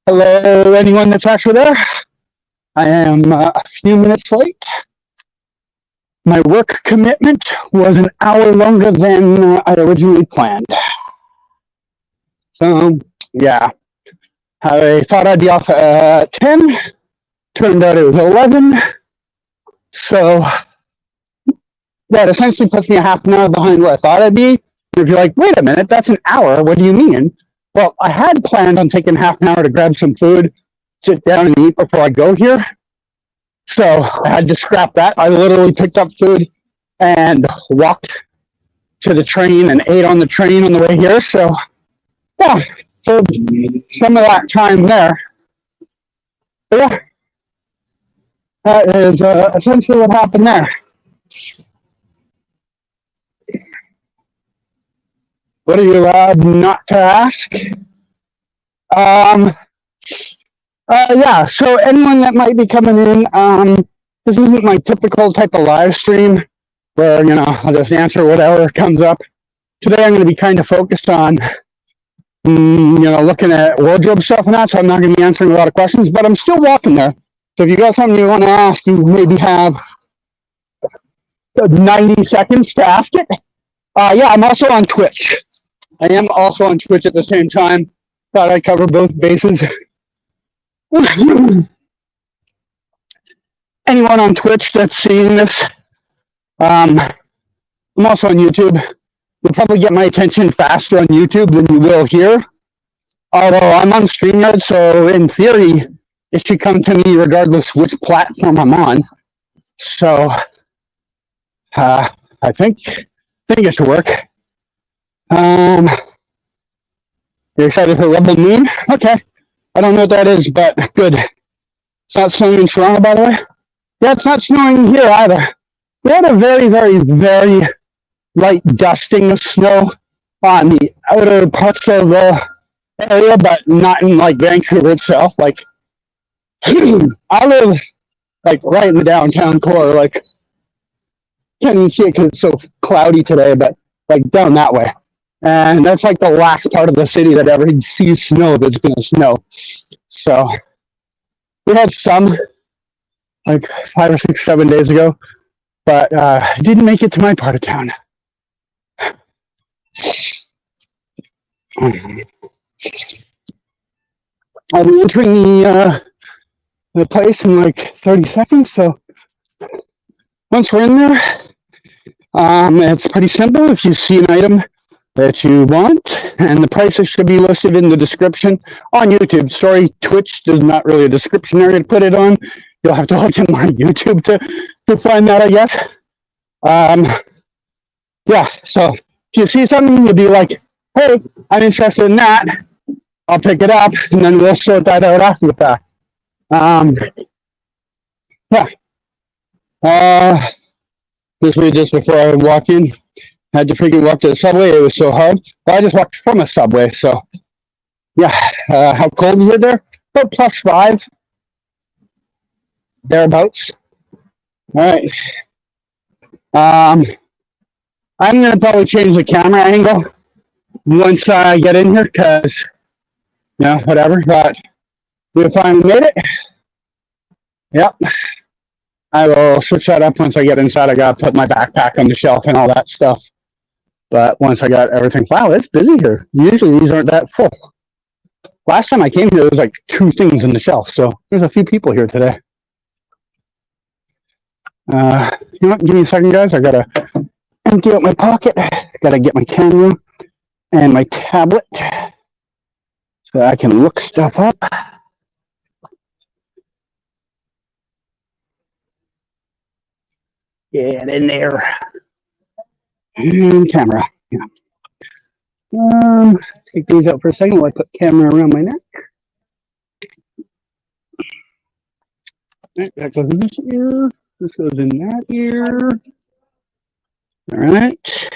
Hello, anyone that's actually there. I am a few minutes late. My work commitment was an hour longer than I originally planned. So, yeah. I thought I'd be off at 10. Turned out it was 11. So, that essentially puts me a half an hour behind where I thought I'd be. And if you're like, wait a minute, that's an hour. What do you mean? Well, I had planned on taking half an hour to grab some food, sit down and eat before I go here. So I had to scrap that. I literally picked up food and walked to the train and ate on the train on the way here. So, yeah, so some of that time there. But yeah, that is essentially what happened there. What are you allowed not to ask? Yeah, so anyone that might be coming in, this isn't my typical type of live stream where, you know, I'll just answer whatever comes up. Today I'm going to be kind of focused on, you know, looking at wardrobe stuff and that, so I'm not going to be answering a lot of questions, but I'm still walking there. So if you got something you want to ask, you maybe have 90 seconds to ask it. Yeah, I'm also on Twitch. I am also on Twitch at the same time. Thought I'd cover both bases. Anyone on Twitch that's seeing this, I'm also on YouTube. You'll probably get my attention faster on YouTube than you will here. Although I'm on StreamYard, so in theory, it should come to me regardless which platform I'm on. So I think it should work. You're excited for Rebel Moon? Okay. I don't know what that is, but good. It's not snowing in Toronto, by the way. Yeah, it's not snowing here either. We had a very, very, very light dusting of snow on the outer parts of the area, but not in like Vancouver itself. Like, I live like right in the downtown core. Like, can't even see it because it's so cloudy today, but like down that way. And that's like the last part of the city that ever sees snow that's going to snow. So we had some like 5 or 6, 7 days ago, but didn't make it to my part of town. I'll be entering the place in like 30 seconds. So once we're in there, it's pretty simple. If you see an item that you want, and the prices should be listed in the description on YouTube. Sorry, Twitch does not really a description area to put it on. You'll have to look in my YouTube to find that, I guess. Yeah, so if you see something, you'll be like, hey, I'm interested in that. I'll pick it up, and then we'll sort that out after the fact. Yeah. Just read this before I walk in. I had to freaking walk to the subway. It was so hard. But I just walked from a subway, so yeah. How cold is it there? About +5. Thereabouts. All right. I'm going to probably change the camera angle once I get in here because, you know, whatever. But we finally made it. Yep. I will switch that up once I get inside. I got to put my backpack on the shelf and all that stuff. But once I got everything, wow, it's busy here. Usually these aren't that full. Last time I came here, there was like 2 things in the shelf. So there's a few people here today. You know what? Give me a second, guys. I got to empty out my pocket. Got to get my camera and my tablet so I can look stuff up. Get in there. And camera. Yeah. Take these out for a second while I put camera around my neck. Right, that goes in this ear. This goes in that ear. All right.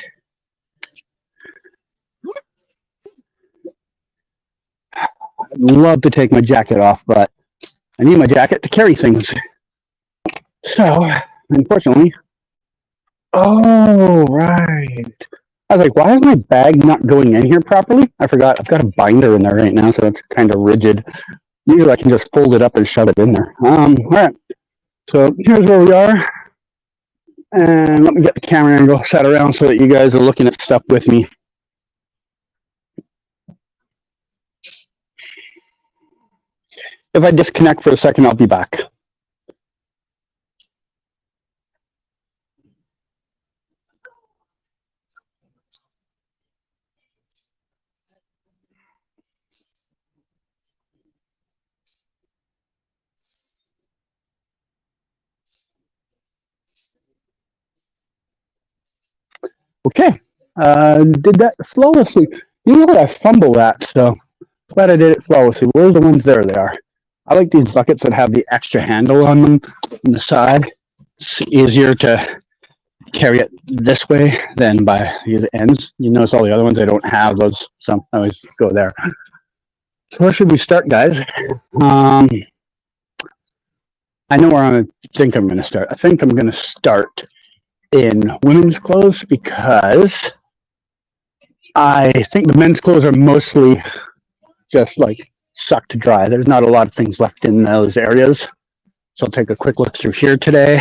I'd love to take my jacket off, but I need my jacket to carry things. So, unfortunately, oh, right. I was like, why is my bag not going in here properly? I forgot. I've got a binder in there right now, so it's kind of rigid. Usually I can just fold it up and shove it in there. All right. So here's where we are. And let me get the camera angle set around so that you guys are looking at stuff with me. If I disconnect for a second, I'll be back. Okay, did that flawlessly. Usually I fumble that, so glad I did it flawlessly. Where's the ones? There they are. I like these buckets that have the extra handle on them on the side. It's easier to carry it this way than by these ends. You notice all the other ones, I don't have those, so I always go there. So where should we start, guys? I know where I think I'm going to start. I think I'm going to start in women's clothes because I think the men's clothes are mostly just like sucked dry. There's not a lot of things left in those areas. So I'll take a quick look through here today.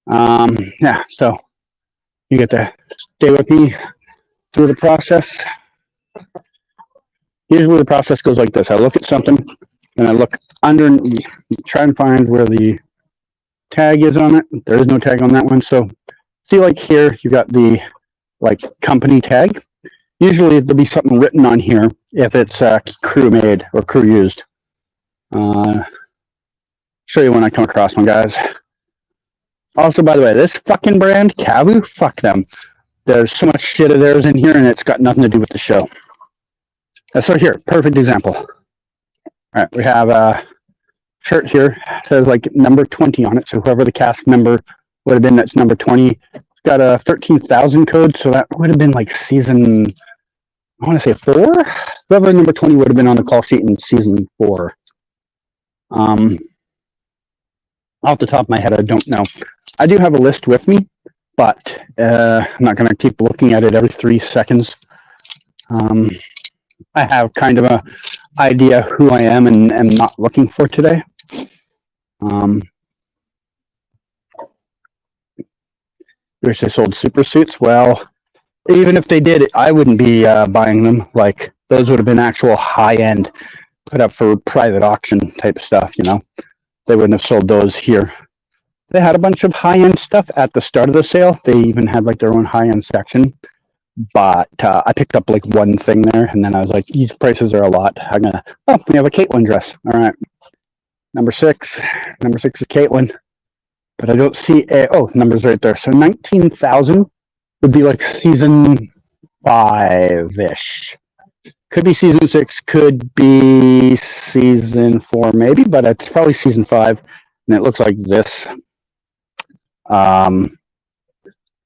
Yeah, so you get to stay with me through the process. Usually the process goes like this. I look at something and I look under, try and find where the tag is on it. There is no tag on that one. So see, like here, you got the like company tag. Usually there'll be something written on here if it's crew made or crew used. Show you when I come across one, guys. Also, by the way, this fucking brand, Kavu, fuck them. There's so much shit of theirs in here and it's got nothing to do with the show. So here, perfect example. All right, we have a shirt here. It says like number 20 on it. So whoever the cast member would have been, that's number 20. It's got a 13,000 code. So that would have been like season, I want to say 4. Whoever number 20 would have been on the call sheet in season 4. Off the top of my head, I don't know. I do have a list with me, but I'm not going to keep looking at it every 3 seconds. I have kind of a idea who I am and am not looking for today. Wish they sold super suits. Well, even if they did, I wouldn't be buying them. Like those would have been actual high-end, put up for private auction type stuff. You know, they wouldn't have sold those here. They had a bunch of high-end stuff at the start of the sale. They even had like their own high-end section. But I picked up like one thing there, and then I was like, these prices are a lot. I'm gonna, oh, we have a Caitlin dress. All right. Number 6 is Caitlin. But I don't see a, oh, numbers right there. So 19,000 would be like season 5-ish. Could be season 6, could be season 4 maybe, but it's probably season 5, and it looks like this.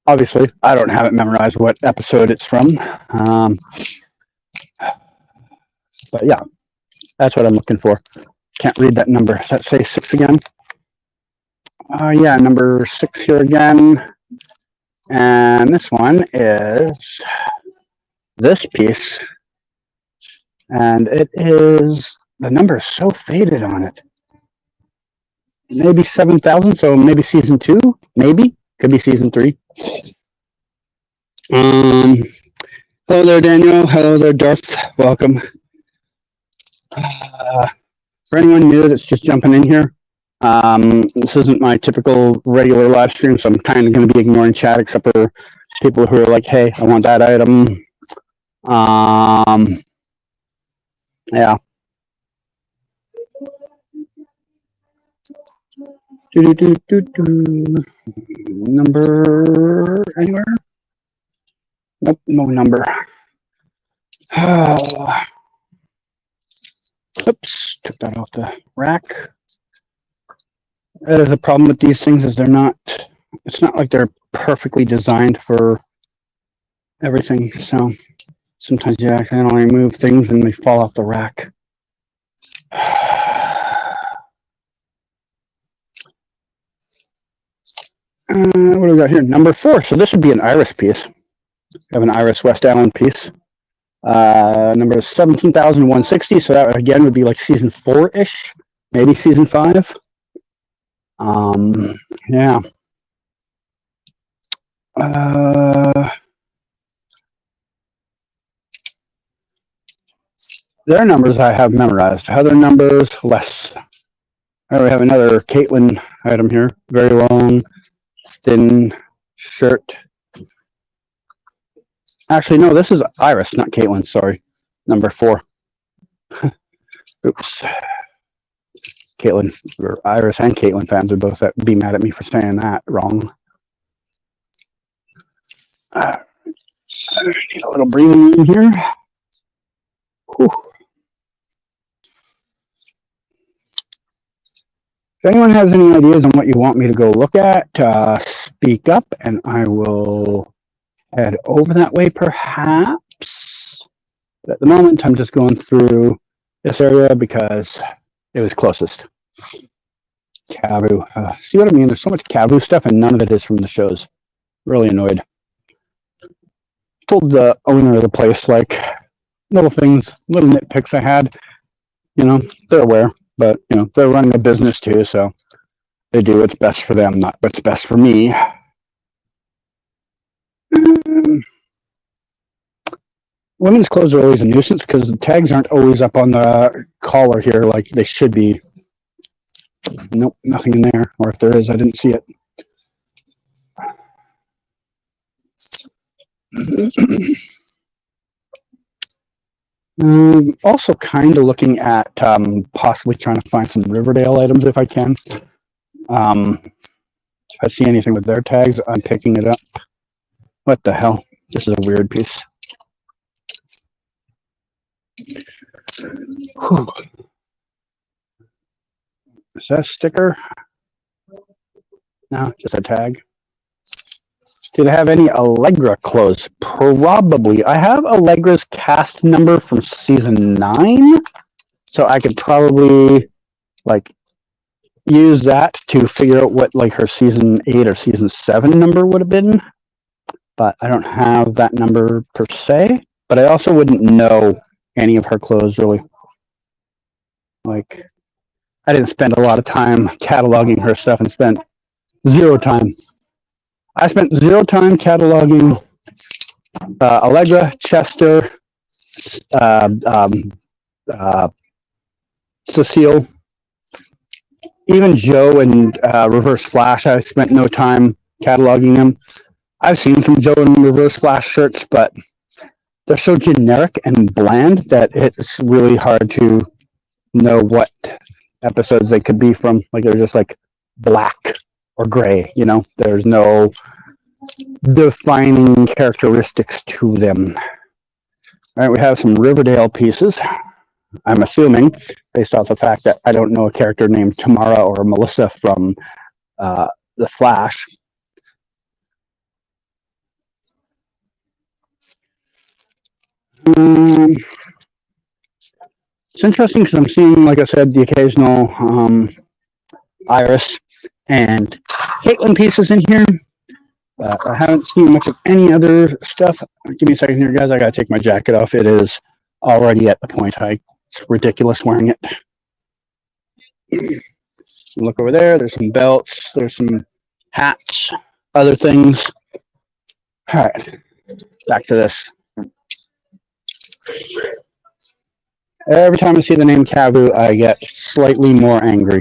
Obviously, I don't have it memorized what episode it's from. But yeah, that's what I'm looking for. Can't read that number. Does that say 6 again? Yeah, number 6 here again. And this one is this piece. And it is, the number is so faded on it. Maybe 7,000, so maybe season 2, maybe. Could be season 3. Hello there, Daniel. Hello there, Darth. Welcome. For anyone new that's just jumping in here, this isn't my typical regular live stream, so I'm kind of going to be ignoring chat except for people who are like, hey, I want that item. Yeah. Number anywhere? Nope, no number. Oops, took that off the rack. That is a problem with these things, is they're not, it's not like they're perfectly designed for everything. So sometimes you accidentally move things and they fall off the rack. What do we got here? Number 4. So this would be an Iris piece. I have an Iris West Allen piece. Number 17,160. So that again would be like season 4-ish, maybe season 5. Yeah. Their numbers I have memorized. Other numbers, less. All right, we have another Caitlin item here. Very long, thin shirt. Actually, no, this is Iris, not Caitlin. Sorry. Number 4. Oops. Caitlin, or Iris and Caitlin fans would both be mad at me for saying that wrong. I need a little breathing room here. Whew. If anyone has any ideas on what you want me to go look at, speak up and I will head over that way perhaps. But at the moment, I'm just going through this area because it was closest. Cavu. See what I mean? There's so much Cavu stuff and none of it is from the shows. Really annoyed. Told the owner of the place, like, little things, little nitpicks I had. You know, they're aware, but, you know, they're running a business too, so they do what's best for them, not what's best for me. Women's clothes are always a nuisance because the tags aren't always up on the collar here like they should be. Nope, nothing in there. Or if there is, I didn't see it. Also kind of looking at possibly trying to find some Riverdale items if I can. If I see anything with their tags, I'm picking it up. What the hell? This is a weird piece. Whew. Is that a sticker? No, just a tag. Did I have any Allegra clothes? Probably. I have Allegra's cast number from season 9, so I could probably like use that to figure out what like her season 8 or season 7 number would have been. But I don't have that number per se. But I also wouldn't know any of her clothes really. Like, I didn't spend a lot of time cataloging her stuff and spent 0 time. I spent 0 time cataloging Allegra, Chester, Cecile, even Joe and Reverse Flash. I spent no time cataloging them. I've seen some Joe and Reverse Flash shirts, but they're so generic and bland that it's really hard to know what episodes they could be from. Like, they're just like black or gray, you know? There's no defining characteristics to them. All right, we have some Riverdale pieces. I'm assuming, based off the fact that I don't know a character named Tamara or Melissa from The Flash. It's interesting because I'm seeing, like I said, the occasional Iris and Caitlin pieces in here. I haven't seen much of any other stuff. Give me a second here, guys. I gotta take my jacket off. It is already at the point. It's ridiculous wearing it. Look over there. There's some belts. There's some hats. Other things. All right. Back to this. Every time I see the name Cavu, I get slightly more angry.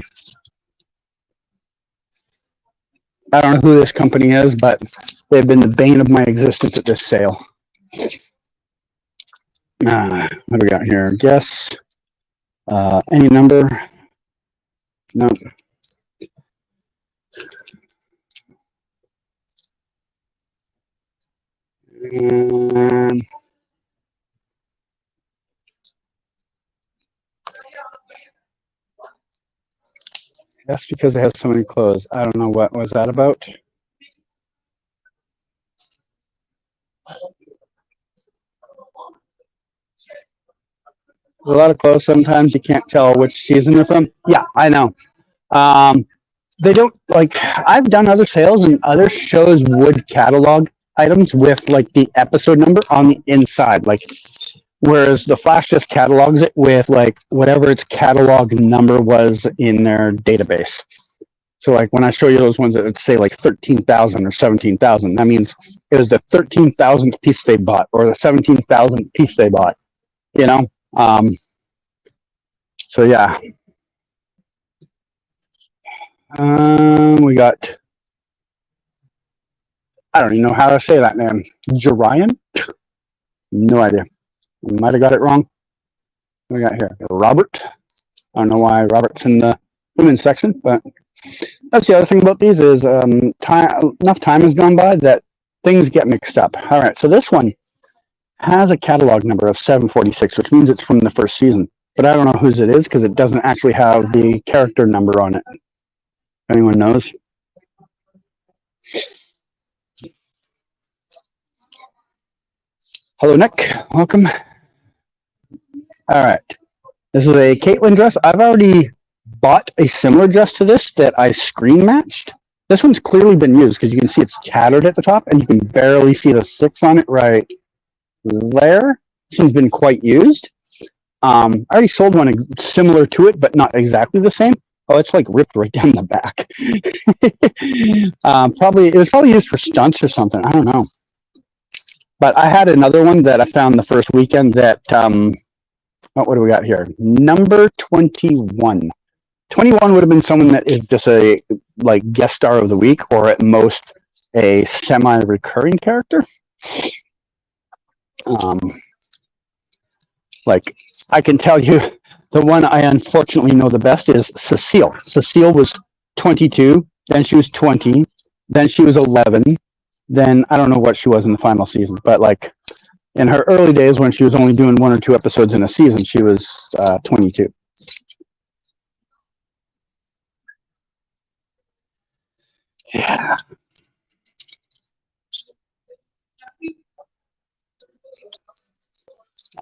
I don't know who this company is, but they've been the bane of my existence at this sale. What do we got here? Guess. Any number? No. That's because it has so many clothes. I don't know what was that about. A lot of clothes. Sometimes you can't tell which season they're from. Yeah, I know. They don't, like, I've done other sales and other shows would catalog items with like the episode number on the inside. Like, Whereas the Flash just catalogs it with like whatever its catalog number was in their database. So like when I show you those ones that would say like 13,000 or 17,000, that means it was the 13,000th piece they bought or the 17,000th piece they bought, you know? So yeah. We got, I don't even know how to say that name. Jarian? No idea. Might have got it wrong. What we got here? Robert. I don't know why Robert's in the women's section, but that's the other thing about these is enough time has gone by that things get mixed up. All right, so this one has a catalog number of 746, which means it's from the first season. But I don't know whose it is because it doesn't actually have the character number on it. Anyone knows? Hello, Nick. Welcome. All right. This is a Caitlin dress. I've already bought a similar dress to this that I screen matched. This one's clearly been used because you can see it's tattered at the top and you can barely see the 6 on it right there. This one's been quite used. I already sold one similar to it, but not exactly the same. Oh, it's like ripped right down the back. It was probably used for stunts or something. I don't know. But I had another one that I found the first weekend that, what do we got here? Number 21. 21 would have been someone that is just a like guest star of the week or at most a semi-recurring character. Like I can tell you the one I unfortunately know the best is Cecile. Cecile was 22, then she was 20, then she was 11, then I don't know what she was in the final season, but like in her early days when she was only doing 1 or 2 episodes in a season, she was 22. Yeah.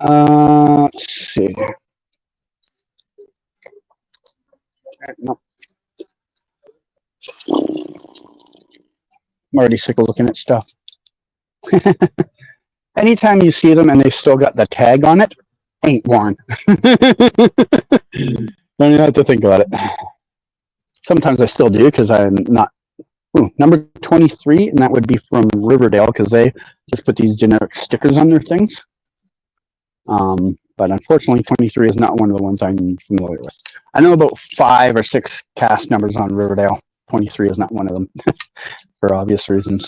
Let's see. No. I'm already sick of looking at stuff. Anytime you see them and they've still got the tag on it, ain't worn. Don't even have to think about it. Sometimes I still do because I'm not. Ooh, number 23, and that would be from Riverdale because they just put these generic stickers on their things. But unfortunately, 23 is not one of the ones I'm familiar with. I know about 5 or 6 cast numbers on Riverdale. 23 is not one of them for obvious reasons.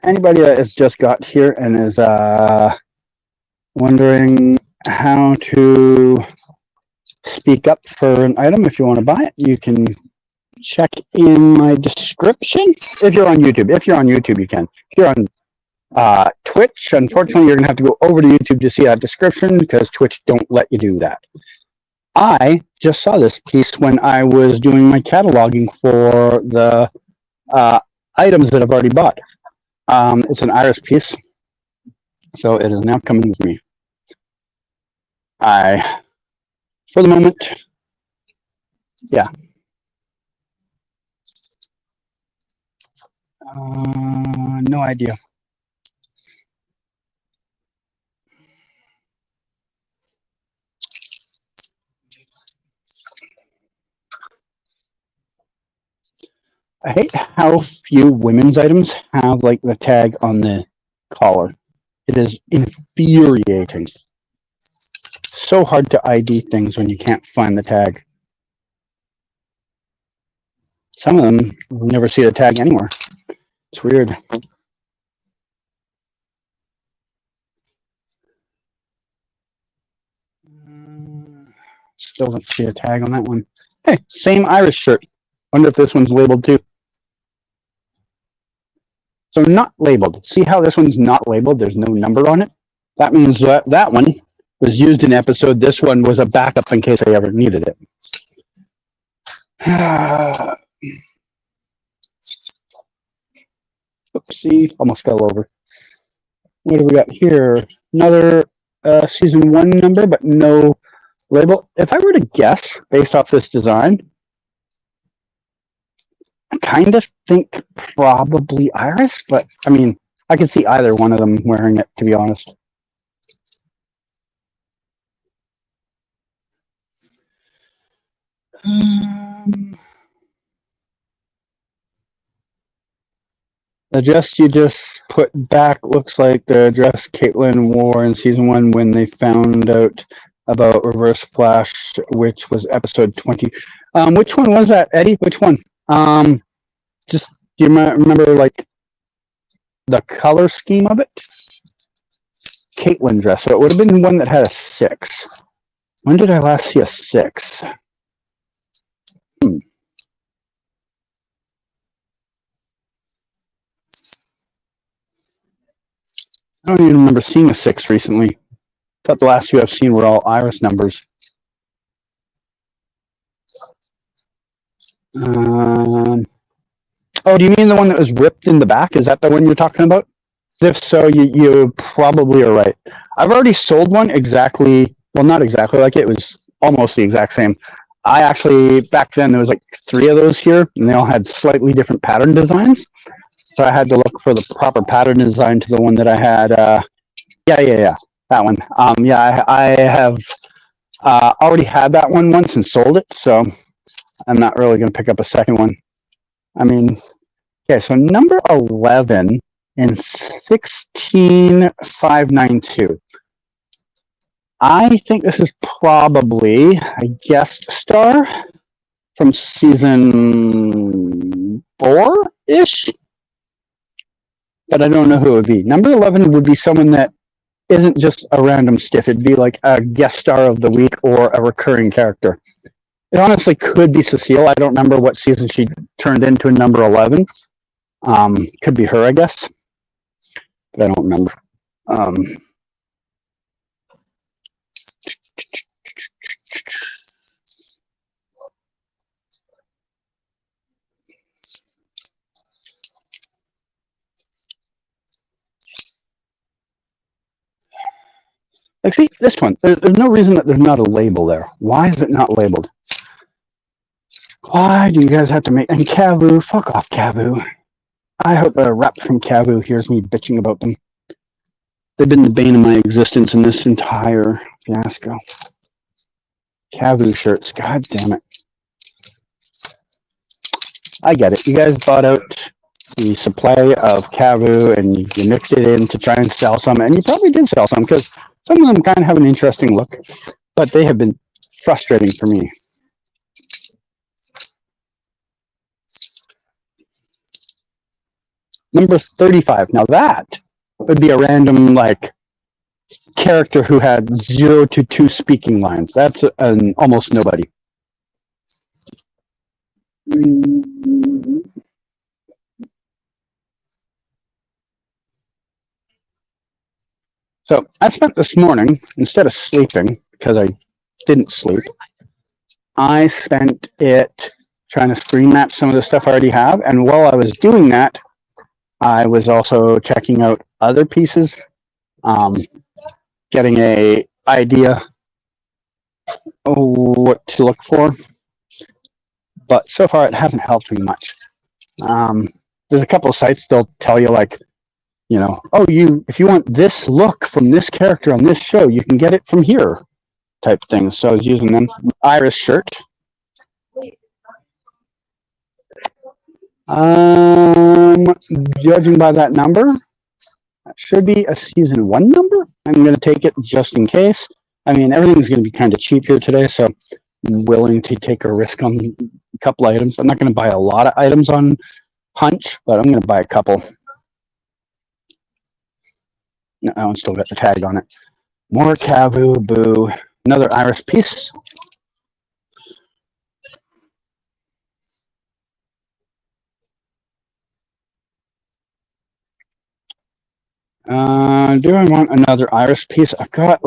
Anybody that has just got here and is wondering how to speak up for an item, if you want to buy it, you can check in my description. If you're on YouTube, you can. If you're on Twitch, unfortunately, you're gonna have to go over to YouTube to see that description because Twitch don't let you do that. I just saw this piece when I was doing my cataloging for the items that I've already bought. It's an Iris piece, so it is now coming with me. For the moment, yeah. No idea. I hate how few women's items have like the tag on the collar. It is infuriating. So hard to ID things when you can't find the tag. Some of them will never see the tag anywhere. It's weird. Still don't see a tag on that one. Hey, same Iris shirt. Wonder if this one's labeled too. So not labeled. See how this one's not labeled? There's no number on it. That means that one was used in episode. This one was a backup in case I ever needed it. Oopsie, almost fell over. What do we got here? Another season 1 number, but no label. If I were to guess based off this design, I kind of think probably Iris, but I mean, I could see either one of them wearing it, to be honest. The dress you just put back looks like the dress Caitlin wore in season 1 when they found out about Reverse Flash, which was episode 20. Which one was that, Eddie? Which one? Just, do you remember, like, the color scheme of it? Caitlin dress. So it would have been one that had a 6. When did I last see a 6? I don't even remember seeing a 6 recently. I thought the last few I've seen were all Iris numbers. Oh, do you mean the one that was ripped in the back? Is that the one you're talking about? If so, you probably are right. I've already sold one exactly, well, not exactly like it. It was almost the exact same. I actually, back then, there was like 3 of those here, and they all had slightly different pattern designs. So I had to look for the proper pattern design to the one that I had. Yeah, that one. Yeah, I have already had that one once and sold it, so I'm not really going to pick up a second one. I mean, okay, so number 11 in 16592. I think this is probably a guest star from season 4-ish. But I don't know who it would be. Number 11 would be someone that isn't just a random stiff. It'd be like a guest star of the week or a recurring character. It honestly could be Cecile. I don't remember what season she turned into number 11. Could be her, I guess. But I don't remember. Like, see, this one, there's no reason that there's not a label there. Why is it not labeled? Why do you guys have to make... And Cavu, fuck off, Cavu. I hope a rep from Cavu hears me bitching about them. They've been the bane of my existence in this entire fiasco. Cavu shirts, god damn it. I get it. You guys bought out the supply of Cavu and you mixed it in to try and sell some, and you probably did sell some because some of them kind of have an interesting look, but they have been frustrating for me. Number 35. Now that would be a random, like, character who had 0 to 2 speaking lines. That's an almost nobody. So I spent this morning, instead of sleeping, because I didn't sleep, I spent it trying to screen map some of the stuff I already have. And while I was doing that, I was also checking out other pieces, getting a idea of what to look for. But so far, it hasn't helped me much. There's a couple of sites they'll tell you, like, you know, oh, if you want this look from this character on this show, you can get it from here, type things. So I was using them. Iris shirt. Judging by that number, that should be a season 1 number. I'm going to take it just in case. I mean, everything's going to be kind of cheap here today, so I'm willing to take a risk on a couple items. I'm not going to buy a lot of items on hunch, but I'm going to buy a couple. No, that one still got the tag on it. More Cavu, boo. Another Iris piece. Do I want another Iris piece? I've got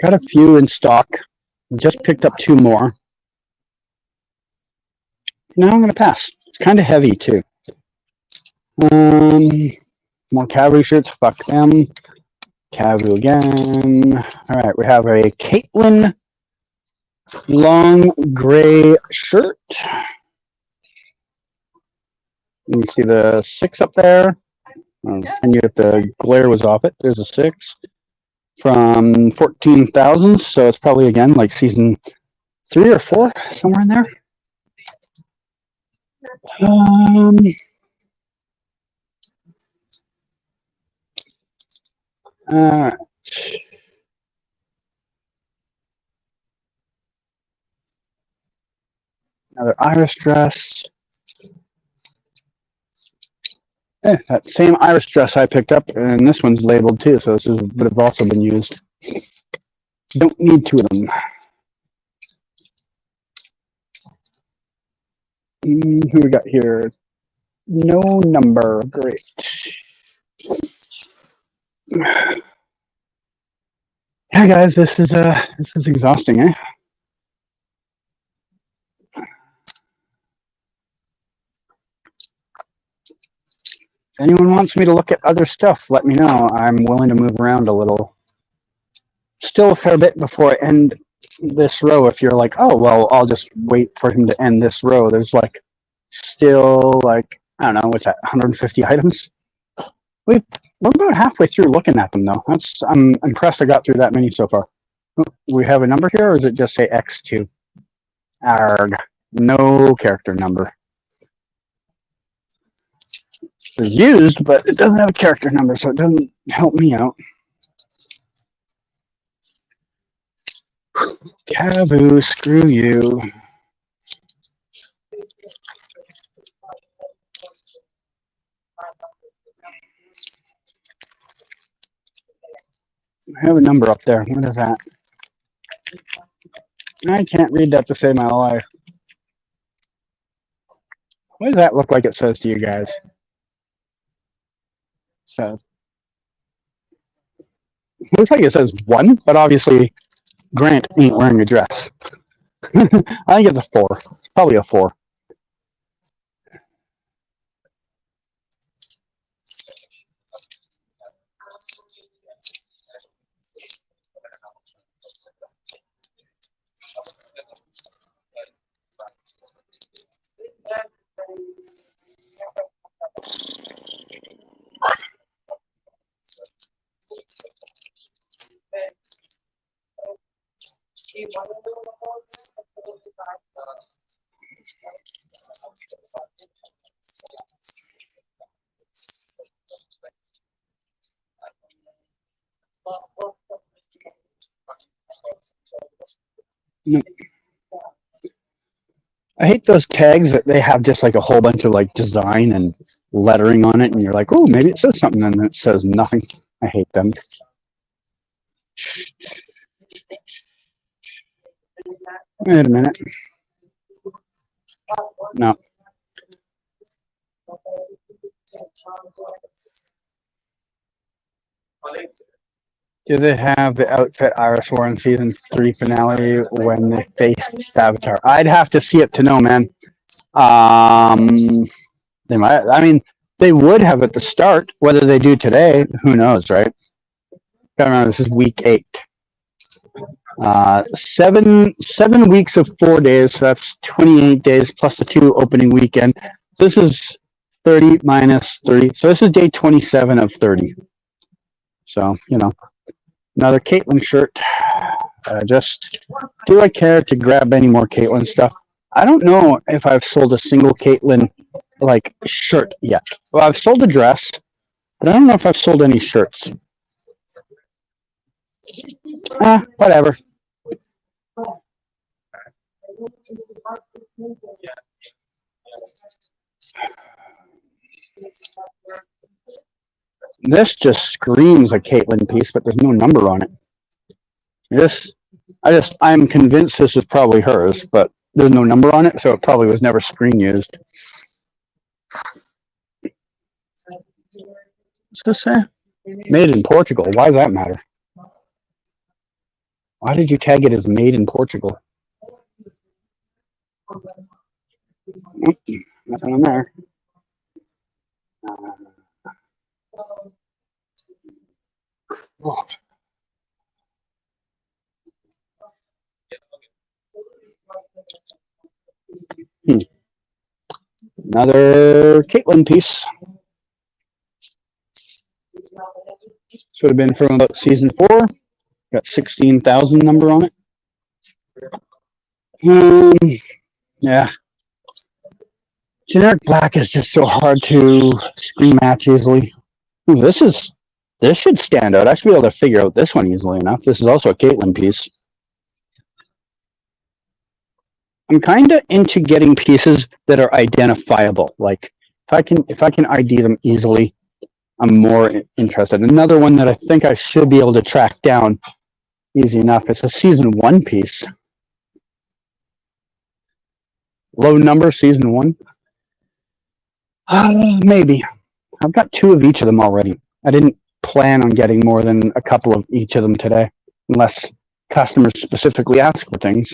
a few in stock. Just picked up 2 more. Now I'm going to pass. It's kind of heavy too. More cavalry shirts. Fuck them. Cavu again. All right, we have a Caitlin long gray shirt. You can see the 6 up there. And you if the glare was off it, there's a 6 from 14,000. So it's probably again like season 3 or 4, somewhere in there. Another Irish dress. That same Irish dress I picked up, and this one's labeled too, so this would have also been used. Don't need 2 of them. Who we got here? No number. Great. Yeah, guys, this is exhausting, eh? If anyone wants me to look at other stuff, let me know. I'm willing to move around a little. Still a fair bit before I end this row. If you're like, oh, well, I'll just wait for him to end this row. There's like still like, I don't know, what's that, 150 items? We're about halfway through looking at them, though. I'm impressed I got through that many so far. We have a number here, or does it just say X2? Arg. No character number. It's used, but it doesn't have a character number, so it doesn't help me out. Cavu, screw you. I have a number up there. What is that? I can't read that to save my life. What does that look like it says to you guys? So, looks like it says 1, but obviously Grant ain't wearing a dress. I think it's a 4. Probably a 4. I hate those tags that they have just like a whole bunch of like design and lettering on it, and you're like, oh, maybe it says something, and it says nothing. I hate them. Wait a minute. No. Do they have the outfit Iris wore in season 3 finale when they faced Savitar? I'd have to see it to know, man. They might. I mean, they would have at the start. Whether they do today, who knows, right? Gotta remember, this is week 8. 7 weeks of 4 days, so that's 28 days plus the 2 opening weekend. So this is 30 minus 30. So this is day 27 of 30. So, you know, another Caitlin shirt. Do I care to grab any more Caitlin stuff? I don't know if I've sold a single Caitlin like shirt yet. Well, I've sold a dress, but I don't know if I've sold any shirts. Whatever. This just screams a Caitlin piece, but there's no number on it. I'm convinced this is probably hers, but there's no number on it, so it probably was never screen used. What's this say? Made in Portugal. Why does that matter? Why did you tag it as made in Portugal? Nothing on there. Another Caitlin piece. This would have been from about season 4. Got 16,000 number on it. Yeah. Generic black is just so hard to screen match easily. Ooh, this should stand out. I should be able to figure out this one easily enough. This is also a Caitlin piece. I'm kind of into getting pieces that are identifiable. Like if I can ID them easily, I'm more interested. Another one that I think I should be able to track down easy enough. It's a season 1 piece. Low number, season 1. Maybe. I've got 2 of each of them already. I didn't plan on getting more than a couple of each of them today, unless customers specifically ask for things.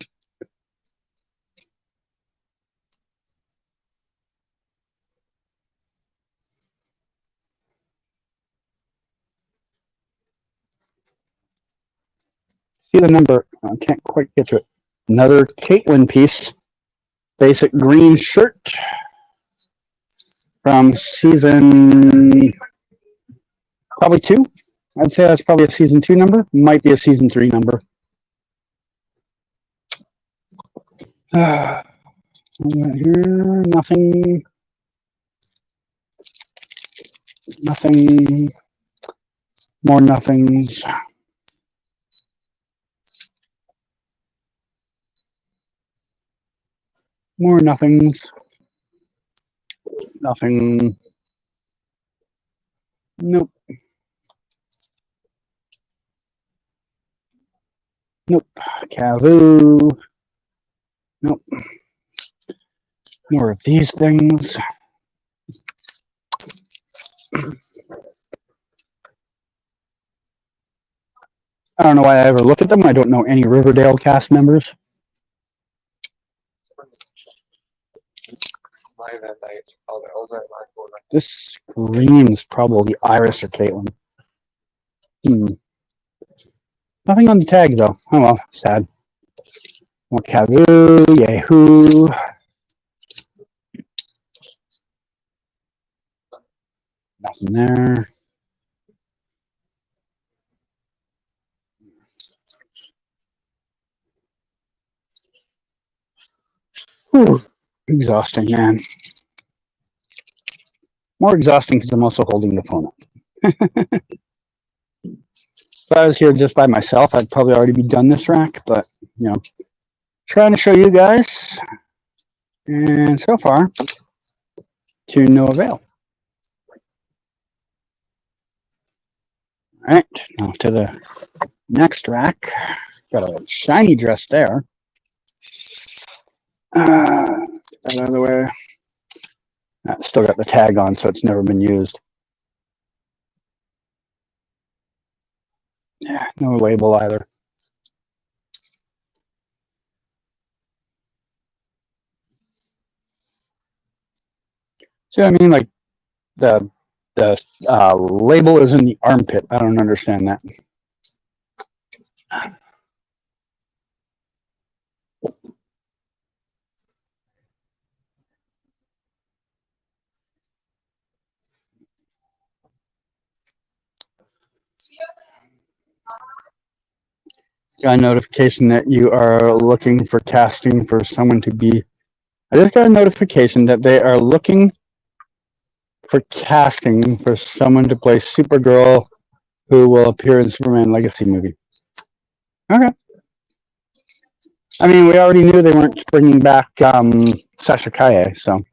See the number. I can't quite get to it. Another Caitlin piece. Basic green shirt from season probably 2. I'd say that's probably a season 2 number. Might be a season 3 number. Here, nothing. Nothing. More nothings. More nothings. Nothing. Nope. Nope. Kazoo. Nope. More of these things. I don't know why I ever look at them. I don't know any Riverdale cast members. This screams probably Iris or Caitlin. Nothing on the tag though. Oh well, sad. More Kazoo, Yahoo. Nothing there. Whew. Exhausting, man. More exhausting because I'm also holding the phone up. If I was here just by myself, I'd probably already be done this rack, but, you know, trying to show you guys, and so far, to no avail. All right, now to the next rack. Got a shiny dress there. Get that out of the way. Still got the tag on, so it's never been used. Yeah, no label either. See what I mean? Like the label is in the armpit. I don't understand that. Got a notification that you are looking for casting for someone to be. I just got a notification that they are looking for casting for someone to play Supergirl who will appear in Superman Legacy movie. Okay. I mean, we already knew they weren't bringing back Sasha Kaye, so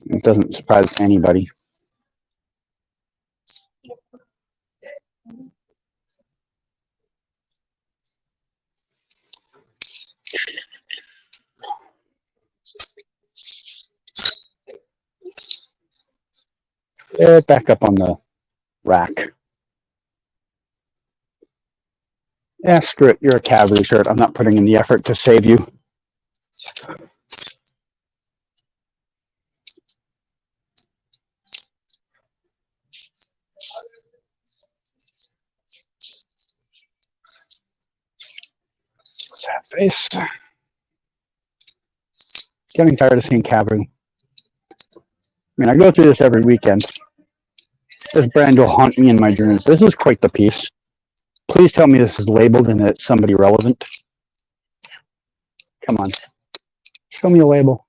it doesn't surprise anybody. Back up on the rack. Yeah, screw it. You're a cavalry shirt. I'm not putting in the effort to save you. face. Getting tired of seeing Cabu. I mean, I go through this every weekend. This brand will haunt me in my dreams. This is quite the piece. Please tell me this is labeled and it's somebody relevant. Come on. Show me a label.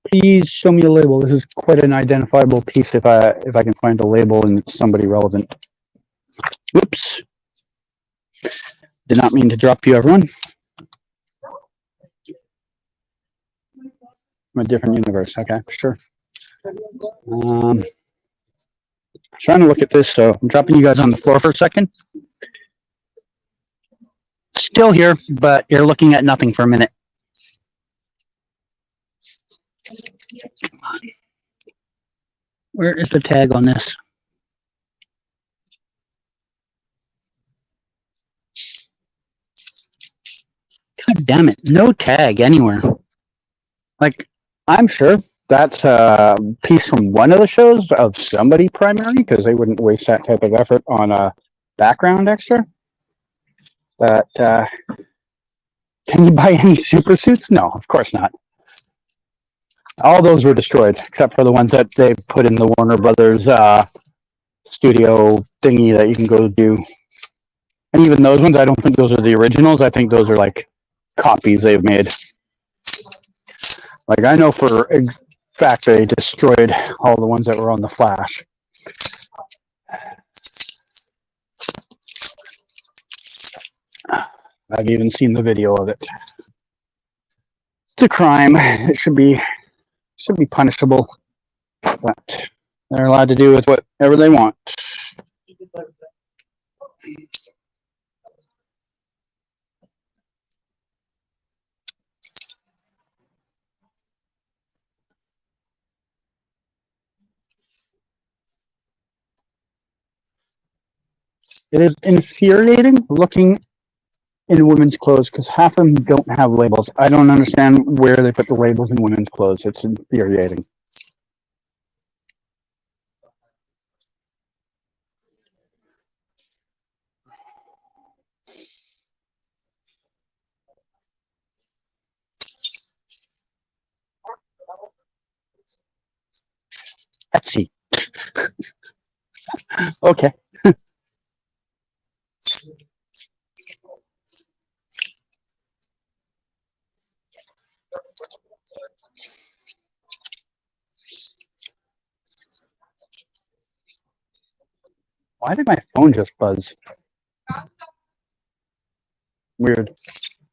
Please show me a label. This is quite an identifiable piece if I can find a label and it's somebody relevant. Whoops. Did not mean to drop you, everyone. I'm a different universe. Okay, sure. Trying to look at this, so I'm dropping you guys on the floor for a second. Still here, but you're looking at nothing for a minute. Come on. Where is the tag on this? God damn it, no tag anywhere. Like, I'm sure that's a piece from one of the shows of somebody primarily, because they wouldn't waste that type of effort on a background extra. But can you buy any super suits? No, of course not. All those were destroyed, except for the ones that they put in the Warner Brothers studio thingy that you can go do. And even those ones, I don't think those are the originals. I think those are like copies they've made. Like, I know for a fact they destroyed all the ones that were on the Flash. I've even seen the video of it. It's a crime. It should be punishable. But they're allowed to do with whatever they want. It is infuriating looking in women's clothes because half of them don't have labels. I don't understand where they put the labels in women's clothes. It's infuriating. Etsy. Okay. Why did my phone just buzz? Weird.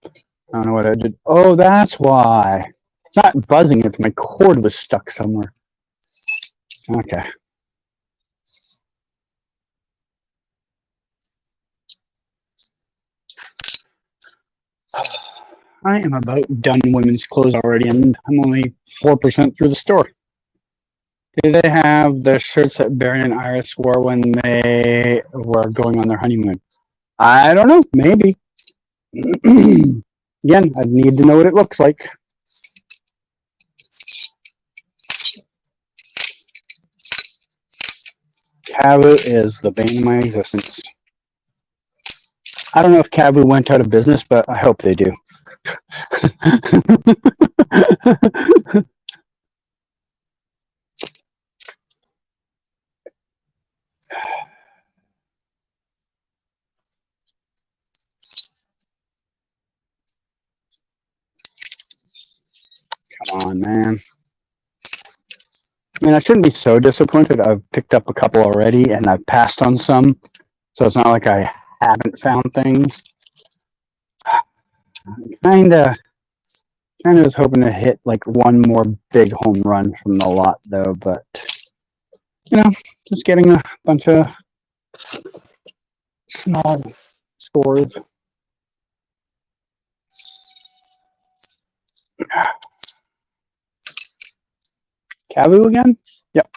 I don't know what I did. Oh, that's why. It's not buzzing, it's my cord was stuck somewhere. Okay. I am about done women's clothes already, and I'm only 4% through the store. Do they have the shirts that Barry and Iris wore when they were going on their honeymoon? I don't know. Maybe. Again, I need to know what it looks like. Cabu is the bane of my existence. I don't know if Cabu went out of business, but I hope they do. Come on, man. I mean, I shouldn't be so disappointed. I've picked up a couple already, and I've passed on some, so it's not like I haven't found things. Kinda was hoping to hit like one more big home run from the lot, though. But you know, just getting a bunch of small scores. Cabu again? Yep.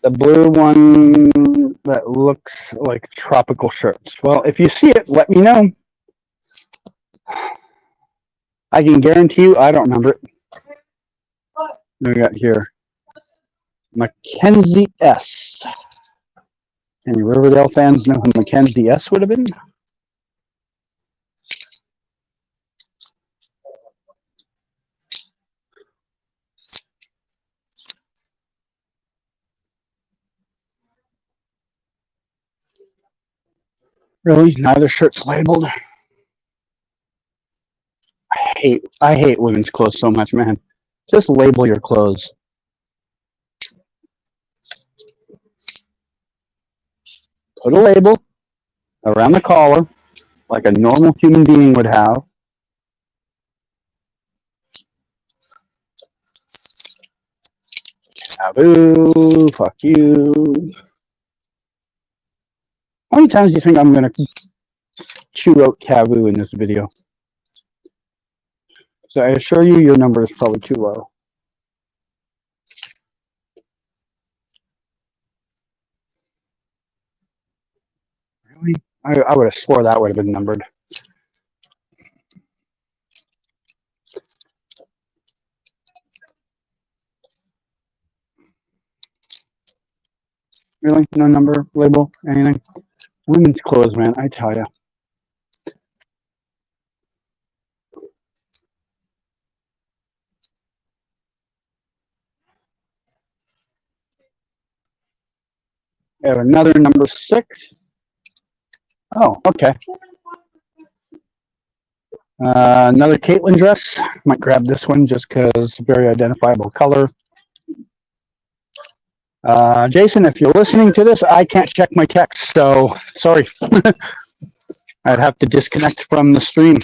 The blue one that looks like tropical shirts. Well, if you see it, let me know. I can guarantee you, I don't remember it. What do we got here? Mackenzie S. Any Riverdale fans know who Mackenzie S would have been? Really? Neither shirt's labeled? I hate women's clothes so much, man. Just label your clothes. Put a label around the collar like a normal human being would have. Taboo, fuck you. How many times do you think I'm going to chew out taboo in this video? So I assure you, your number is probably too low. Really? I would have swore that would have been numbered. Really? No number, label, anything? Women's clothes, man, I tell you. We have another number 6. Oh, okay. Another Caitlin dress. Might grab this one just because very identifiable color. Jason, if you're listening to this, I can't check my text, so sorry. I'd have to disconnect from the stream.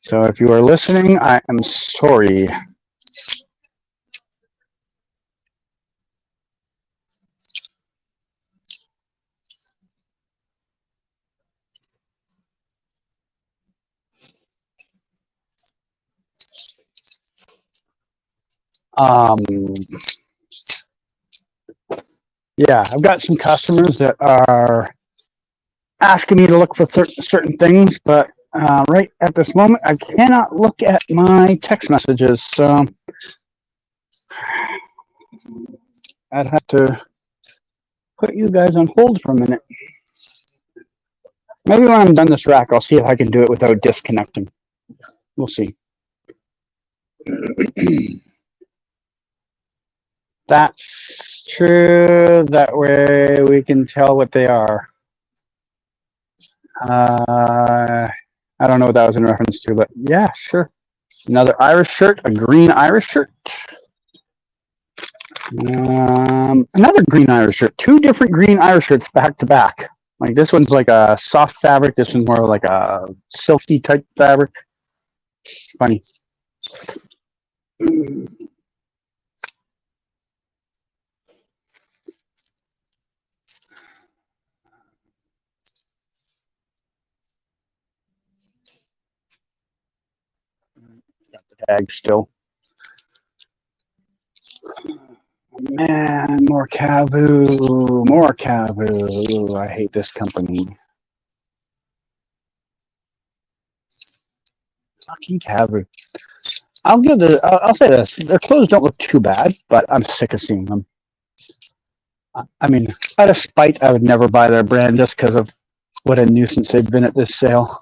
So if you are listening, I am sorry. Yeah, I've got some customers that are asking me to look for certain things, but right at this moment, I cannot look at my text messages, so I'd have to put you guys on hold for a minute. Maybe when I'm done this rack, I'll see if I can do it without disconnecting. We'll see. That's true. That way we can tell what they are. I don't know what that was in reference to, but yeah, sure. Another Irish shirt, a green Irish shirt. Another green Irish shirt. 2 different green Irish shirts back to back. Like this one's like a soft fabric. This one's more like a silky type fabric. Funny. Got the tag still. Man, more Cavoo, more Cavoo. I hate this company. Fucking Cavoo. I'll say this. Their clothes don't look too bad, but I'm sick of seeing them. I mean, out of spite, I would never buy their brand just because of what a nuisance they've been at this sale.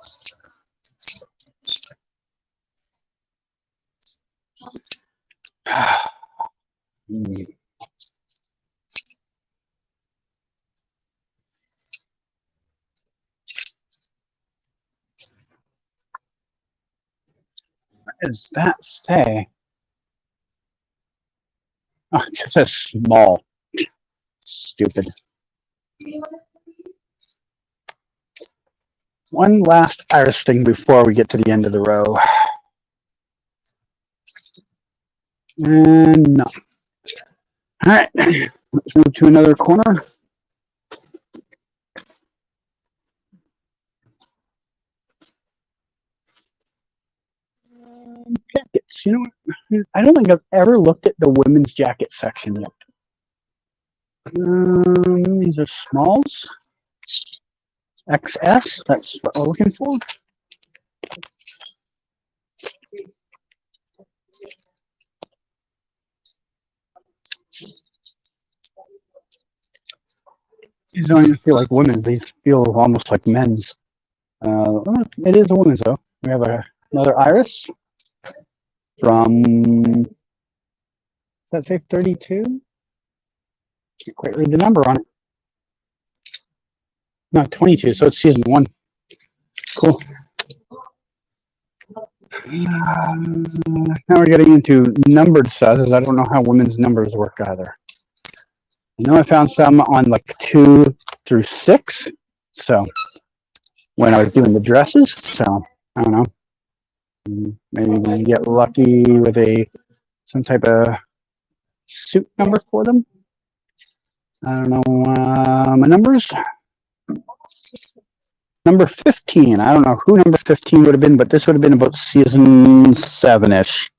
What does that say? Oh, it just says small. Stupid. One last Irish thing before we get to the end of the row. And no. All right, let's move to another corner. Jackets. You know what? I don't think I've ever looked at the women's jacket section yet. These are smalls. XS, that's what we're looking for. These don't even feel like women's. These feel almost like men's. It is a woman's though. We have another iris from, does that say 32? Can't quite read the number on it. No, 22, so it's season 1. Cool. Now we're getting into numbered sizes. I don't know how women's numbers work either. I know I found some on like 2 through 6. So when I was doing the dresses, so I don't know. Maybe we get lucky with some type of suit number for them. I don't know. My numbers. Number 15. I don't know who number 15 would have been, but this would have been about season 7-ish.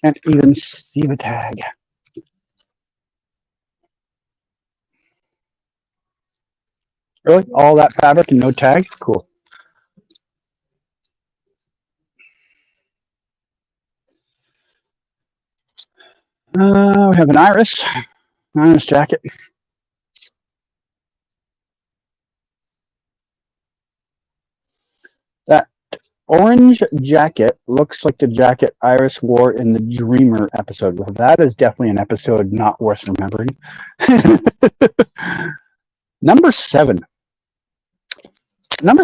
Can't even see the tag. Really? All that fabric and no tag? Cool. We have an iris jacket. That orange jacket looks like the jacket Iris wore in the Dreamer episode. Well, that is definitely an episode not worth remembering. Number 7.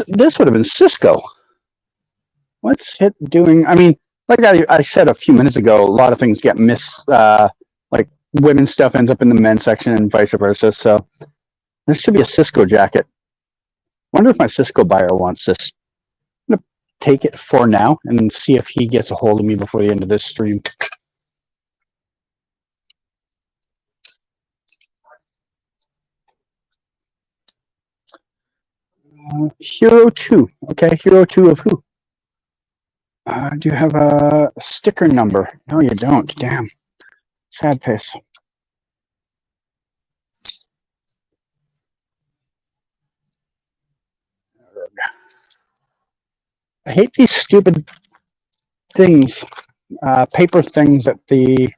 This would have been Cisco. What's it doing? I mean, like I said a few minutes ago, a lot of things get missed. Like women's stuff ends up in the men's section and vice versa. So this should be a Cisco jacket. Wonder if my Cisco buyer wants this. I'm gonna take it for now and see if he gets a hold of me before the end of this stream. Hero 2. Okay, Hero 2 of who? Do you have a sticker number? No, you don't. Damn. Sad face. I hate these stupid things, paper things that the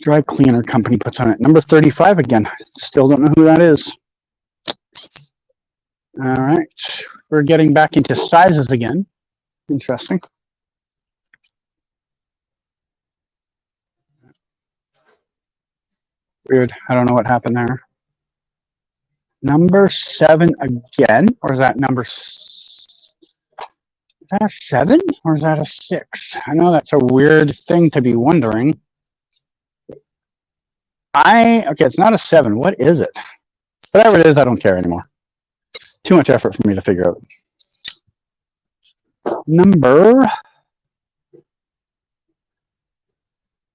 dry cleaner company puts on it. Number 35 again. Still don't know who that is. All right. We're getting back into sizes again. Interesting. Weird. I don't know what happened there. Number 7 again, or is that number? Is that a 7 or is that a 6? I know that's a weird thing to be wondering. Okay, it's not a 7. What is it? Whatever it is, I don't care anymore. Too much effort for me to figure out. Number.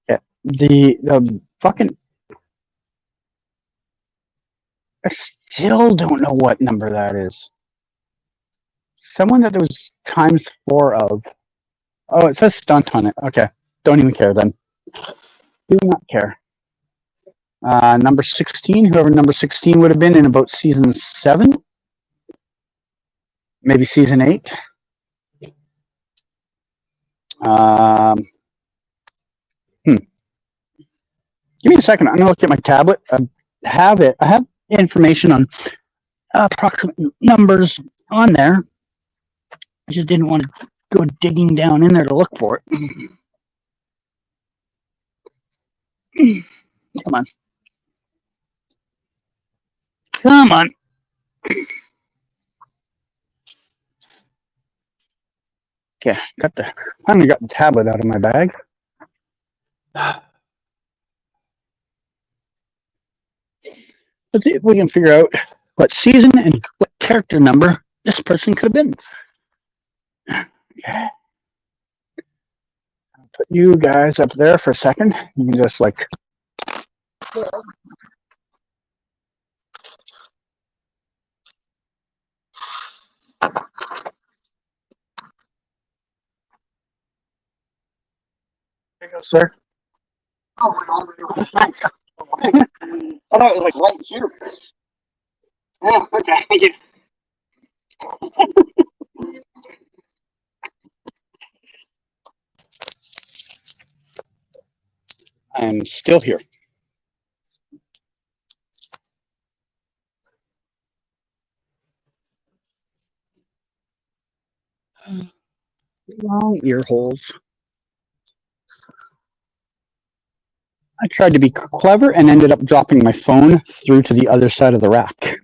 Yeah, the fucking. I still don't know what number that is. Someone that there was ×4 of. Oh, it says stunt on it. Okay. Don't even care then. Do not care. Number 16, whoever number 16 would have been in about season 7. Maybe season 8. Give me a second. I'm going to look at my tablet. I have information on approximate numbers on there. I just didn't want to go digging down in there to look for it. Come on. Come on. Okay, finally got the tablet out of my bag. Let's see if we can figure out what season and what character number this person could have been. Okay. I'll put you guys up there for a second. You can just like. There you go, sir. Oh, I thought it was like right here. Oh, okay, thank you. I'm still here. Long ear holes. I tried to be clever and ended up dropping my phone through to the other side of the rack.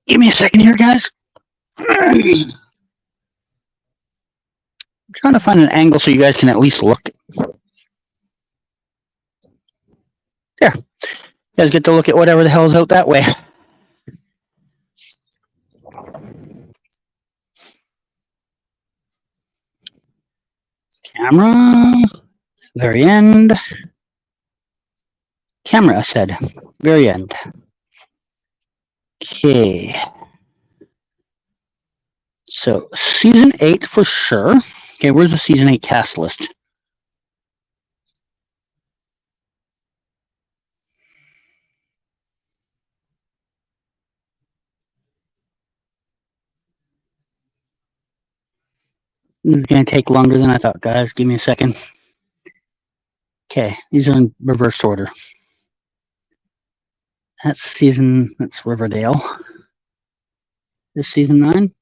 Give me a second here, guys. I'm trying to find an angle so you guys can at least look. There. You guys get to look at whatever the hell's out that way. Camera. Very end. Camera, I said. Very end. Okay. So, season 8 for sure. Okay, where's the season 8 cast list? This is going to take longer than I thought, guys. Give me a second. Okay, these are in reverse order. That's Riverdale. This season 9.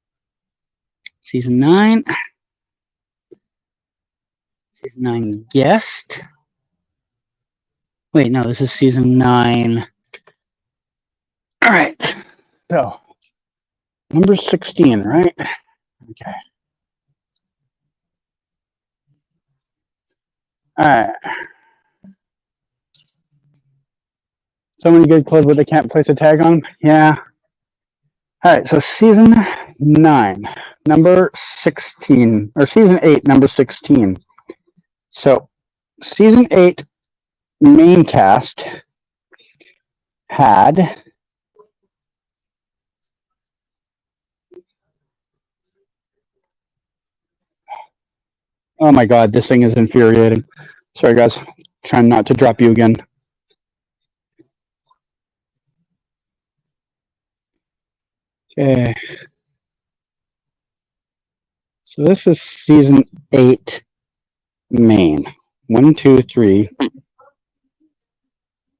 Season 9. Season 9 guest. Wait, no, this is season 9. All right. So, number 16, right? Okay. All right. So many good clothes, but they can't place a tag on them? Yeah. All right, so season 9, number 16, or season 8, number 16. So, season 8 main cast had oh my god, this thing is infuriating. Sorry guys, trying not to drop you again. Okay. So this is season 8 main. 1, 2, 3.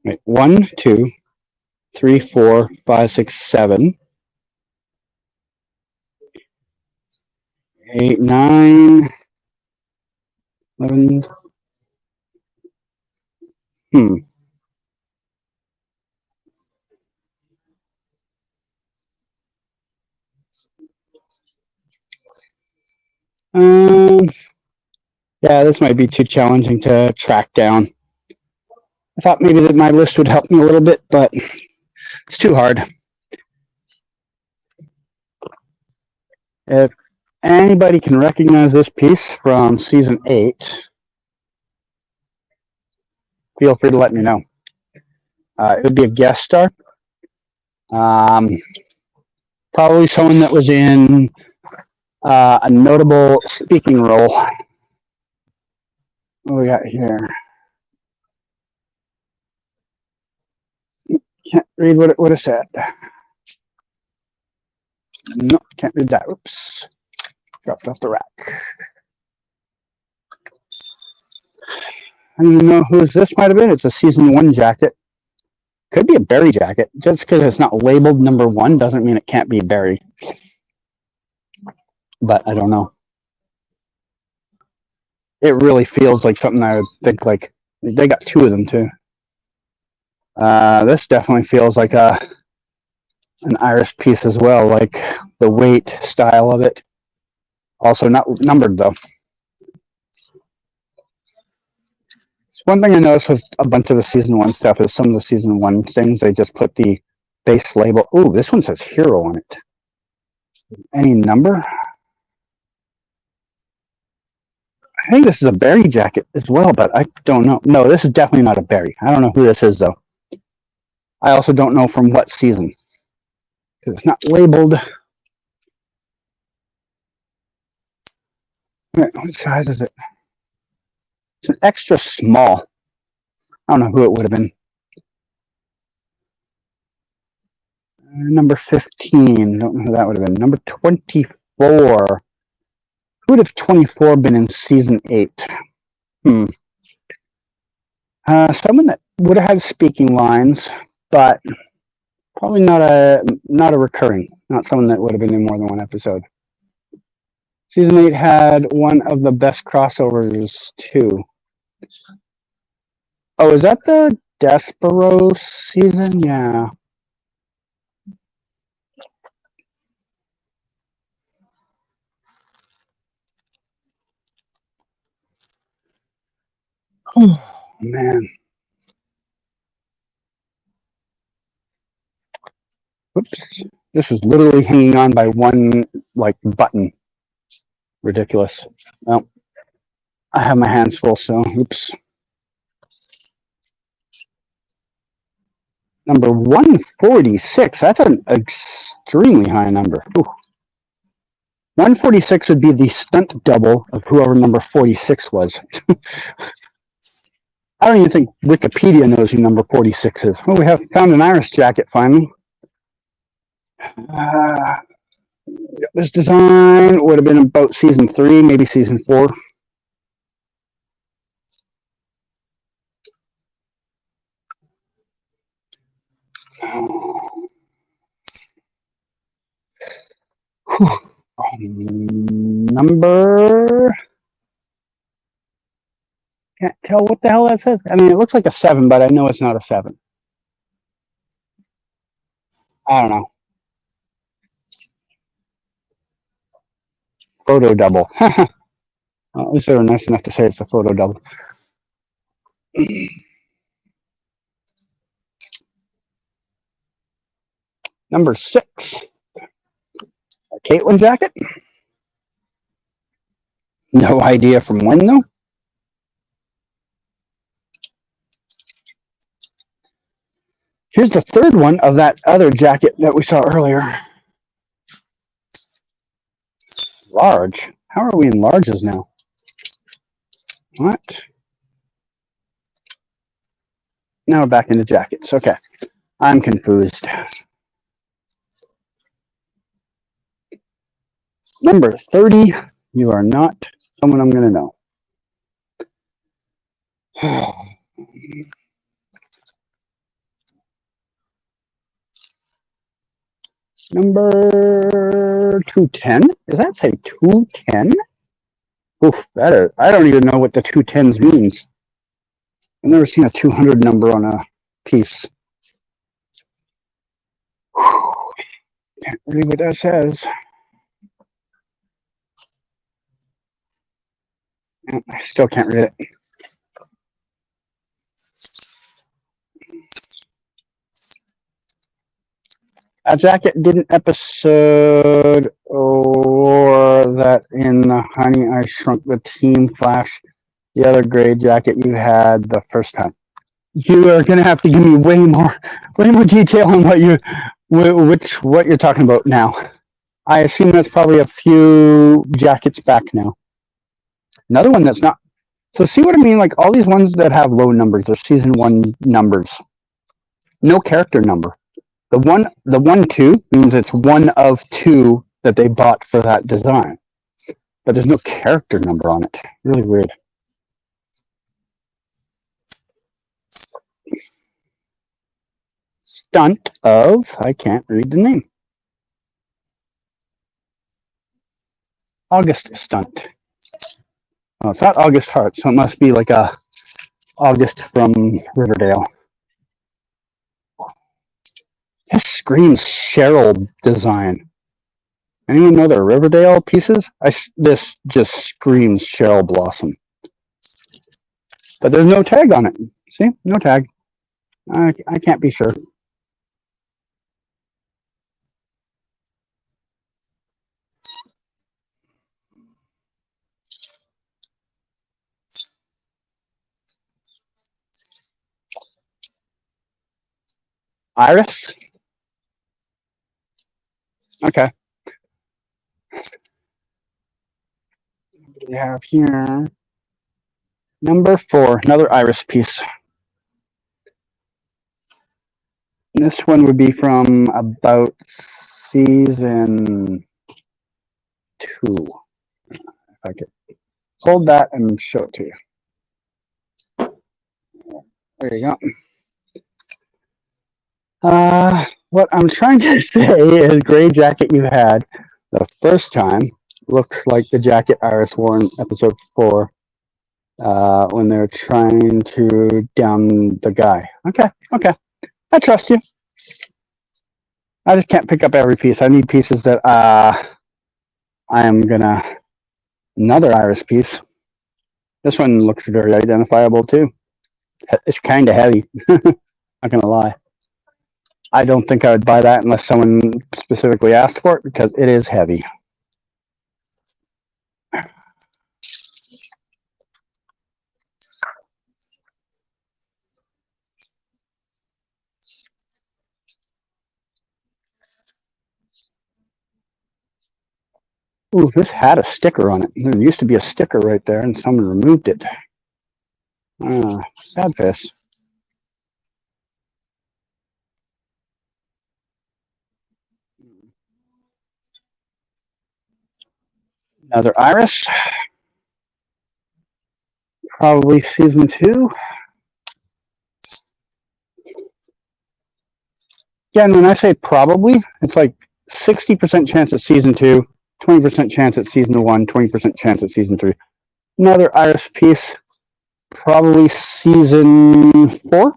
Wait, 1, 2, 3, 4, 5, 6, 7. 8, 9. 11. Yeah, this might be too challenging to track down. I thought maybe that my list would help me a little bit, but it's too hard. If anybody can recognize this piece from season 8, feel free to let me know. It would be a guest star. Probably someone that was in a notable speaking role. What do we got here? Can't read what it said. Nope, can't read that. Oops. Dropped off the rack. I don't even know who this might have been. It's a season 1 jacket. Could be a Barry jacket. Just because it's not labeled number 1 doesn't mean it can't be Barry. But I don't know. It really feels like something I would think like they got 2 of them too. This definitely feels like an Irish piece as well, like the weight style of it. Also not numbered though. One thing I noticed with a bunch of the season 1 stuff is some of the season 1 things, they just put the base label. Ooh, this one says hero on it. Any number? I think this is a Barry jacket as well, but I don't know. No, this is definitely not a Barry. I don't know who this is though. I also don't know from what season, because it's not labeled. What size is it? It's an extra small. I don't know who it would have been. Number 15. Don't know who that would have been. Number 24. Who would have 24 been in season 8? Someone that would have had speaking lines, but probably not a recurring, not someone that would have been in more than one episode. Season 8 had one of the best crossovers too. Oh, is that the Despero season? Yeah. Oh, man. Whoops. This was literally hanging on by one, like, button. Ridiculous. Well, I have my hands full, so oops. Number 146. That's an extremely high number. Ooh. 146 would be the stunt double of whoever number 46 was. I don't even think Wikipedia knows who number 46 is. Oh, we have found an Iris jacket finally. This design would have been about season 3, maybe season 4. Number, can't tell what the hell that says. I mean, it looks like a 7, but I know it's not a 7. I don't know. Photo double. Well, at least they were nice enough to say it's a photo double. Number 6. A Caitlin jacket. No idea from when, though. Here's the third one of that other jacket that we saw earlier. Large. How are we in larges now? What? Now we're back into jackets. Okay. I'm confused. Number 30. You are not someone I'm going to know. Number 210. Does that say 210? Oof, I don't even know what the 210s means. I've never seen a 200 number on a piece. Can't read what that says. I still can't read it. A jacket didn't episode or that in the Honey I Shrunk the Team Flash, the other gray jacket you had the first time. You are gonna have to give me way more detail on what you're talking about now. I assume that's probably a few jackets back now. Another one that's not. So see what I mean? Like all these ones that have low numbers, they're season 1 numbers. No character number. The 1-2 means it's one of 2 that they bought for that design. But there's no character number on it. Really weird. Stunt of, I can't read the name. August stunt. Oh, it's not August Hart, so it must be like a August from Riverdale. This screams Cheryl design. Anyone know their Riverdale pieces? This just screams Cheryl Blossom. But there's no tag on it. See? No tag. I can't be sure. Iris? Okay. What do we have here? Number 4, another Iris piece. This one would be from about season 2. If I could hold that and show it to you. There you go. What I'm trying to say is gray jacket you had the first time looks like the jacket Iris wore in episode 4 when they're trying to down the guy. Okay, okay. I trust you. I just can't pick up every piece. I need pieces that I am gonna... Another Iris piece. This one looks very identifiable too. It's kind of heavy. Not gonna lie. I don't think I would buy that unless someone specifically asked for it because it is heavy. Ooh, this had a sticker on it. There used to be a sticker right there and someone removed it. Sad face. Another Iris. Probably season 2. Again, when I say probably, it's like 60% chance at season 2, 20% chance at season 1, 20% chance at season 3. Another Iris piece, probably season 4.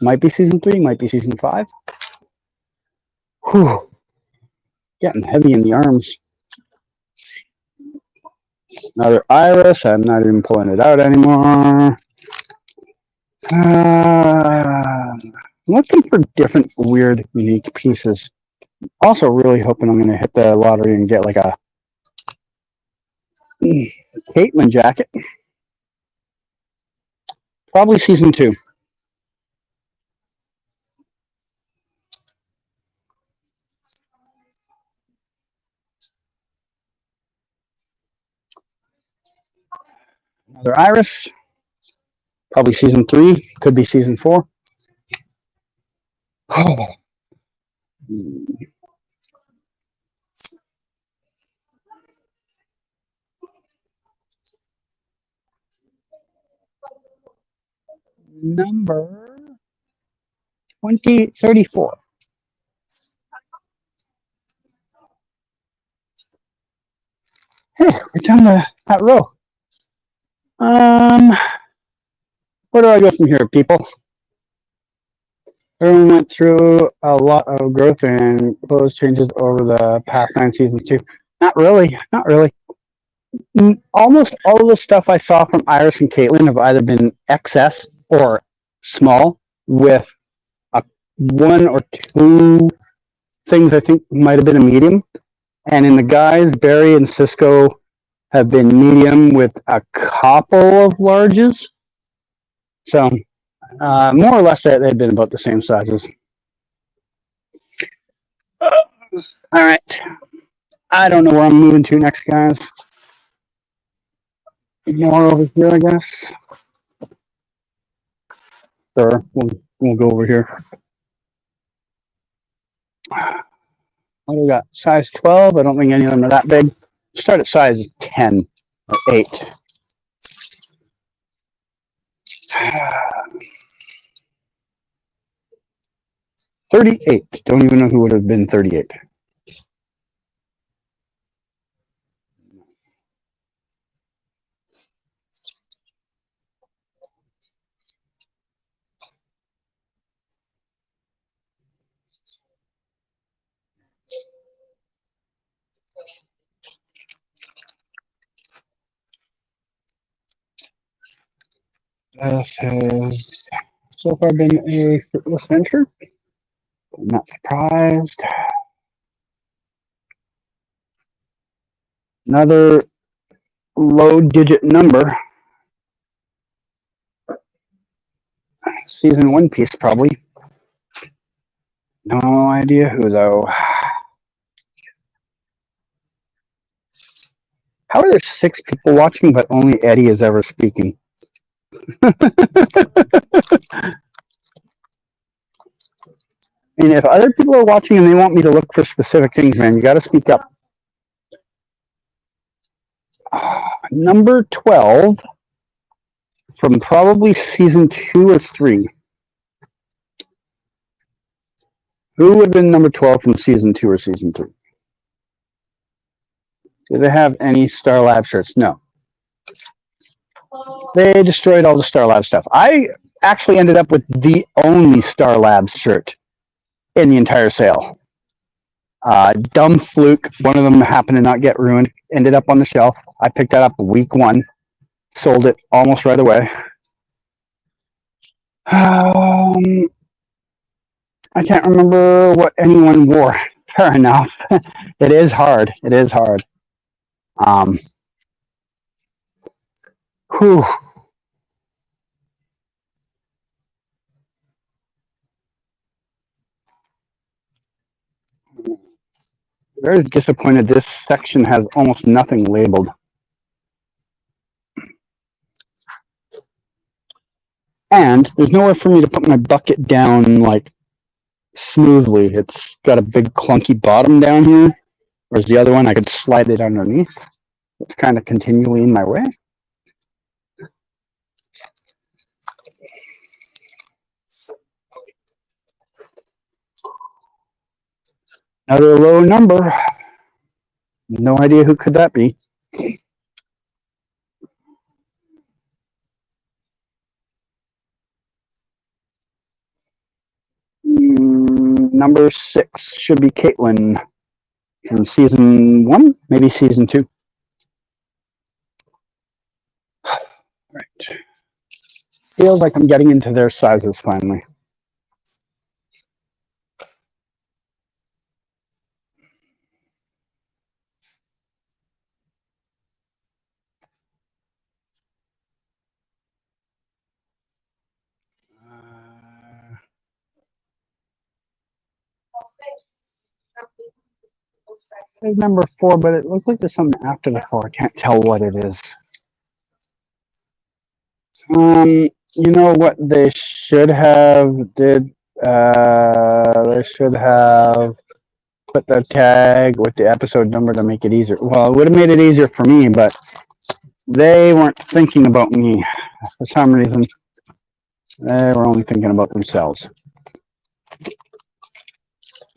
Might be season 3, might be season 5. Whew. Getting heavy in the arms. Another Iris. I'm not even pulling it out anymore. Looking for different, weird, unique pieces. Also really hoping I'm going to hit the lottery and get like a Caitlin jacket. Probably season 2. Another Iris. Probably season 3. Could be season 4. Oh. Number 2034. Hey, we're down that row. Where do I go from here, people? Everyone went through a lot of growth and clothes changes over the past 9 seasons too. Not really, not really. Almost all of the stuff I saw from Iris and Caitlin have either been XS or small, with 1 or 2 things I think might have been a medium. And in the guys, Barry and Cisco have been medium with a couple of larges. So more or less they've been about the same sizes. All right. I don't know where I'm moving to next, guys. More over here, I guess. Sure, we'll go over here. What do we got? Size 12. I don't think any of them are that big. Start at size 10 or 8. $38. Don't even know who would have been 38. This has so far been a fruitless venture. I'm not surprised. Another low digit number. Season 1 piece, probably. No idea who, though. How are there 6 people watching, but only Eddie is ever speaking? And if other people are watching and they want me to look for specific things, man, you got to speak up. Number 12 from probably season 2 or 3. Who would have been number 12 from season 2 or season 3? Do they have any Star Lab shirts? No. They destroyed all the Star Lab stuff. I actually ended up with the only Star Labs shirt in the entire sale. Dumb fluke. One of them happened to not get ruined. Ended up on the shelf. I picked that up week 1. Sold it almost right away. I can't remember what anyone wore. Fair enough. It is hard. It is hard. Whew. Very disappointed. This section has almost nothing labeled. And there's nowhere for me to put my bucket down like smoothly. It's got a big clunky bottom down here. Whereas the other one, I could slide it underneath. It's kind of continually in my way. Another low number. No idea who could that be. Number 6 should be Caitlin from season 1, maybe season 2. Right. Feels like I'm getting into their sizes finally. There's number 4, but it looks like there's something after the 4. I can't tell what it is. You know what they should have did? They should have put the tag with the episode number to make it easier. Well, it would have made it easier for me, but they weren't thinking about me. For some reason, they were only thinking about themselves.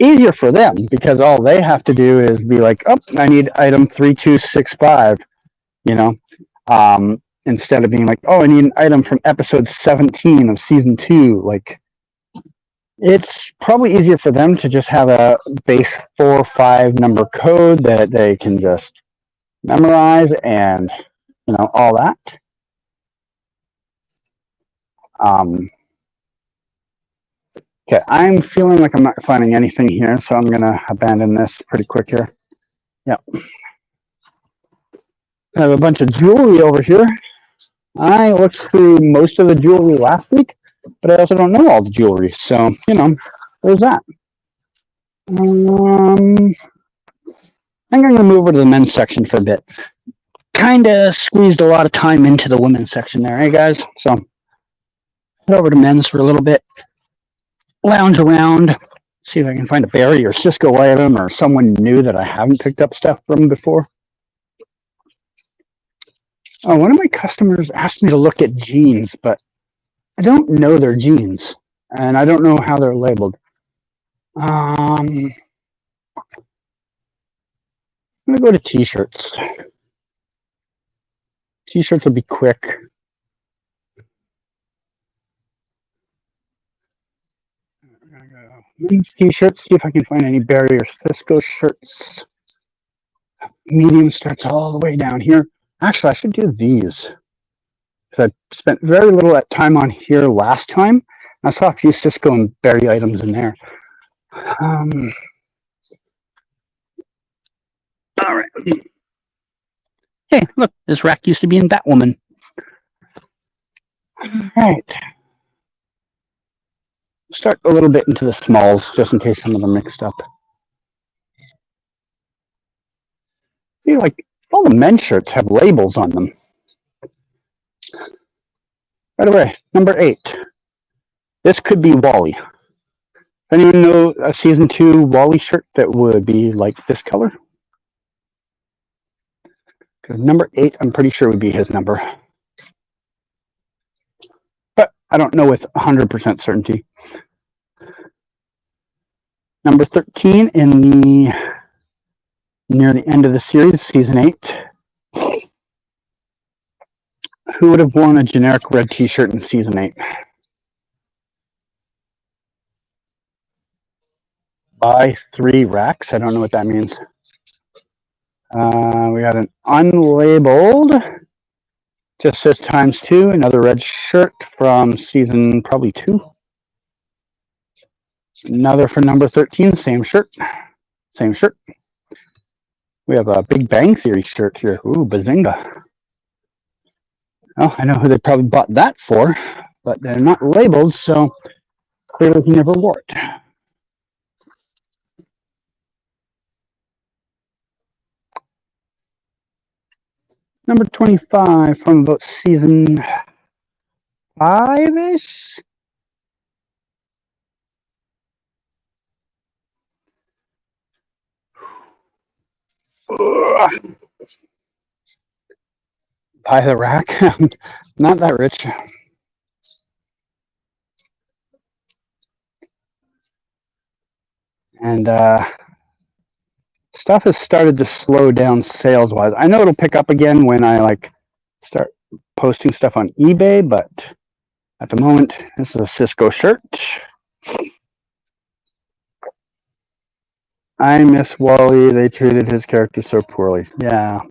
Easier for them, because all they have to do is be like, oh, I need item 3265, you know, instead of being like, oh, I need an item from episode 17 of season 2. Like, it's probably easier for them to just have a base 4 or 5 number code that they can just memorize and, you know, all that. Okay, I'm feeling like I'm not finding anything here, so I'm going to abandon this pretty quick here. Yep. I have a bunch of jewelry over here. I looked through most of the jewelry last week, but I also don't know all the jewelry, so, you know, there's that. I think I'm going to move over to the men's section for a bit. Kind of squeezed a lot of time into the women's section there, hey guys? So, head over to men's for a little bit. Lounge around, see if I can find a Barry or Cisco item or someone new that I haven't picked up stuff from before. Oh, one of my customers asked me to look at jeans, but I don't know their jeans, and I don't know how they're labeled. I'm gonna go to t-shirts. T-shirts will be quick. Men's t-shirts, see if I can find any Barry or Cisco shirts. Medium starts all the way down here. Actually, I should do these, because I spent very little time on here last time. I saw a few Cisco and Barry items in there. All right. Hey, look, this rack used to be in Batwoman. All right. Start a little bit into the smalls, just in case some of them mixed up. See, like, all the men's shirts have labels on them. Right away, number 8. This could be Wally. Anyone know a season 2 Wally shirt that would be like this color? Because number 8, I'm pretty sure would be his number. I don't know with 100% certainty. Number 13 in the near the end of the series, season 8. Who would have worn a generic red t-shirt in season 8? Buy 3 racks. I don't know what that means. We got an unlabeled, just says ×2, another red shirt from season probably 2. Another for number 13, same shirt. Same shirt. We have a Big Bang Theory shirt here. Ooh, bazinga. Oh, I know who they probably bought that for, but they're not labeled, so clearly he never wore it. Number 25 from about season 5-ish. Buy the rack. Not that rich. And stuff has started to slow down sales wise. I know it'll pick up again when I like start posting stuff on eBay, but at the moment this is a Cisco shirt. I miss Wally. They treated his character so poorly. Yeah.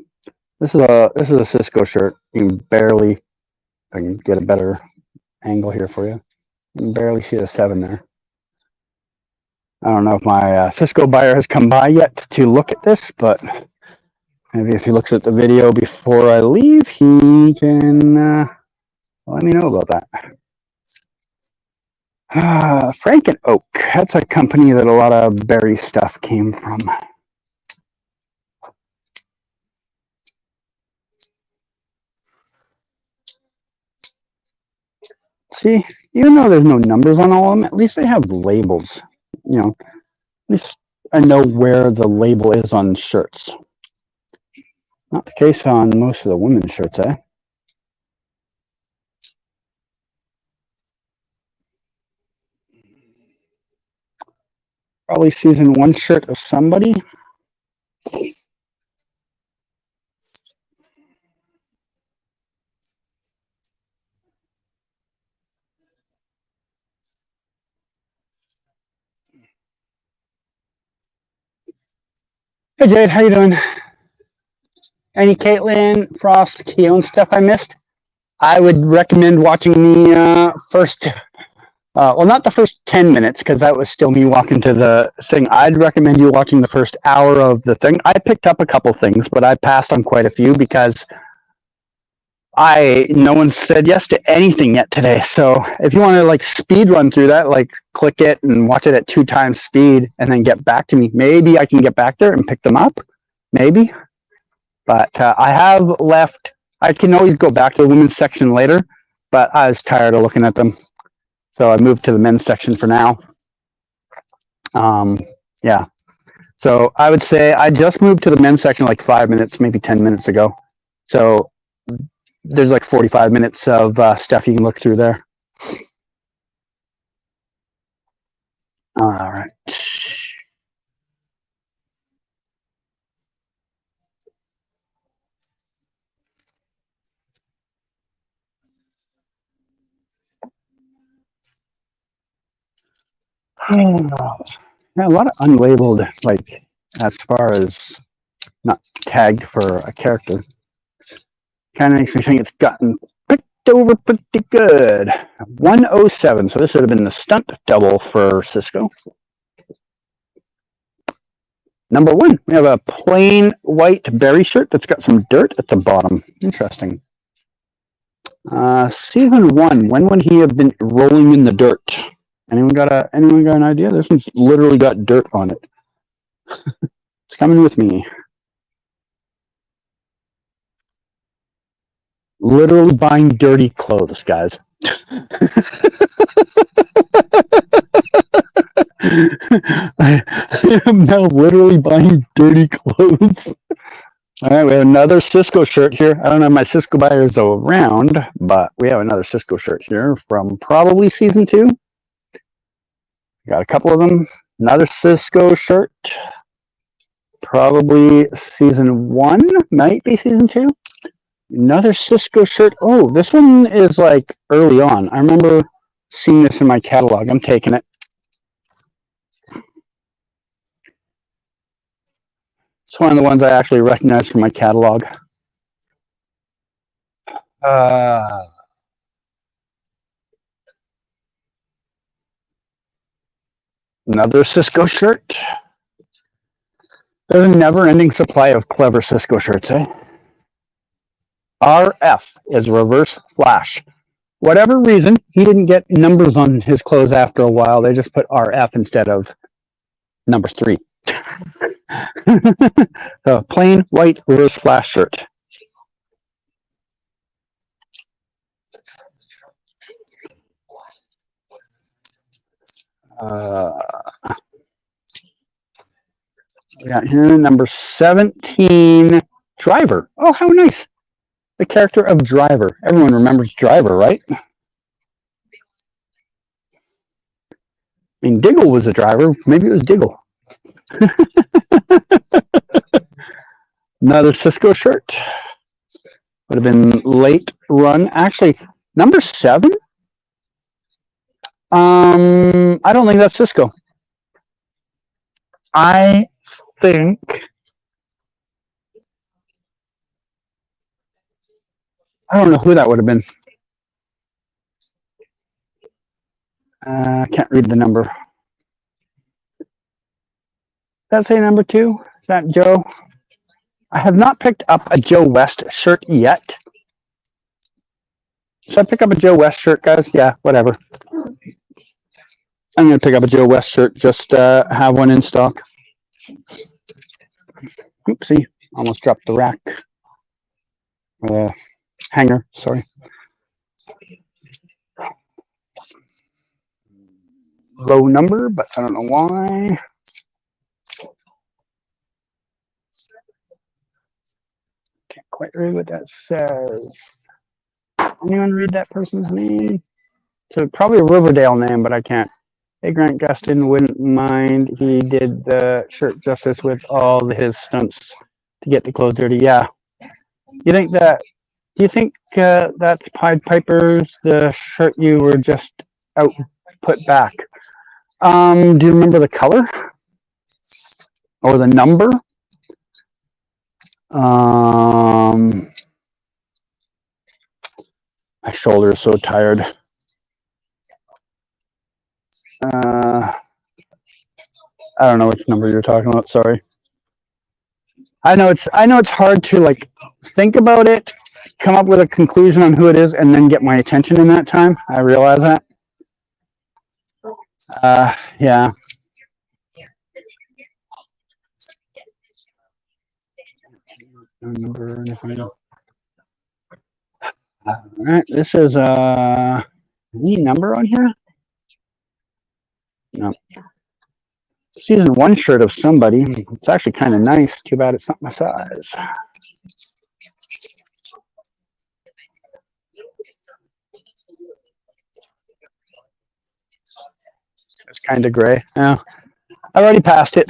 This is a Cisco shirt. You can barely, if I can get a better angle here for you. You can barely see the 7 there. I don't know if my Cisco buyer has come by yet to look at this, but maybe if he looks at the video before I leave, he can let me know about that. Frank and Oak. That's a company that a lot of berry stuff came from. See, even though there's no numbers on all of them, at least they have labels. You know, at least I know where the label is on shirts. Not the case on most of the women's shirts, eh? Probably season 1 shirt of somebody. Hey Jade, how you doing? Any Caitlin, Frost, Khione stuff I missed? I would recommend watching the first, well, not the first 10 minutes, because that was still me walking to the thing. I'd recommend you watching the first hour of the thing. I picked up a couple things, but I passed on quite a few because no one said yes to anything yet today. So if you want to like speed run through that, like click it and watch it at 2 times speed and then get back to me. Maybe I can get back there and pick them up. Maybe. But I have left. I can always go back to the women's section later, but I was tired of looking at them. So I moved to the men's section for now. Yeah. So I would say I just moved to the men's section like 5 minutes, maybe 10 minutes ago. So there's like 45 minutes of stuff you can look through there. All right. Yeah, a lot of unlabeled, like as far as not tagged for a character. Kind of makes me think it's gotten picked over pretty good. 107. So this would have been the stunt double for Cisco. Number 1, we have a plain white berry shirt that's got some dirt at the bottom. Interesting. Season 1. When would he have been rolling in the dirt? Anyone got an idea? This one's literally got dirt on it. It's coming with me. Literally buying dirty clothes, guys. I am now literally buying dirty clothes. All right, we have another Cisco shirt here. I don't have my Cisco buyers around, but we have another Cisco shirt here from probably season 2. Got a couple of them. Another Cisco shirt. Probably season 1, might be season 2. Another Cisco shirt. Oh, this one is like early on. I remember seeing this in my catalog. I'm taking it. It's one of the ones I actually recognize from my catalog. Another Cisco shirt. There's a never-ending supply of clever Cisco shirts, eh? RF is reverse flash. Whatever reason, he didn't get numbers on his clothes after a while. They just put RF instead of number 3. So plain white reverse flash shirt. We got here number 17, Driver. Oh, how nice. The character of Driver. Everyone remembers Driver, right? I mean, Diggle was a driver. Maybe it was Diggle. Another Cisco shirt. Would have been late run. Actually, number 7. I don't think that's Cisco. I think I don't know who that would have been. I can't read the number. Does that say number 2? Is that Joe? I have not picked up a Joe West shirt yet. Should I pick up a Joe West shirt, guys? Yeah, whatever. I'm going to pick up a Joe West shirt, just have one in stock. Oopsie, almost dropped the rack. Hanger, sorry. Low number, but I don't know why. Can't quite read what that says. Anyone read that person's name? So probably a Riverdale name, but I can't. Hey, Grant Gustin wouldn't mind. He did the shirt justice with all his stunts to get the clothes dirty. Yeah. You think that? Do you think that's Pied Piper's, the shirt you were just out put back? Do you remember the color or the number? My shoulder is so tired. I don't know which number you're talking about. Sorry. I know it's hard to like think about it, come up with a conclusion on who it is, and then get my attention in that time. I realize that. Yeah. Number anything. All right, this is any number on here? No. Season 1 shirt of somebody. It's actually kind of nice. Too bad it's not my size. It's kind of gray. Yeah, I already passed it.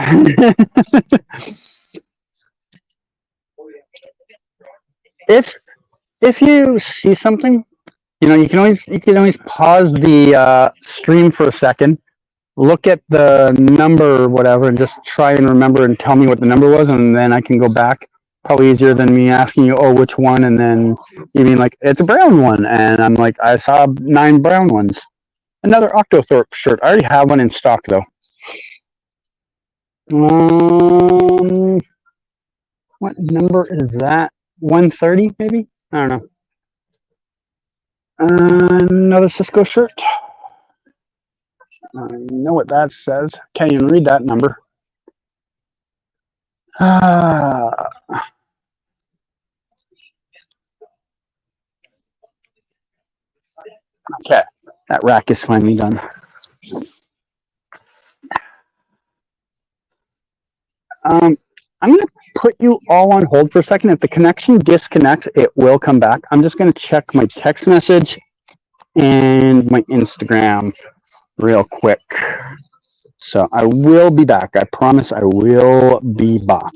If you see something, you can always pause the stream for a second, look at the number or whatever, and just try and remember and tell me what the number was, and then I can go back. Probably easier than me asking you, oh, which one, and then you mean like it's a brown one, and I'm like, I saw 9 brown ones. Another Octothorpe shirt. I already have one in stock though. What number is that? 130 maybe? I don't know. Another Cisco shirt. I know what that says. Can't even read that number. Okay, that rack is finally done. I'm going to put you all on hold for a second. If the connection disconnects, it will come back. I'm just going to check my text message and my Instagram real quick. So I will be back. I promise I will be back.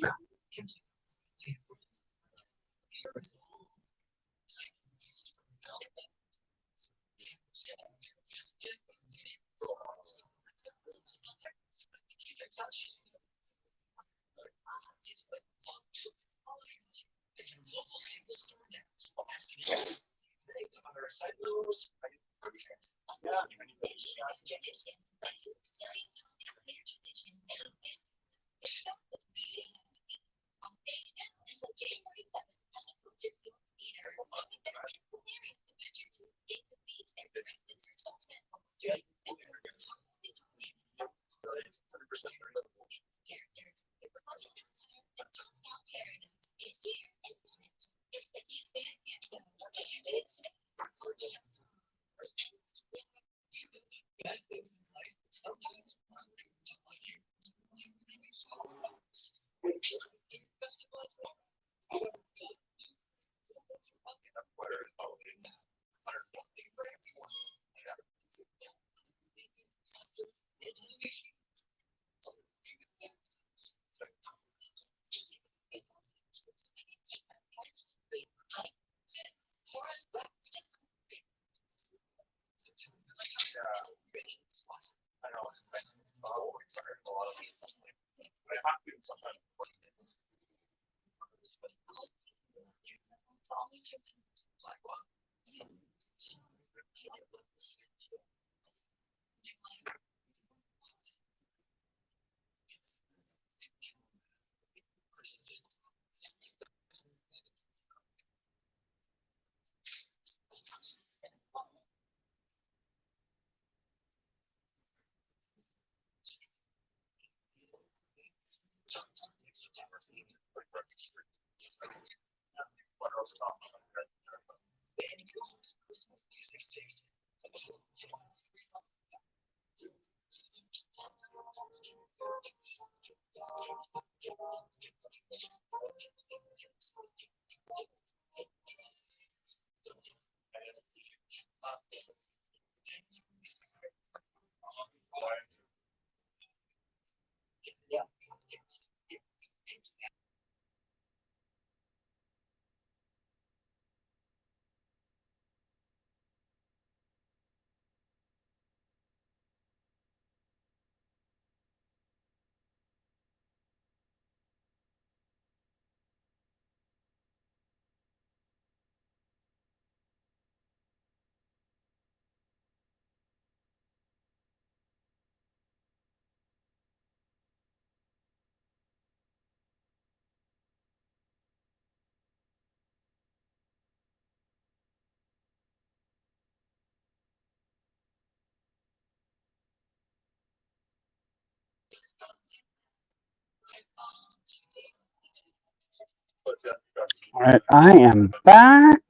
All right, I am back.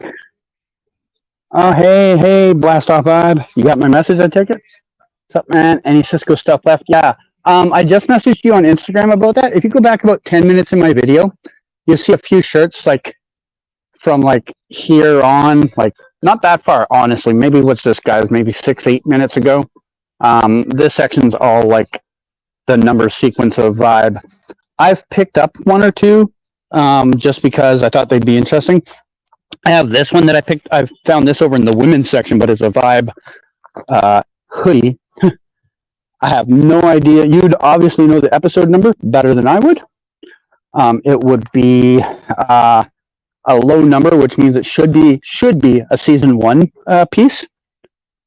Oh, hey, Blast Off Vibe. You got my message, I take it? What's up, man? Any Cisco stuff left? Yeah. I just messaged you on Instagram about that. If you go back about 10 minutes in my video, you'll see a few shirts like from like here on, like not that far, honestly. Maybe what's this, guys? Maybe 6-8 minutes ago. This section's all like the number sequence of vibe. I've picked up one or two just because I thought they'd be interesting. I have this one that I picked. I found this over in the women's section, but it's a vibe hoodie. I have no idea. You'd obviously know the episode number better than I would. It would be a low number, which means it should be a season 1 piece.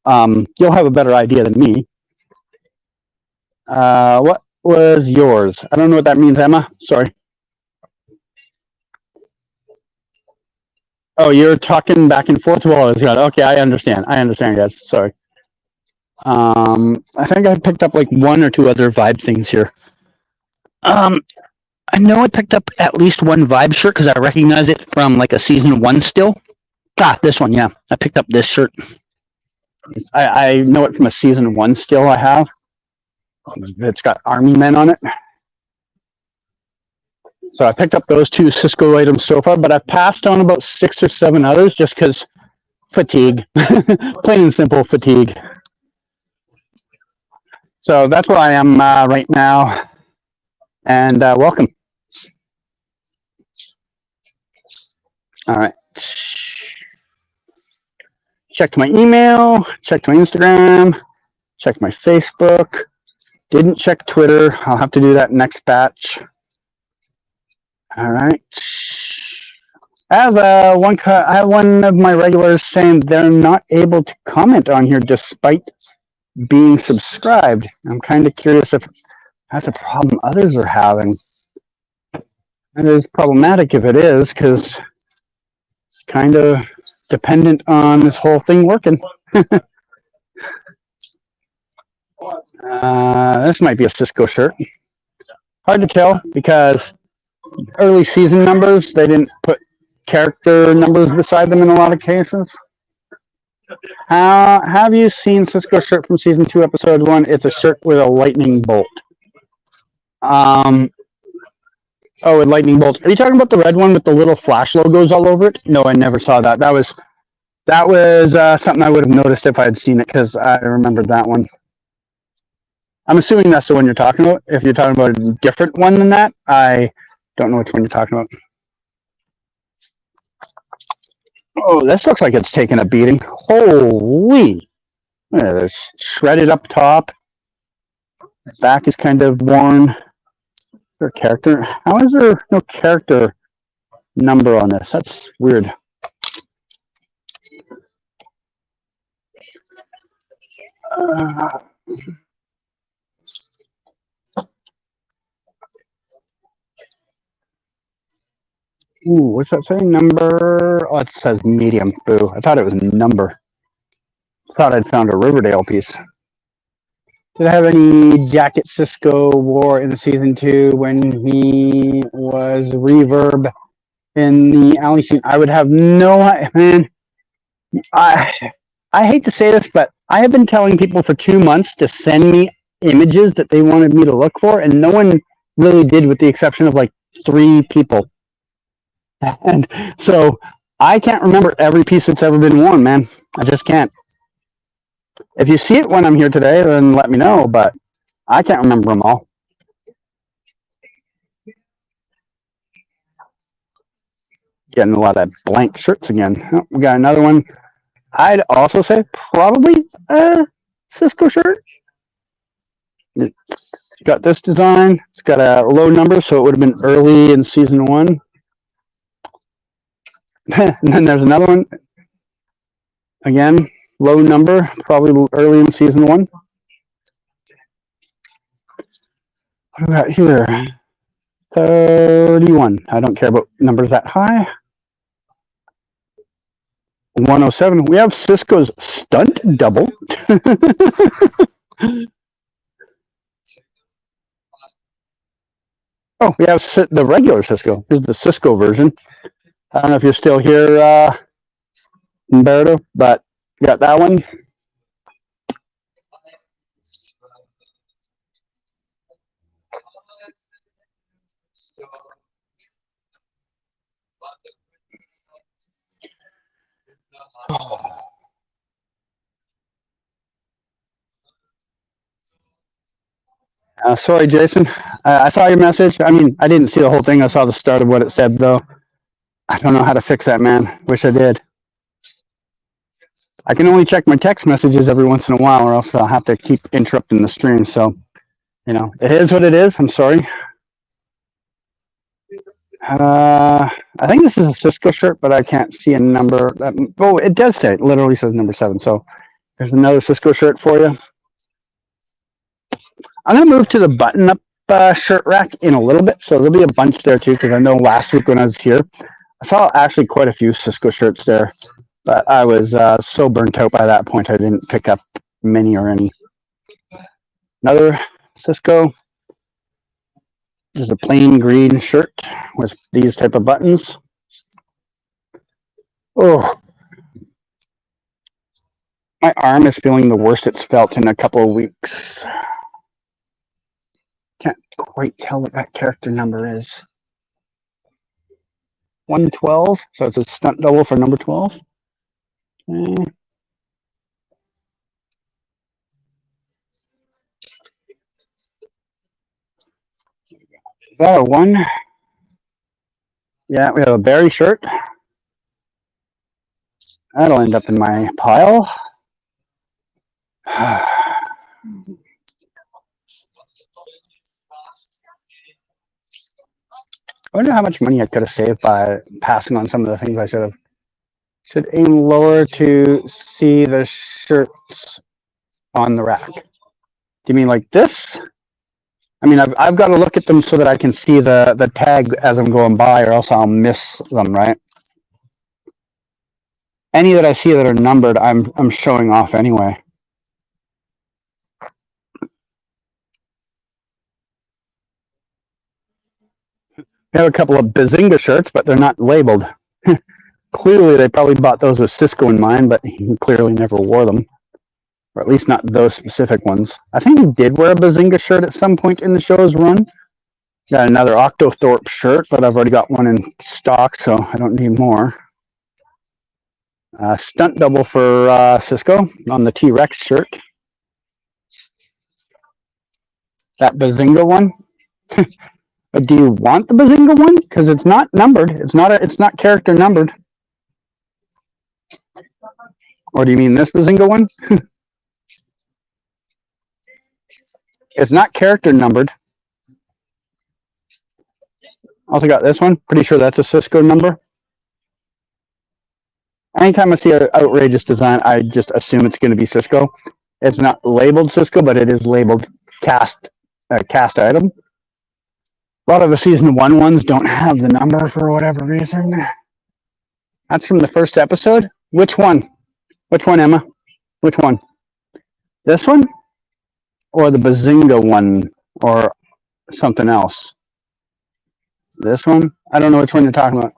You'll have a better idea than me. What was yours? I don't know what that means, Emma. Sorry. Oh, you're talking back and forth while I was gone. Okay, I understand, guys. Sorry. I think I picked up like 1 or 2 other vibe things here. I know I picked up at least 1 vibe shirt because I recognize it from like a season 1 still. This one, yeah. I picked up this shirt. I know it from a season 1 still I have. It's got army men on it. So I picked up those 2 Cisco items so far, but I passed on about 6 or 7 others just because fatigue, plain and simple fatigue. So that's where I am right now, and welcome. All right. Checked my email, checked my Instagram, checked my Facebook. Didn't check Twitter. I'll have to do that next batch. All right. I have one of my regulars saying they're not able to comment on here despite being subscribed. I'm kind of curious if that's a problem others are having. It is problematic if it is, because it's kind of dependent on this whole thing working. This might be a Cisco shirt. Hard to tell because early season numbers, they didn't put character numbers beside them in a lot of cases. Have you seen Cisco shirt from season 2, episode 1? It's a shirt with a lightning bolt. Oh, with lightning bolt. Are you talking about the red one with the little Flash logos all over it? No, I never saw that. That was something I would have noticed if I had seen it, because I remembered that one. I'm assuming that's the one you're talking about. If you're talking about a different one than that, I don't know which one you're talking about. Oh, this looks like it's taken a beating. Holy! Look at this. Shredded up top. The back is kind of worn. Their character. How is there no character number on this? That's weird. Ooh, what's that say? Number? Oh, it says medium. Boo. I thought it was number. Thought I'd found a Riverdale piece. Did I have any jacket Cisco wore in season 2 when he was reverb in the alley scene? I would have no, man. I hate to say this, but I have been telling people for 2 months to send me images that they wanted me to look for, and no one really did, with the exception of like 3 people. And so I can't remember every piece that's ever been worn, man. I just can't. If you see it when I'm here today, then let me know, but I can't remember them all. Getting a lot of blank shirts again. Oh, we got another one. I'd also say probably a Cisco shirt. It's got this design. It's got a low number, so it would have been early in season 1. And then there's another one. Again, low number, probably early in season 1. What do we got here? 31. I don't care about numbers that high. 107. We have Cisco's stunt double. Oh, we have the regular Cisco. Here's the Cisco version. I don't know if you're still here, Humberto, but you got that one. Sorry, Jason. I saw your message. I mean, I didn't see the whole thing. I saw the start of what it said, though. I don't know how to fix that, man. Wish I did. I can only check my text messages every once in a while, or else I'll have to keep interrupting the stream. So, you know, it is what it is. I'm sorry. I think this is a Cisco shirt, but I can't see a number. Oh, it does say. It literally says number 7. So there's another Cisco shirt for you. I'm going to move to the button-up shirt rack in a little bit. So there'll be a bunch there, too, because I know last week when I was here, I saw actually quite a few Cisco shirts there. But I was so burnt out by that point, I didn't pick up many or any. Another Cisco. Just a plain green shirt with these type of buttons. Oh, my arm is feeling the worst it's felt in a couple of weeks. Can't quite tell what that character number is. 112. So it's a stunt double for number 12. Okay. Is that a 1? Yeah, we have a Barry shirt. That'll end up in my pile. I wonder how much money I could have saved by passing on some of the things I should have. Should aim lower to see the shirts on the rack. Do you mean like this? I mean, I've got to look at them so that I can see the tag as I'm going by, or else I'll miss them, right? Any that I see that are numbered, I'm showing off anyway. We have a couple of Bazinga shirts, but they're not labeled. Clearly, they probably bought those with Cisco in mind, but he clearly never wore them. Or at least not those specific ones. I think he did wear a Bazinga shirt at some point in the show's run. Got another Octothorpe shirt, but I've already got one in stock, so I don't need more. Stunt double for Cisco on the T-Rex shirt. That Bazinga one. But do you want the Bazinga one? Because it's not numbered. It's not character numbered. Or do you mean this Bazinga one? It's not character numbered. Also got this one. Pretty sure that's a Cisco number. Anytime I see an outrageous design, I just assume it's going to be Cisco. It's not labeled Cisco, but it is labeled cast item. A lot of the season 1 ones don't have the number for whatever reason. That's from the first episode. Which one? Which one, Emma? Which one? This one? Or the Bazinga one? Or something else? This one? I don't know which one you're talking about.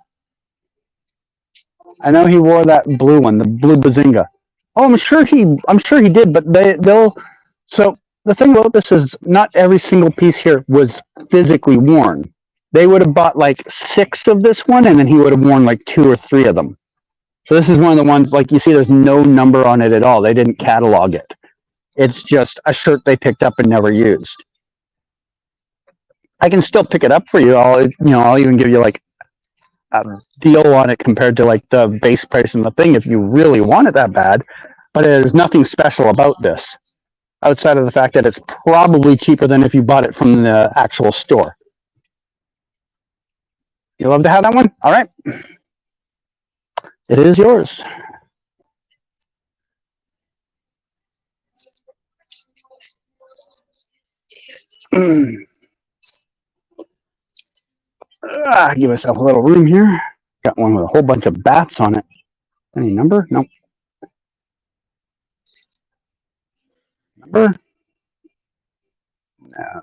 I know he wore that blue one, the blue Bazinga. Oh, I'm sure he did, but they'll. So the thing about this is, not every single piece here was physically worn. They would have bought like 6 of this one, and then he would have worn like 2 or 3 of them. So this is one of the ones, like you see, there's no number on it at all. They didn't catalog it. It's just a shirt they picked up and never used. I can still pick it up for you. I'll even give you like a deal on it compared to like the base price and the thing if you really want it that bad. But there's nothing special about this outside of the fact that it's probably cheaper than if you bought it from the actual store. You love to have that one? All right. It is yours. Give myself a little room here. Got one with a whole bunch of bats on it. Any number? Nope. Number? No.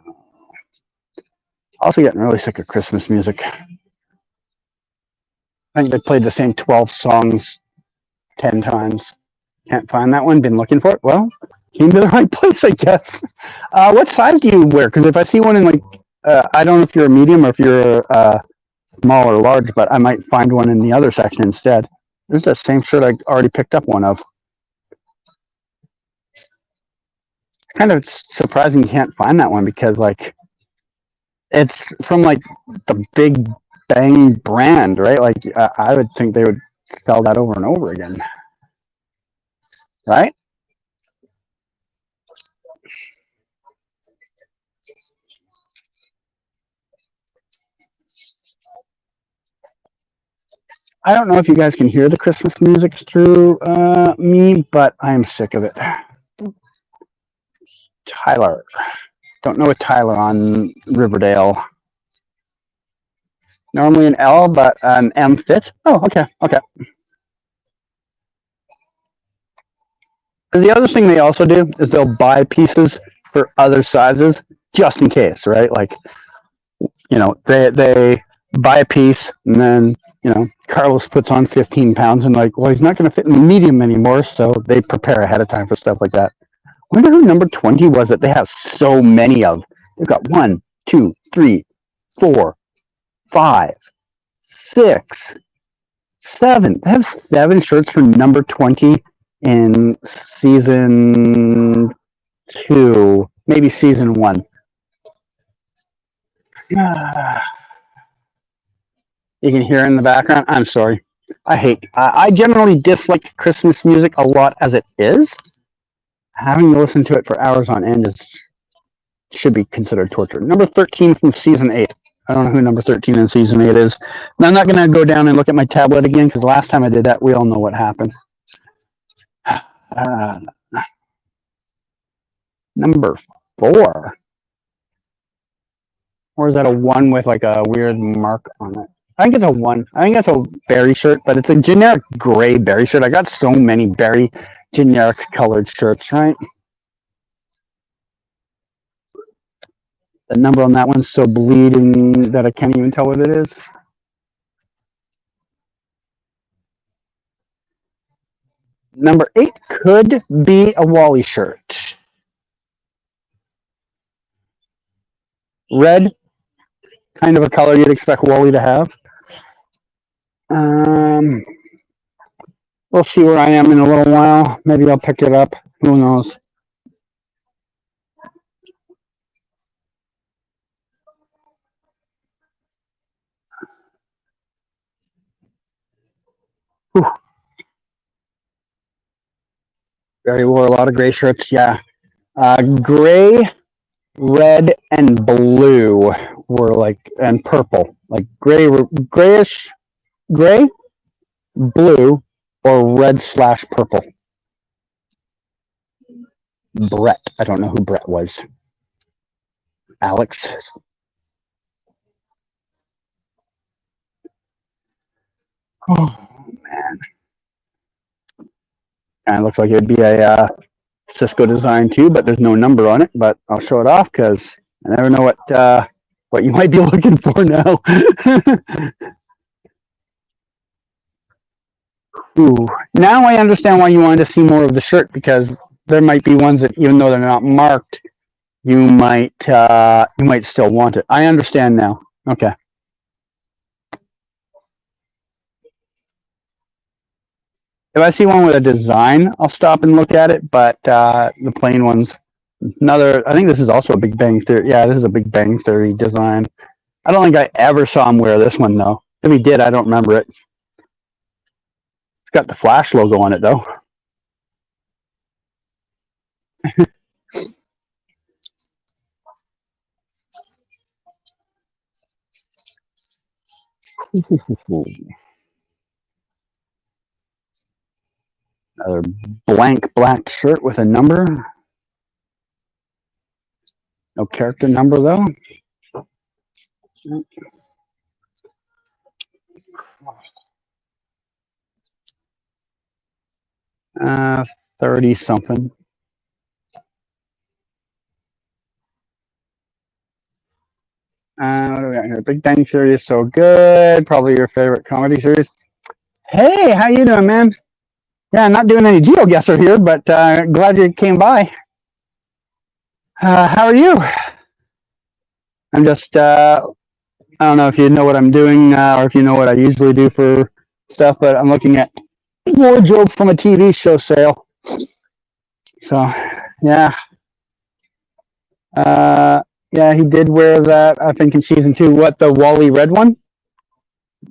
Also getting really sick of Christmas music. I think they played the same 12 songs 10 times. Can't find that one. Been looking for it. Well, came to the right place, I guess. What size do you wear? Because if I see one in like, I don't know if you're a medium or if you're small or large, but I might find one in the other section instead. There's that same shirt I already picked up one of. Kind of surprising you can't find that one because like it's from like the Big Bang brand, right? Like I would think they would sell that over and over again, right? I don't know if you guys can hear the Christmas music through me, but I'm sick of it. Tyler. Don't know a Tyler on Riverdale. Normally an L, but an M fits. Oh, okay, okay. The other thing they also do is they'll buy pieces for other sizes just in case, right? Like, you know, they buy a piece and then, you know, Carlos puts on 15 pounds and like, well, he's not going to fit in the medium anymore. So they prepare ahead of time for stuff like that. I wonder who number 20 was that they have so many of. They've got 1, 2, 3, 4, 5, 6, 7. They have 7 shirts for number 20 in season 2, maybe season 1. You can hear it in the background. I'm sorry. I generally dislike Christmas music a lot as it is. Having to listen to it for hours on end should be considered torture. Number 13 from season 8. I don't know who number 13 in season 8 is. And I'm not going to go down and look at my tablet again because last time I did that, we all know what happened. Number 4. Or is that a 1 with like a weird mark on it? I think it's a 1. I think that's a berry shirt, but it's a generic gray berry shirt. I got so many berry generic colored shirts, right? The number on that one's so bleeding that I can't even tell what it is. Number 8 could be a Wally shirt. Red, kind of a color you'd expect Wally to have. We'll see where I am in a little while. Maybe I'll pick it up. Who knows? Whew. Barry wore a lot of gray shirts. Yeah. Gray, red, and blue were like, and purple. Like grayish, gray, blue, or red/purple. Brett. I don't know who Brett was. Alex. Oh, man. And it looks like it'd be a Cisco design too, but there's no number on it. But I'll show it off because I never know what you might be looking for now. Ooh. Now I understand why you wanted to see more of the shirt, because there might be ones that, even though they're not marked, you might still want it. I understand now. Okay. If I see one with a design, I'll stop and look at it, but the plain ones, I think this is also a Big Bang Theory. Yeah, this is a Big Bang Theory design. I don't think I ever saw him wear this one, though. If he did, I don't remember it. It's got the Flash logo on it, though. Another blank black shirt with a number. No character number, though. 30-something. What do we got here? Big Bang Theory is so good. Probably your favorite comedy series. Hey, how you doing, man? Yeah, I'm not doing any GeoGuessr here, but glad you came by. How are you? I'm just, I don't know if you know what I'm doing or if you know what I usually do for stuff, but I'm looking at wardrobe from a TV show sale. So, yeah. Yeah, he did wear that, I think, in season 2. What, the Wally red one?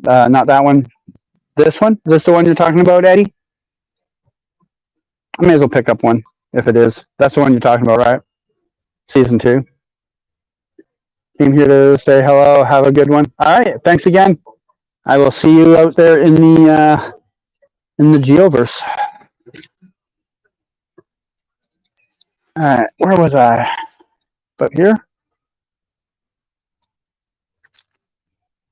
Not that one. This one? Is this the one you're talking about, Eddie? I may as well pick up one, if it is. That's the one you're talking about, right? Season 2. Came here to say hello. Have a good one. All right. Thanks again. I will see you out there in the Geoverse. All right. Where was I? Up here.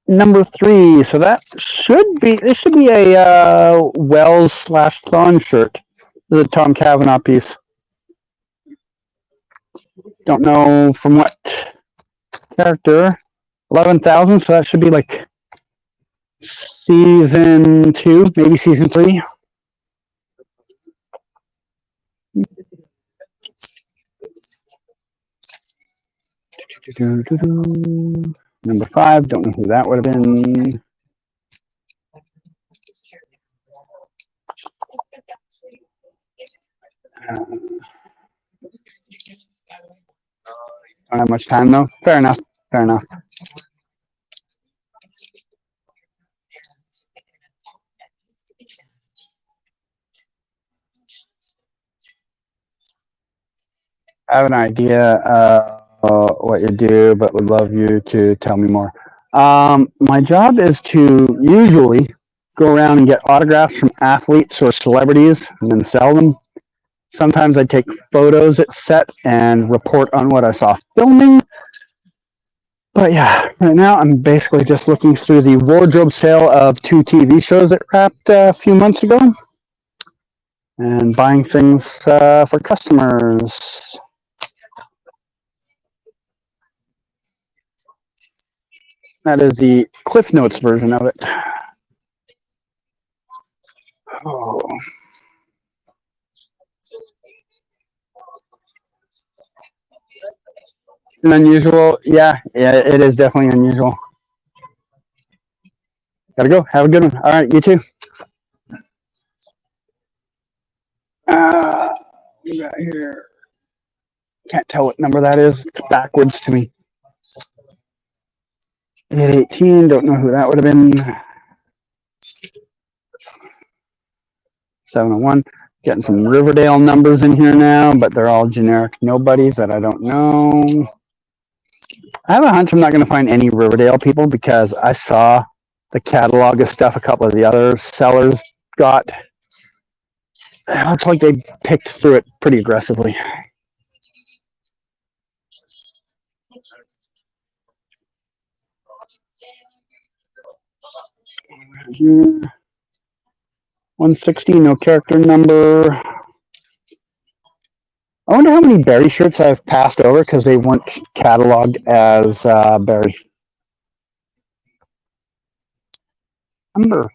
Number 3. So that should be. This should be a Wells/Thawne shirt. This is a Tom Cavanaugh piece. Don't know from what character. 11,000. So that should be like season 2, maybe season 3. Number 5. Don't know who that would have been. Don't have much time though. Fair enough. Fair enough. I have an idea what you do, but would love you to tell me more. My job is to usually go around and get autographs from athletes or celebrities and then sell them. Sometimes I take photos at set and report on what I saw filming. But yeah, right now I'm basically just looking through the wardrobe sale of 2 TV shows that wrapped a few months ago and buying things for customers. That is the Cliff Notes version of it. Oh. An unusual, yeah, it is definitely unusual. Gotta go. Have a good one. All right, you too. We got here. Can't tell what number that is. It's backwards to me. 818. Don't know who that would have been. 701. Getting some Riverdale numbers in here now, but they're all generic nobodies that I don't know. I have a hunch I'm not going to find any Riverdale people because I saw the catalog of stuff a couple of the other sellers got. It looks like they picked through it pretty aggressively. Here. 160, no character number. I wonder how many Barry shirts I've passed over because they weren't cataloged as Barry. Number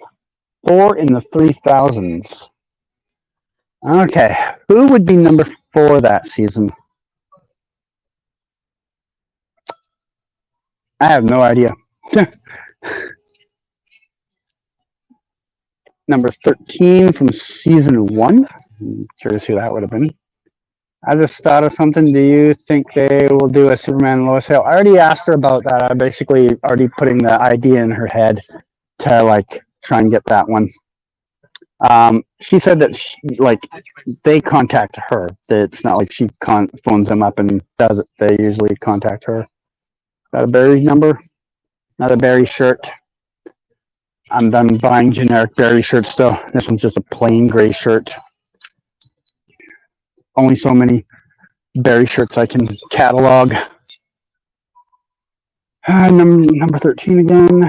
4 in the 3000s. Okay, who would be number 4 that season? I have no idea. Number 13 from season 1. I'm curious who that would have been. I just thought of something. Do you think they will do a Superman and Lois sale? I already asked her about that. I basically already putting the idea in her head to like try and get that one. She said that they contact her. It's not like she phones them up and does it. They usually contact her. Is that a Barry number? Not a Barry shirt. I'm done buying generic Barry shirts though. This one's just a plain gray shirt. Only so many Barry shirts I can catalog. Number 13 again.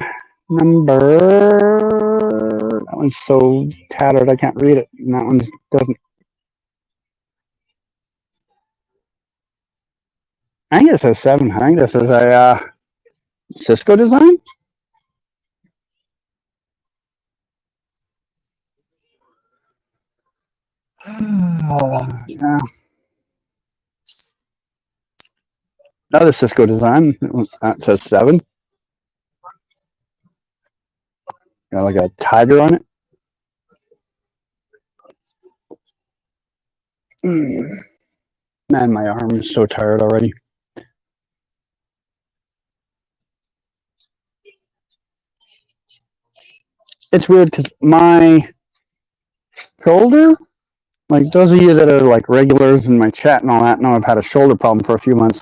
That one's so tattered I can't read it. And that one doesn't. I think it says 7. I think this is a Cisco design. Yeah. Another Cisco design. That says 7. Got like a tiger on it. Man, my arm is so tired already. It's weird because my shoulder, like those of you that are like regulars in my chat and all that know I've had a shoulder problem for a few months.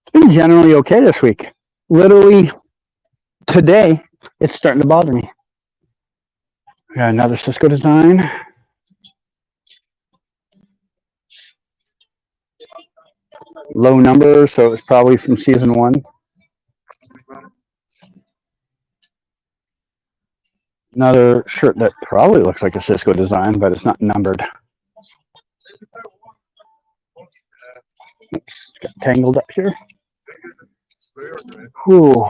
It's been generally okay this week. Literally today, it's starting to bother me. We got another Cisco design. Low number, so it's probably from season 1. Another shirt that probably looks like a Cisco design, but it's not numbered. Oops, got tangled up here. Whew.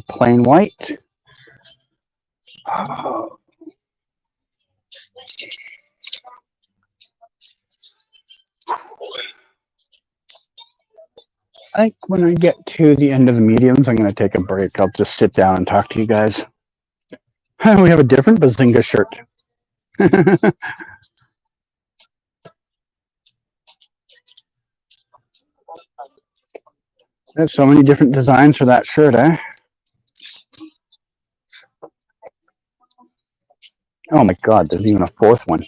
Plain white. I think when I get to the end of the mediums, I'm going to take a break. I'll just sit down and talk to you guys. We have a different Bazinga shirt. There's so many different designs for that shirt, eh? Oh my God, there's even a fourth one.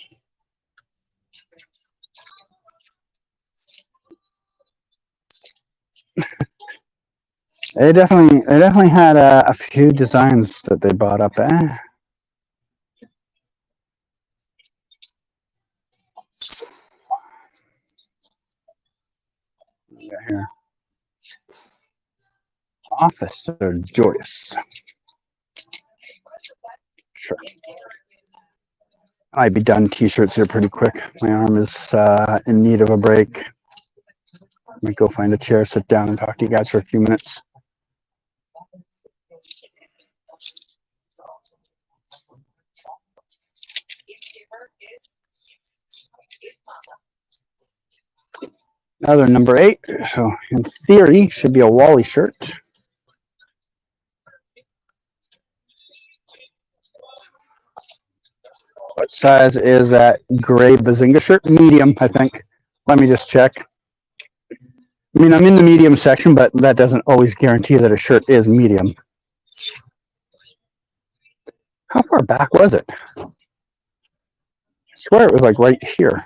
They definitely had a few designs that they bought up, eh? Here. Officer Joyce. Sure. I'd be done t-shirts here pretty quick. My arm is in need of a break. Let me go find a chair, sit down, and talk to you guys for a few minutes. Another number 8. So in theory, should be a Wally shirt. What size is that gray Bazinga shirt? Medium, I think. Let me just check. I mean, I'm in the medium section, but that doesn't always guarantee that a shirt is medium. How far back was it? I swear it was like right here.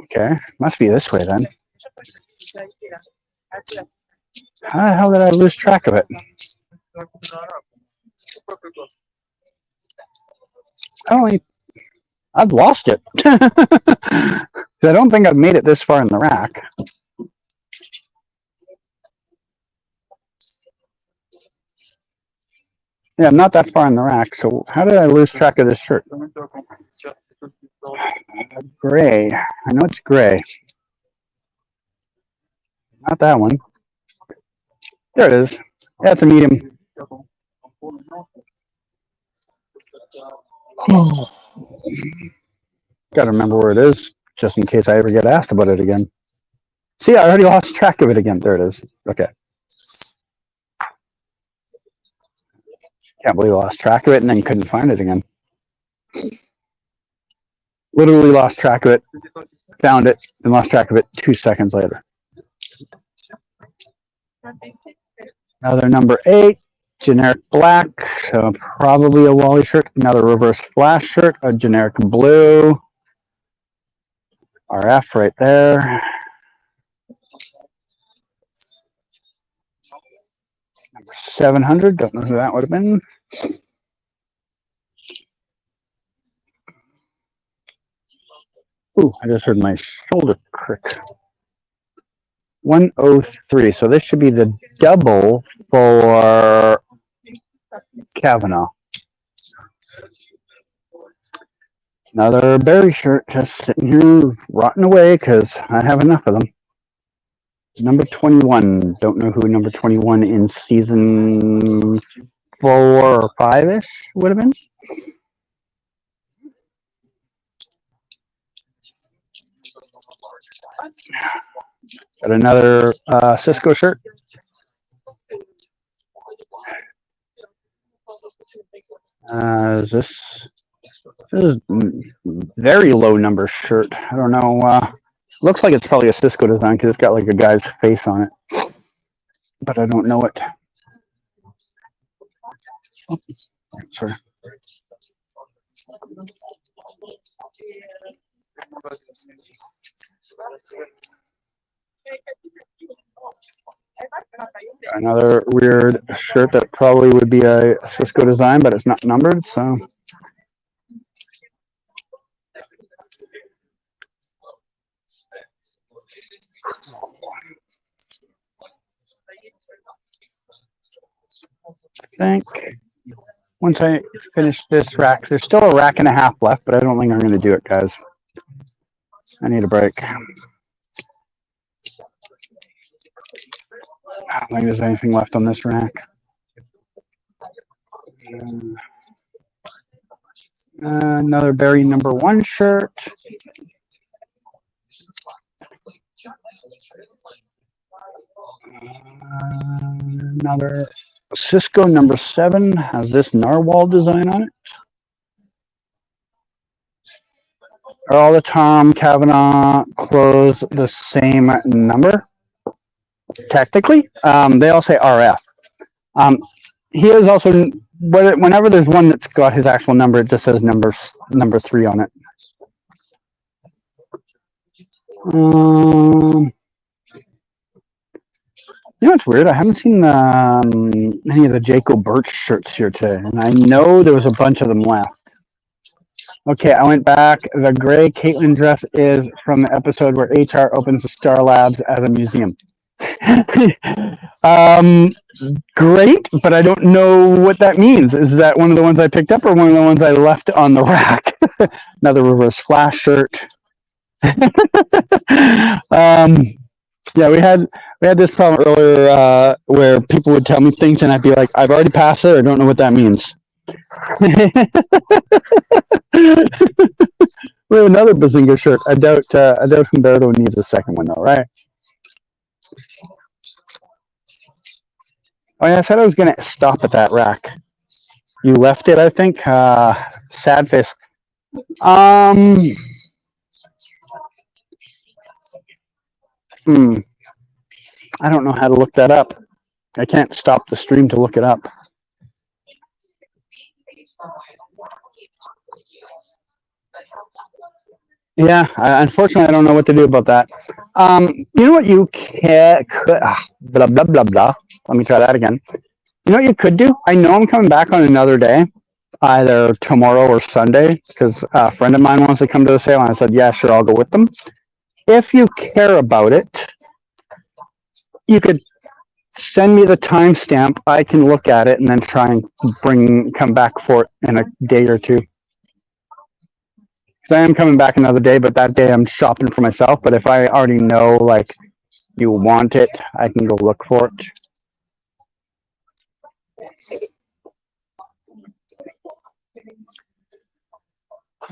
Okay, must be this way then. How the hell did I lose track of it? I've lost it. I don't think I've made it this far in the rack. Yeah, I'm not that far in the rack, so how did I lose track of this shirt? Gray. I know it's gray. Not that one. There it is. Yeah, it's a medium. Gotta remember where it is, just in case I ever get asked about it again. See, I already lost track of it again. There it is. Okay. Can't believe I lost track of it and then couldn't find it again. Literally lost track of it, found it, and lost track of it 2 seconds later. Another number 8, generic black, so probably a Wally shirt. Another reverse flash shirt, a generic blue. RF right there. Number 700, don't know who that would have been. Ooh, I just heard my shoulder crick. 103, so this should be the double for Kavanaugh. Another berry shirt just sitting here rotting away because I have enough of them. Number 21, don't know who number 21 in season 4 or 5-ish would have been. Got another Cisco shirt. This is very low number shirt. I don't know. Looks like it's probably a Cisco design because it's got like a guy's face on it, but I don't know it. Oh, sorry. Another weird shirt that probably would be a Cisco design, but it's not numbered, so. I think once I finish this rack, there's still a rack and a half left, but I don't think I'm going to do it, guys. I need a break. I don't think there's anything left on this rack. Another Barry #1 shirt. Another Cisco #7 has this narwhal design on it. Are all the Tom Cavanaugh clothes the same number? Technically, they all say RF. He is also, whenever there's one that's got his actual number, it just says number 3 on it. You know what's weird? I haven't seen any of the Jaco Birch shirts here today, and I know there was a bunch of them left. Okay, I went back. The gray Caitlin dress is from the episode where HR opens the Star Labs as a museum. Great, but I don't know what that means. Is that one of the ones I picked up or one of the ones I left on the rack? Another reverse flash shirt. Yeah, we had this problem earlier where people would tell me things and I'd be like, I've already passed it. I don't know what that means. We have another Bazinga shirt. I doubt Humberto needs a second one though, right? Oh yeah, I said I was gonna stop at that rack. You left it, I think. Sad face. I don't know how to look that up. I can't stop the stream to look it up. Yeah, unfortunately, I don't know what to do about that. You know what you could, blah, blah, blah, blah. Let me try that again. You know what you could do? I know I'm coming back on another day, either tomorrow or Sunday, because a friend of mine wants to come to the sale, and I said, yeah, sure, I'll go with them. If you care about it, you could send me the timestamp. I can look at it and then try and come back for it in a day or two. So I am coming back another day, but that day I'm shopping for myself. But if I already know, like, you want it, I can go look for it.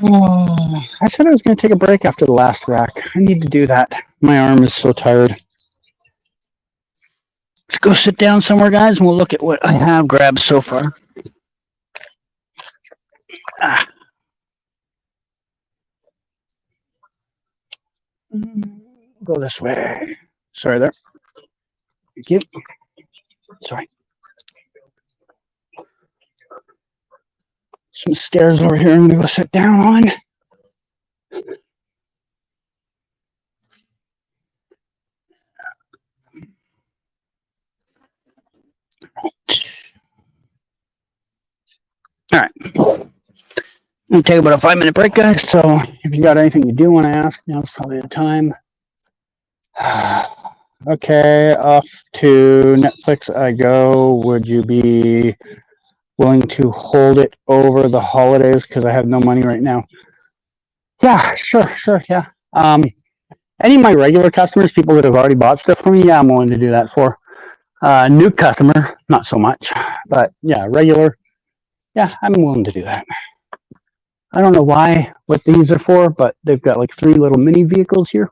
Oh, I said I was going to take a break after the last rack. I need to do that. My arm is so tired. Let's go sit down somewhere, guys, and we'll look at what I have grabbed so far. Go this way. Sorry there. Thank you. Sorry. Some stairs over here I'm going to go sit down on. All right. I'm going to take about a 5-minute break, guys. So if you got anything you do want to ask, now's probably the time. Okay, off to Netflix I go. Would you be willing to hold it over the holidays because I have no money right now? Yeah, sure, yeah. Any of my regular customers, people that have already bought stuff from me, yeah, I'm willing to do that for. New customer, not so much, but yeah, regular, yeah, I'm willing to do that. I don't know what these are for, but they've got like 3 little mini vehicles here.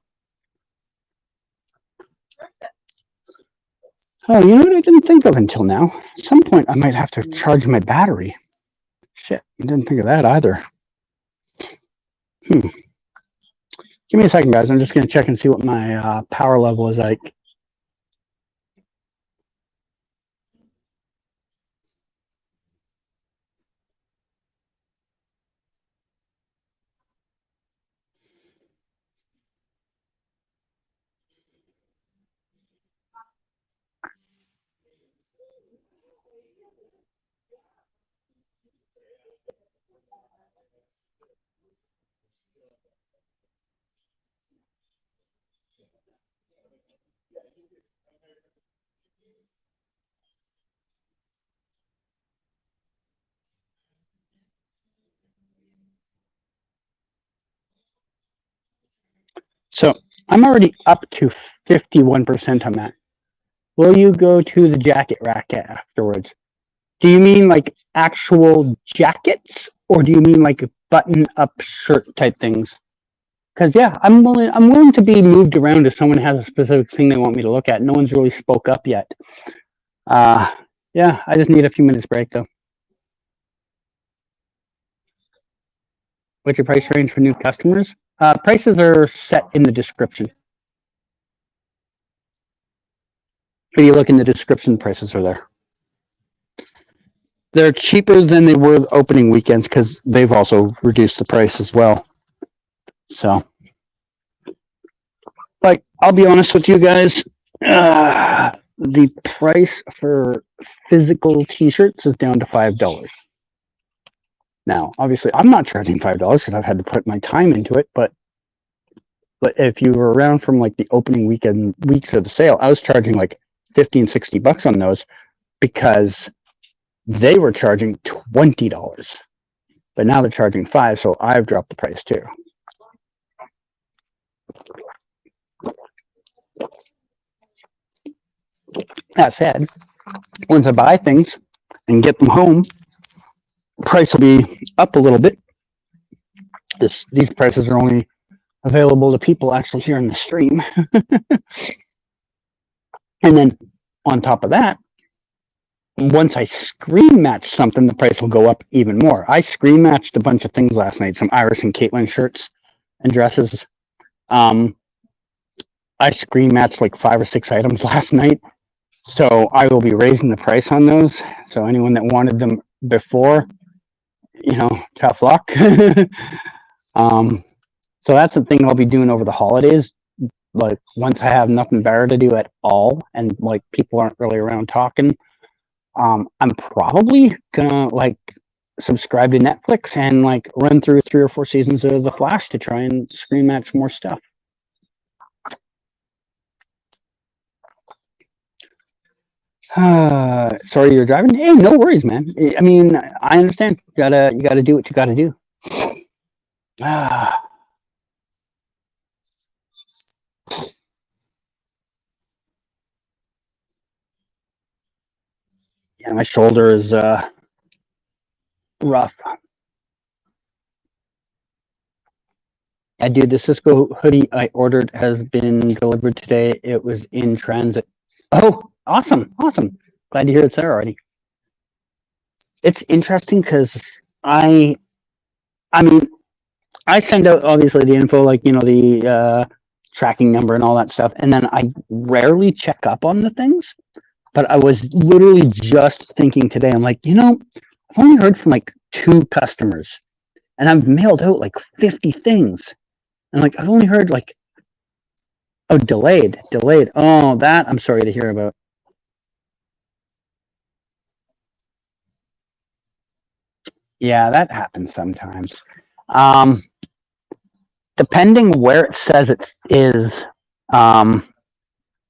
Oh, you know what I didn't think of until now? At some point, I might have to charge my battery. Shit, I didn't think of that either. Give me a second, guys. I'm just going to check and see what my power level is like. So I'm already up to 51% on that. Will you go to the jacket rack afterwards? Do you mean like actual jackets, or do you mean like button-up shirt type things. Because yeah, I'm willing to be moved around if someone has a specific thing they want me to look at. No one's really spoke up yet. Uh, yeah, I just need a few minutes break though. What's your price range for new customers? Prices are set in the description. If you look in the description, prices are there. They're cheaper than they were opening weekends because they've also reduced the price as well. So, like, I'll be honest with you guys. The price for physical T-shirts is down to $5. Now, obviously, I'm not charging $5 because I've had to put my time into it. But if you were around from like the opening weekend weeks of the sale, I was charging like $50 and $60 on those because they were charging $20, but now they're charging $5, so I've dropped the price too. That said, once I buy things and get them home, price will be up a little bit. These prices are only available to people actually here in the stream. And then on top of that, once I screen match something, the price will go up even more. I screen matched a bunch of things last night, some Iris and Caitlin shirts and dresses. I screen matched like 5 or 6 items last night. So I will be raising the price on those. So anyone that wanted them before, tough luck. So that's the thing I'll be doing over the holidays. Like once I have nothing better to do at all and like people aren't really around talking, I'm probably gonna like subscribe to Netflix and like run through 3 or 4 seasons of The Flash to try and screen match more stuff. Sorry you're driving. Hey, no worries, man. I mean, I understand. You gotta do what you gotta do. Yeah, my shoulder is rough. I do. The Cisco hoodie I ordered has been delivered today. It was in transit. Oh, awesome. Glad to hear it's there already. It's interesting because I mean, I send out obviously the info, like the tracking number and all that stuff, and then I rarely check up on the things. But I was literally just thinking today, I'm like, I've only heard from like 2 customers, and I've mailed out like 50 things, and like I've only heard like, oh, delayed. Oh, that I'm sorry to hear about. Yeah, that happens sometimes. Depending where it says it is,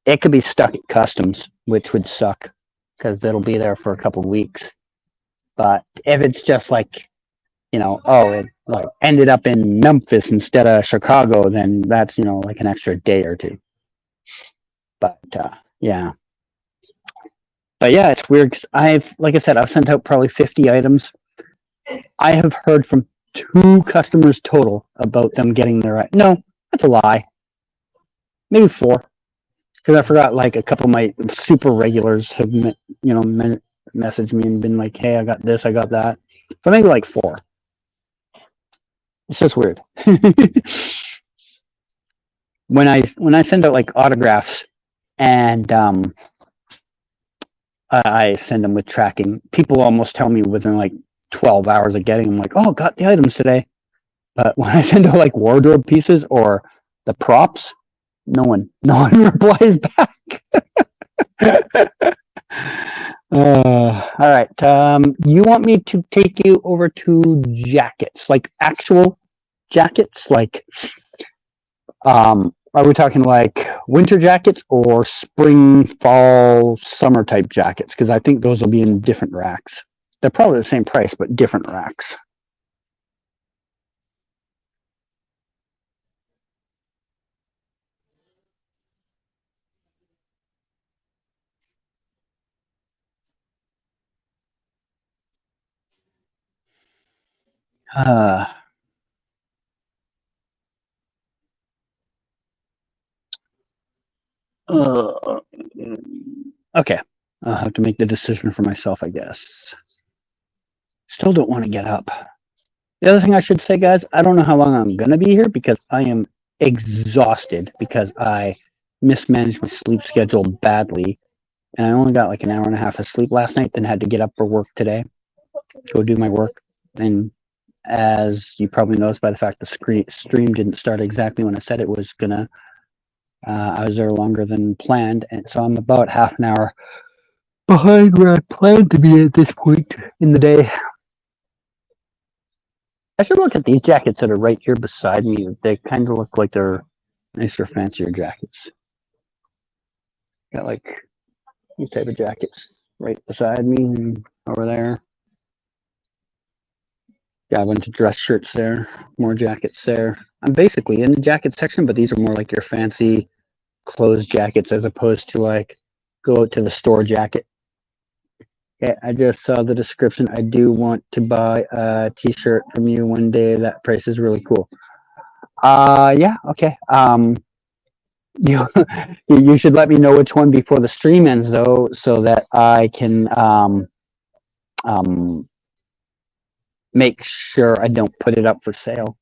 it could be stuck at customs, which would suck because it'll be there for a couple of weeks. But if it's just like, it like ended up in Memphis instead of Chicago, then that's like an extra day or 2. But yeah. But yeah, it's weird because like I said, I've sent out probably 50 items. I have heard from 2 customers total about them getting their. No, that's a lie. Maybe 4, because I forgot like a couple of my super regulars have messaged me and been like, "Hey, I got this, I got that." So maybe like 4. It's just weird. when I send out like autographs and I send them with tracking, people almost tell me within like 12 hours of getting them, like, "Oh, got the items today." But when I send out like wardrobe pieces or the props, no one replies back. All right. You want me to take you over to jackets, like actual jackets, like are we talking like winter jackets or spring, fall, summer type jackets? Because I think those will be in different racks. They're probably the same price, but different racks. Okay, I'll have to make the decision for myself, I guess. Still don't want to get up. The other thing I should say, guys, I don't know how long I'm going to be here because I am exhausted because I mismanaged my sleep schedule badly. And I only got like an hour and a half of sleep last night, then had to get up for work today, go do my work. And as you probably noticed by the fact the stream didn't start exactly when I said it was going to, I was there longer than planned. And so I'm about half an hour behind where I planned to be at this point in the day. I should look at these jackets that are right here beside me. They kind of look like they're nicer, fancier jackets. Got like these type of jackets right beside me and over there. Got a bunch of dress shirts there, more jackets there. I'm basically in the jacket section, but these are more like your fancy clothes jackets as opposed to like go out to the store jacket. Yeah, I just saw the description. I do want to buy a t-shirt from you one day. That price is really cool. Yeah, okay. You should let me know which one before the stream ends though, so that I can make sure I don't put it up for sale.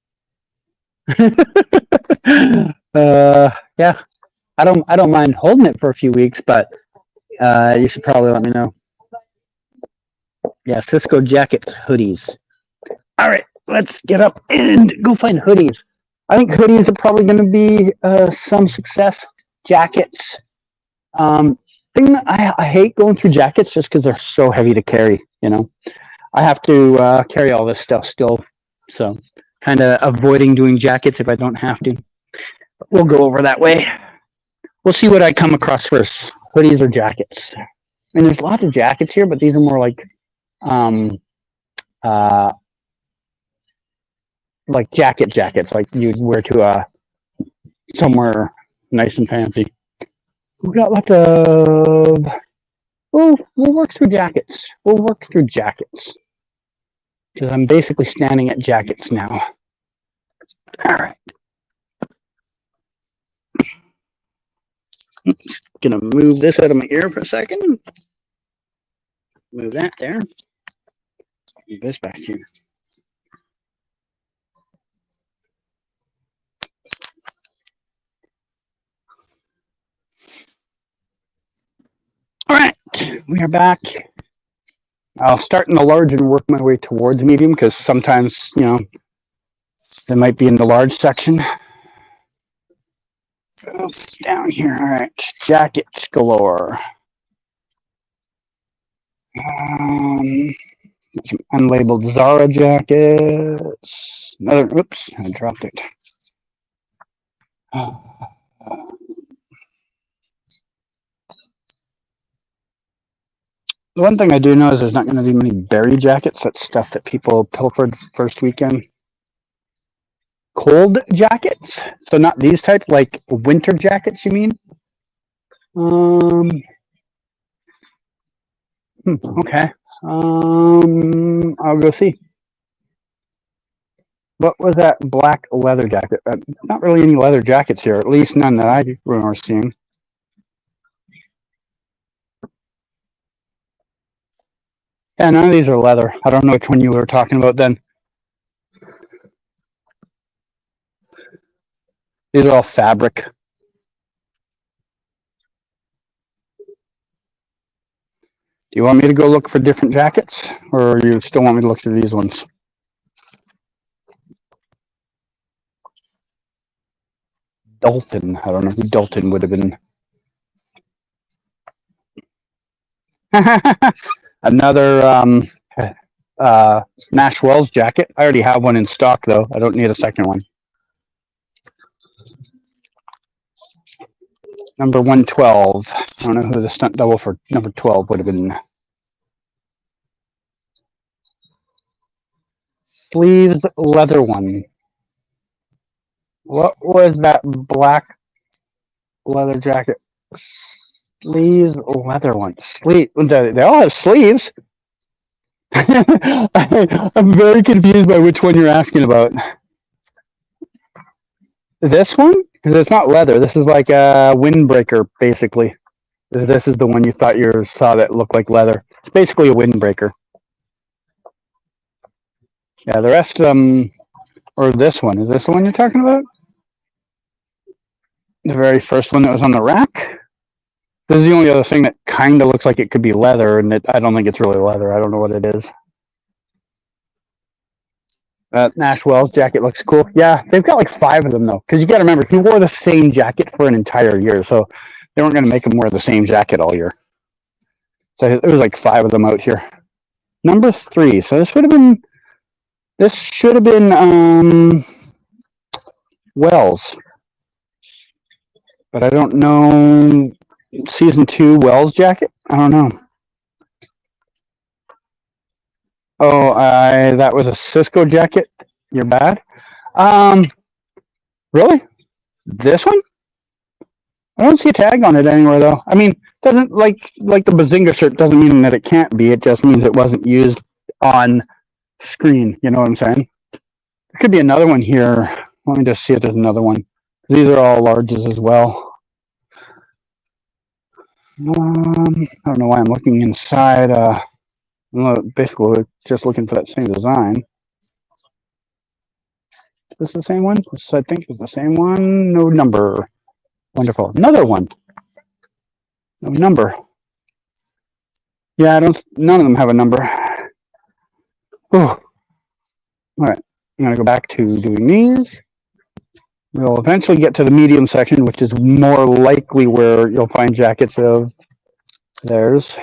Yeah. I don't mind holding it for a few weeks, but you should probably let me know. Yeah, Cisco jackets, hoodies. All right, let's get up and go find hoodies. I think hoodies are probably going to be some success. Jackets. Thing I hate going through jackets just because they're so heavy to carry. You know, I have to carry all this stuff still, so kind of avoiding doing jackets if I don't have to. But we'll go over that way. We'll see what I come across first. Hoodies or jackets. And there's lots of jackets here, but these are more like jackets, like you'd wear to somewhere nice and fancy. We got lots of. Oh, we'll work through jackets. We'll work through jackets because I'm basically standing at jackets now. All right. Just gonna move this out of my ear for a second. Move that there. Move this back here. All right, we are back. I'll start in the large and work my way towards medium because sometimes, you know, they might be in the large section. Go down here. All right, jackets galore. Some unlabeled Zara jackets. Another, oops, I dropped it. The one thing I do know is there's not going to be many berry jackets. That's stuff that people pilfered first weekend. Cold jackets? So not these type, like winter jackets, you mean? Okay. I'll go see. What was that black leather jacket? Not really any leather jackets here, at least none that I remember seeing. Yeah, none of these are leather. I don't know which one you were talking about then. These are all fabric. Do you want me to go look for different jackets, or you still want me to look through these ones? Dalton. I don't know who Dalton would have been. Another Nash Wells jacket. I already have one in stock, though. I don't need a second one. Number 112. I don't know who the stunt double for number 12 would have been. Sleeves leather one. What was that black leather jacket? Sleeves leather one. Sleeve. They all have sleeves. I'm very confused by which one you're asking about. This one? Because it's not leather. This is like a windbreaker, basically. This is the one you thought you saw that looked like leather. It's basically a windbreaker. Yeah, the rest of them, or this one. Is this the one you're talking about? The very first one that was on the rack? This is the only other thing that kind of looks like it could be leather, and I don't think it's really leather. I don't know what it is. Nash Wells jacket looks cool. Yeah, they've got like 5 of them, though. Because you got to remember, he wore the same jacket for an entire year, so they weren't going to make him wear the same jacket all year. So there was like 5 of them out here. Number 3. So this should have been Wells. But I don't know. Season 2 Wells jacket? I don't know. Oh, that was a Cisco jacket. You're bad. Really? This one? I don't see a tag on it anywhere though. I mean, doesn't like the Bazinga shirt doesn't mean that it can't be. It just means it wasn't used on screen. You know what I'm saying? There could be another one here. Let me just see if there's another one. These are all larges as well. I don't know why I'm looking inside. Basically, just looking for that same design. Is this the same one? This, I think, is the same one. No number. Wonderful. Another one. No number. Yeah, none of them have a number. Oh. All right. I'm going to go back to doing these. We'll eventually get to the medium section, which is more likely where you'll find jackets of theirs.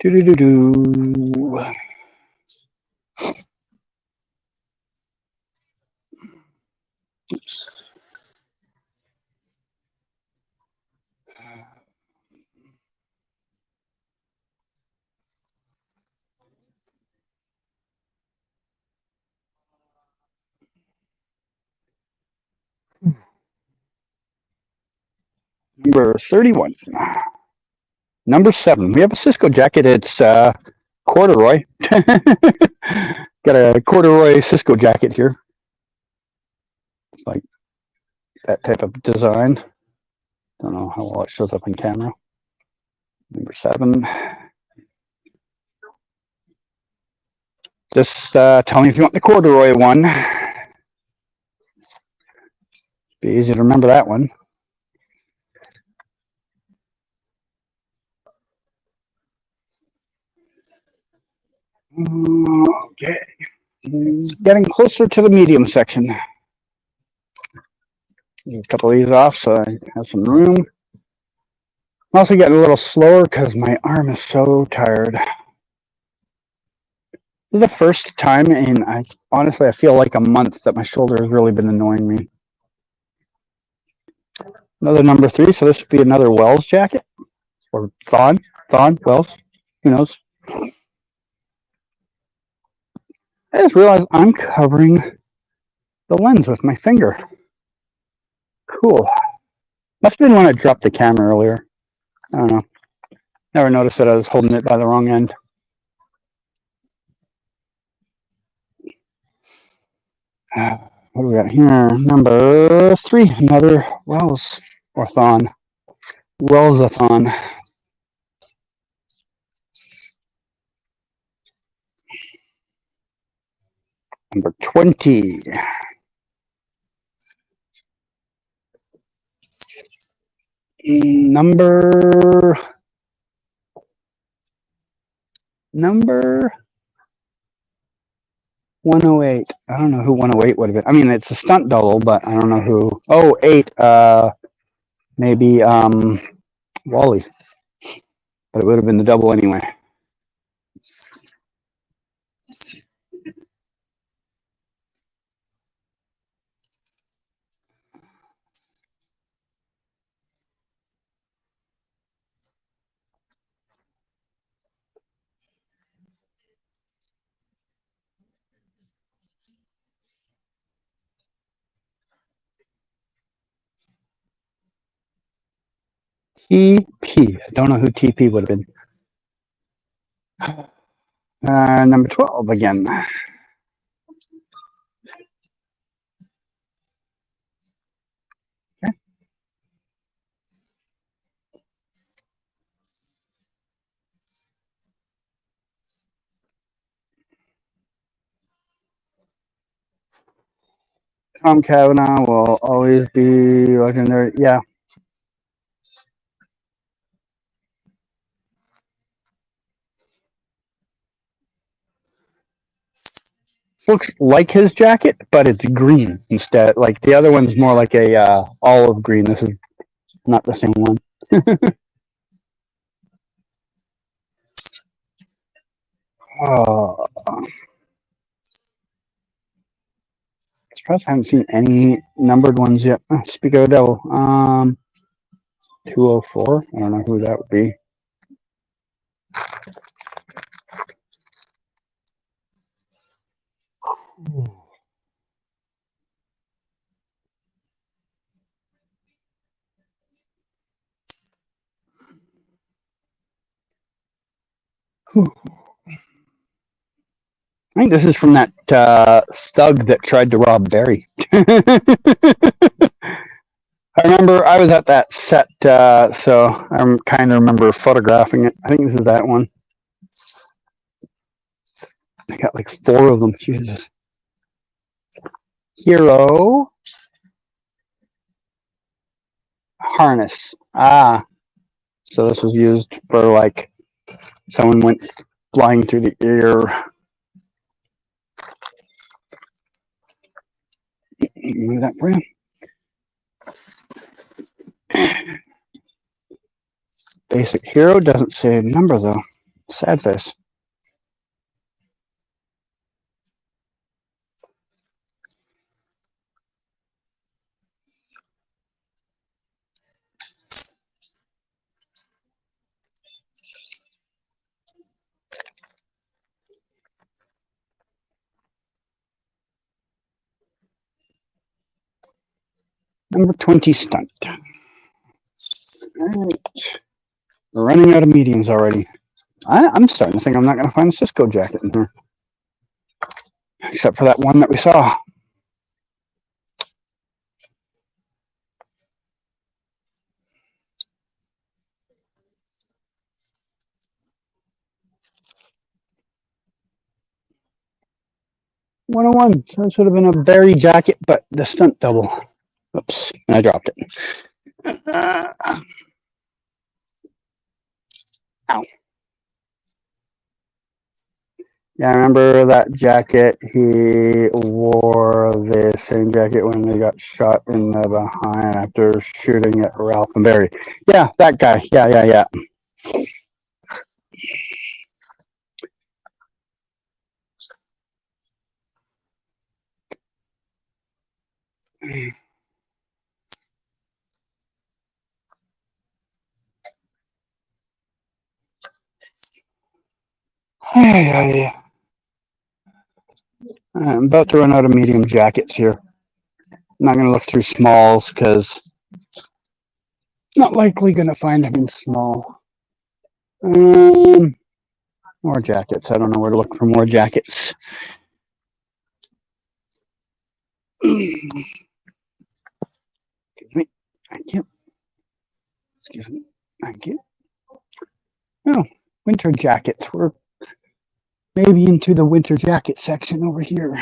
Do-do-do-do. Oops. Number 31. Number 7. We have a Cisco jacket. It's corduroy. Got a corduroy Cisco jacket here. It's like that type of design. Don't know how well it shows up on camera. Number 7. Just tell me if you want the corduroy one. Be easy to remember that one. Okay. Getting closer to the medium section. A couple of these off so I have some room. I'm also getting a little slower because my arm is so tired. This is the first time in, honestly, I feel like a month that my shoulder has really been annoying me. Another number 3, so this would be another Wells jacket. Or Thawne, Wells, who knows. I just realized I'm covering the lens with my finger. Cool. Must have been when I dropped the camera earlier. I don't know. Never noticed that I was holding it by the wrong end. What do we got here? Number 3, another Wells or Thawne. Wells-a-thon. Number 20. Number 108. I don't know who 108 would have been. I mean, it's a stunt double, but I don't know who. Oh, 8. Maybe Wally. But it would have been the double anyway. TP. I don't know who TP would have been. Number 12 again. Okay. Tom Cavanaugh will always be legendary. Yeah. Looks like his jacket, but it's green instead. Like the other one's more like a olive green. This is not the same one. Oh, surprised I haven't seen any numbered ones yet. Speak of the devil. 204. I don't know who that would be. I think this is from that thug that tried to rob Barry. I remember I was at that set, so I kind of remember photographing it. I think this is that one. I got like 4 of them. Jesus. Hero. Harness. Ah. So this was used for like someone went flying through the air. Move that for you. Basic hero doesn't say a number though. Sad face. Number 20 stunt. Alright. We're running out of mediums already. I'm starting to think I'm not going to find a Cisco jacket in here. Except for that one that we saw. $101. So it should have been a Barry jacket, but the stunt double. Oops, I dropped it. Ow. Yeah, I remember that jacket. He wore the same jacket when they got shot in the behind after shooting at Ralph and Barry. Yeah, that guy. Yeah. Yeah. I'm about to run out of medium jackets here. I'm not going to look through smalls because not likely going to find them in small. More jackets. I don't know where to look for more jackets. Excuse me. Thank you. Excuse me. Thank you. Oh, winter jackets. We're maybe into the winter jacket section over here.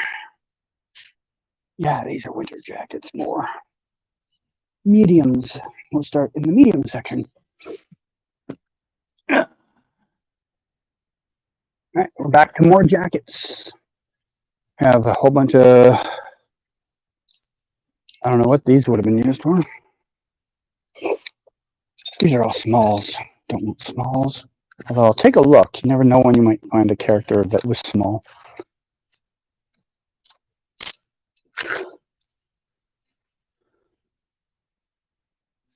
Yeah, these are winter jackets more. Mediums. We'll start in the medium section. All right, we're back to more jackets. Have a whole bunch of, I don't know what these would have been used for. These are all smalls. Don't want smalls. Although I'll take a look. You never know when you might find a character that was small.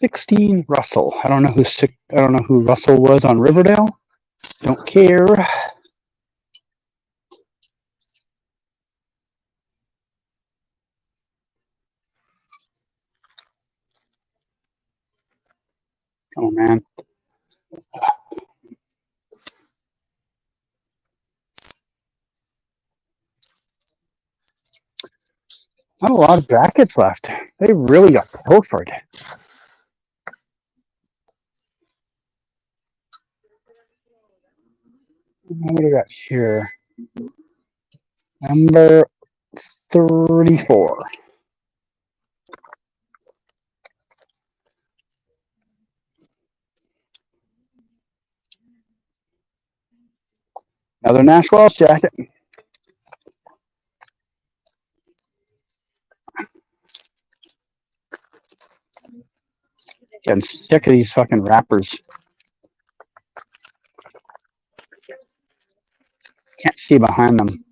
$16 Russell. I don't know who Russell was on Riverdale. Don't care. Oh man. Not a lot of jackets left. They really got pilfered. What do we got here? Number 34. Another Nash Wells jacket. Getting sick of these fucking wrappers. Can't see behind them.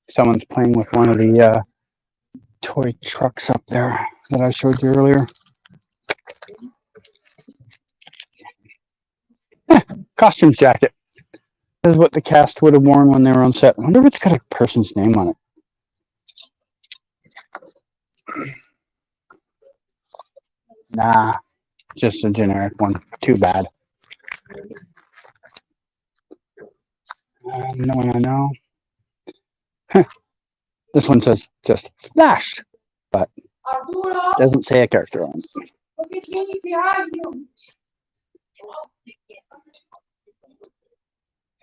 Someone's playing with one of the toy trucks up there that I showed you earlier. Costumes jacket. This is what the cast would have worn when they were on set. I wonder if it's got a person's name on it. Nah, just a generic one. Too bad. No one I know. This one says just Flash, but doesn't say a character on it.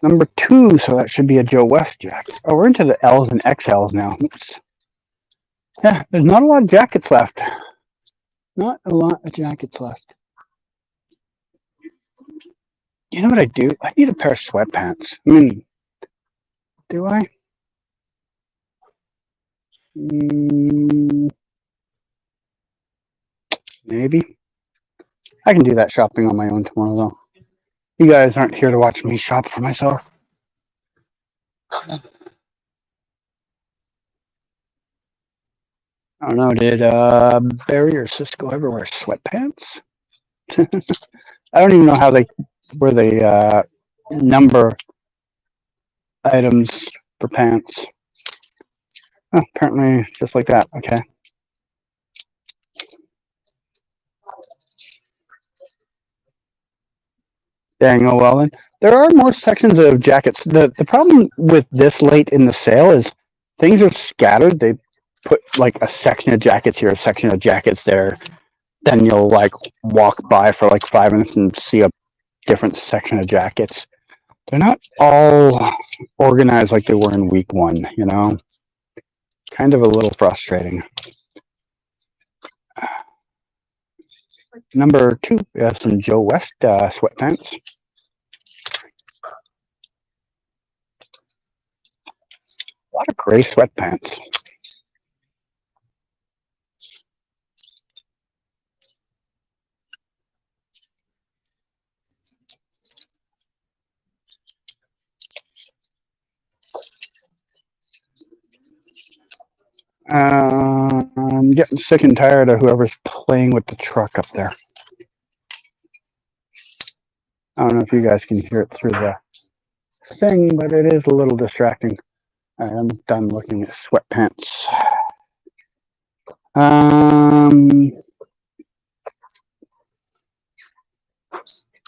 Number 2, so that should be a Joe West jacket. Oh, we're into the L's and XLs now. Oops. Yeah, there's not a lot of jackets left. Not a lot of jackets left. You know what I do? I need a pair of sweatpants. I mean, do I? Maybe. I can do that shopping on my own tomorrow, though. You guys aren't here to watch me shop for myself. I don't know, did Barry or Cisco ever wear sweatpants? I don't even know how they where they number items for pants. Oh, apparently just like that. Okay. Dang, oh well then. There are more sections of jackets. The problem with this late in the sale is things are scattered. They put like a section of jackets here, a section of jackets there. Then you'll like walk by for like 5 minutes and see a different section of jackets. They're not all organized like they were in week 1, you know? Kind of a little frustrating. Number 2, we have some Joe West sweatpants. A lot of gray sweatpants. I'm getting sick and tired of whoever's playing with the truck up there. I don't know if you guys can hear it through the thing, but it is a little distracting. I'm done looking at sweatpants.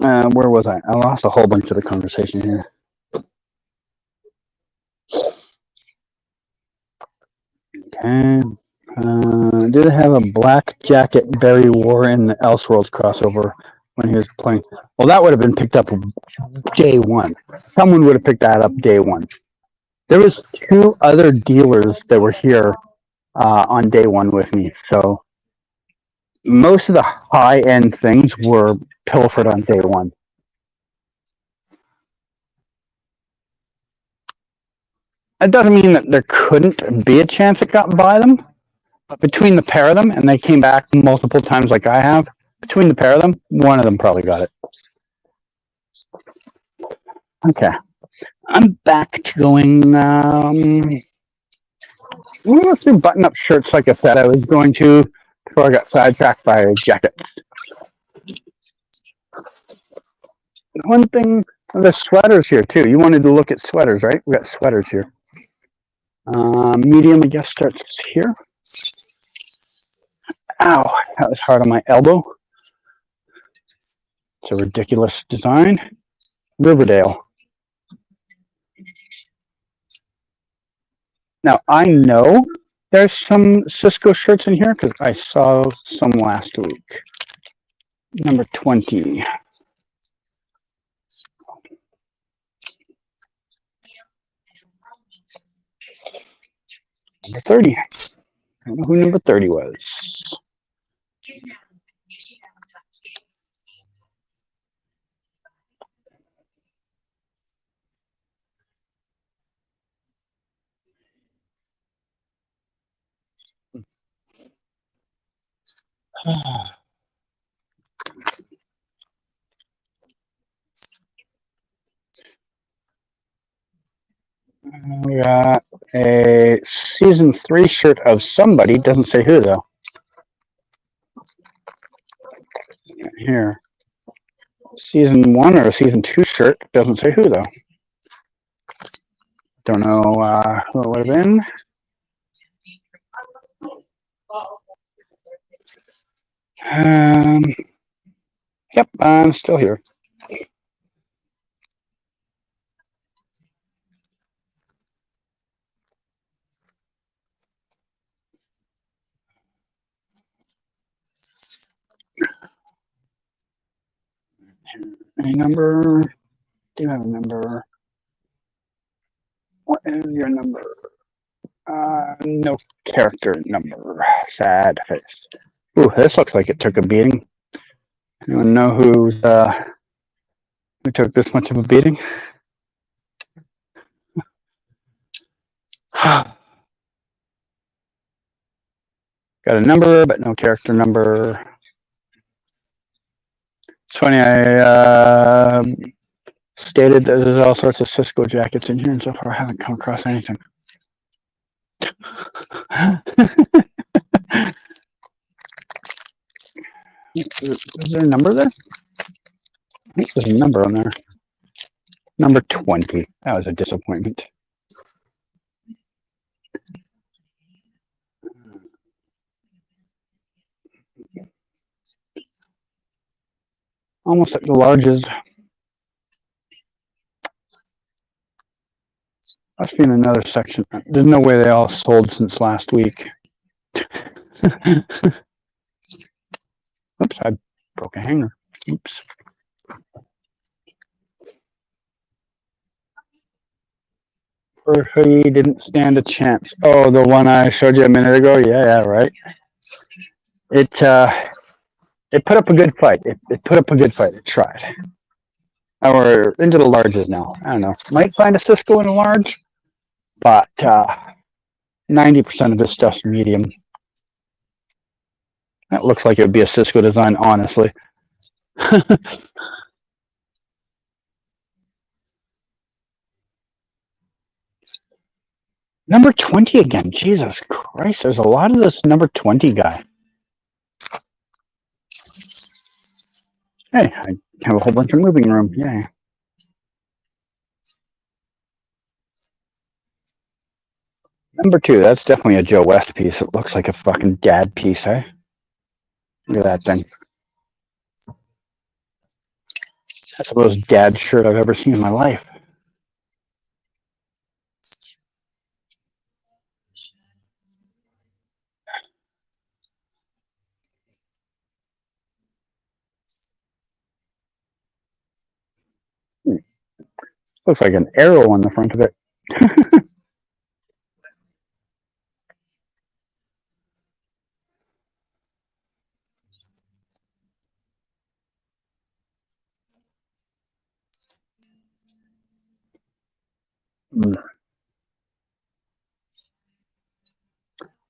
Where was I? I lost a whole bunch of the conversation here. Okay. Did it have a black jacket Barry wore in the Elseworlds crossover when he was playing? Well, that would have been picked up day 1. Someone would have picked that up day 1. There was 2 other dealers that were here on day 1 with me. So most of the high-end things were pilfered on day 1. That doesn't mean that there couldn't be a chance it got by them. But between the pair of them, and they came back multiple times like I have, between the pair of them, one of them probably got it. Okay. I'm back to going, I'm going to go through button-up shirts like I said I was going to before I got sidetracked by jackets. One thing, there's sweaters here too. You wanted to look at sweaters, right? We got sweaters here. Medium, I guess, starts here. Ow, that was hard on my elbow. It's a ridiculous design. Riverdale. Now, I know there's some Cisco shirts in here because I saw some last week. Number 20. Number 30. I don't know who number 30 was. We got a season 3 shirt of somebody. Doesn't say who though. Here. Season 1 or a season 2 shirt. Doesn't say who though. Don't know who it would have been. Yep, I'm still here. Any number? Do you have a number? What is your number? No character number. Sad face. Ooh, this looks like it took a beating. Anyone know who took this much of a beating? Got a number, but no character number. It's funny, I stated that there's all sorts of Cisco jackets in here, and so far I haven't come across anything. Is there a number there? I think there's a number on there. Number 20. That was a disappointment. Almost like the largest. Must be in another section. There's no way they all sold since last week. Oops, I broke a hanger. Oops. Poor hoodie didn't stand a chance. Oh, the one I showed you a minute ago? Yeah, right. It put up a good fight. It put up a good fight. It tried. And we're into the larges now. I don't know. Might find a Cisco in a large, but 90% of this stuff's medium. That looks like it would be a Cisco design, honestly. Number 20 again. Jesus Christ, there's a lot of this number 20 guy. Hey, I have a whole bunch of moving room. Yay. Number 2, that's definitely a Joe West piece. It looks like a fucking dad piece, eh? Look at that thing. That's the most dad shirt I've ever seen in my life. Looks like an arrow on the front of it.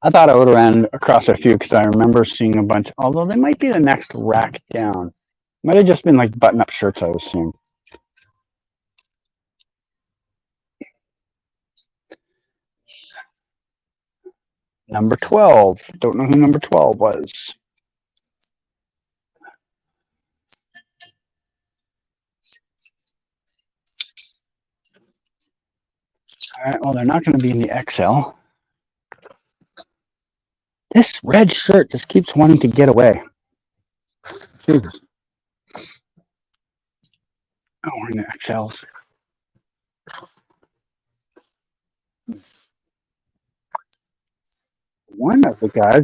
I thought I would have ran across a few because I remember seeing a bunch, although they might be the next rack down. Might have just been like button-up shirts I was seeing. Number 12. Don't know who number 12 was. All right, well, they're not going to be in the XL. This red shirt just keeps wanting to get away. Jesus. Oh, we're in the XLs. one of the guys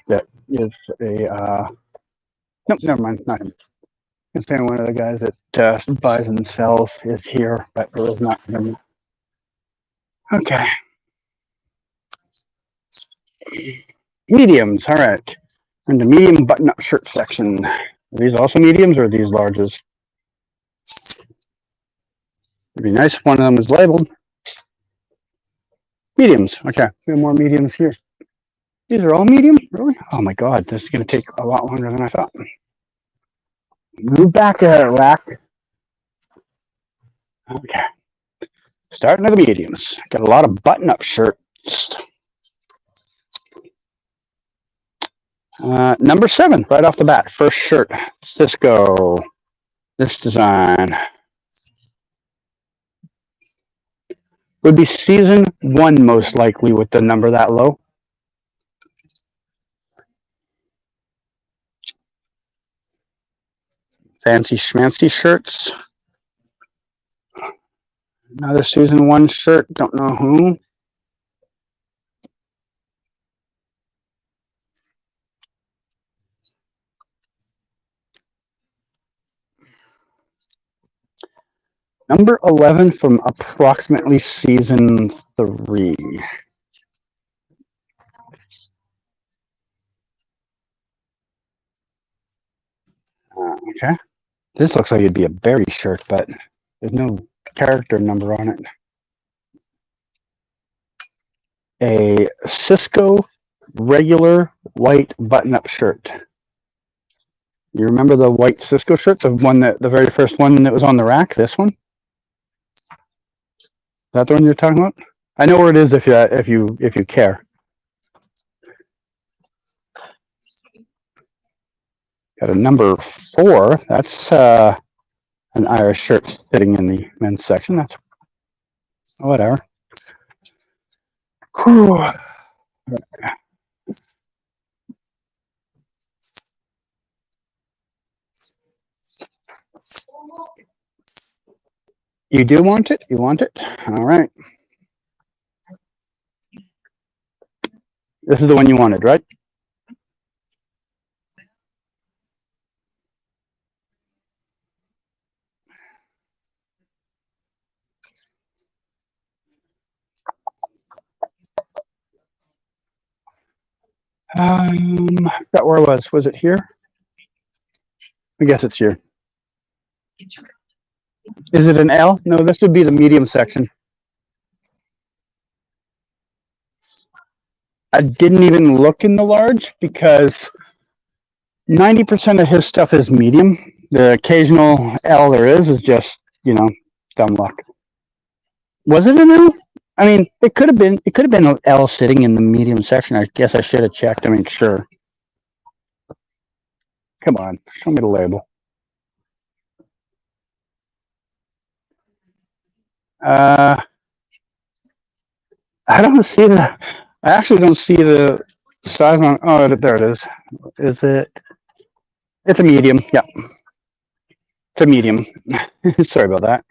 that is a nope, never mind, not him. I'm saying one of the guys that buys and sells is here, but it was not him. Okay. Mediums, all right. And the medium button-up shirt section. Are these also mediums or are these larges? It'd be nice if one of them is labeled. Mediums, okay. We have more mediums here. These are all medium? Really? Oh my god, this is going to take a lot longer than I thought. Move back a rack. Okay. Starting with the mediums. Got a lot of button-up shirts. Number 7, right off the bat. First shirt, Cisco. This design would be season 1 most likely with the number that low. Fancy schmancy shirts. Another season 1 shirt, don't know who. Number 11 from approximately season 3. Okay. This looks like it'd be a berry shirt, but there's no character number on it. A Cisco regular white button-up shirt. You remember the white Cisco shirt, the one that the very first one that was on the rack? This one? Is that the one you're talking about? I know where it is if you care. Got a number 4. That's an Irish shirt sitting in the men's section. That's whatever. Whew. You do want it? You want it? All right. This is the one you wanted, right? That where I was. Was it here? I guess it's here. Is it an L? No, this would be the medium section. I didn't even look in the large because 90% of his stuff is medium. The occasional L there is just, you know, dumb luck. Was it an L? I mean, it could have been an L sitting in the medium section. I guess I should have checked to make sure. Come on, show me the label. I don't see the. I actually don't see the size on. Oh, there it is. Is it? It's a medium. Yeah, it's a medium. Sorry about that.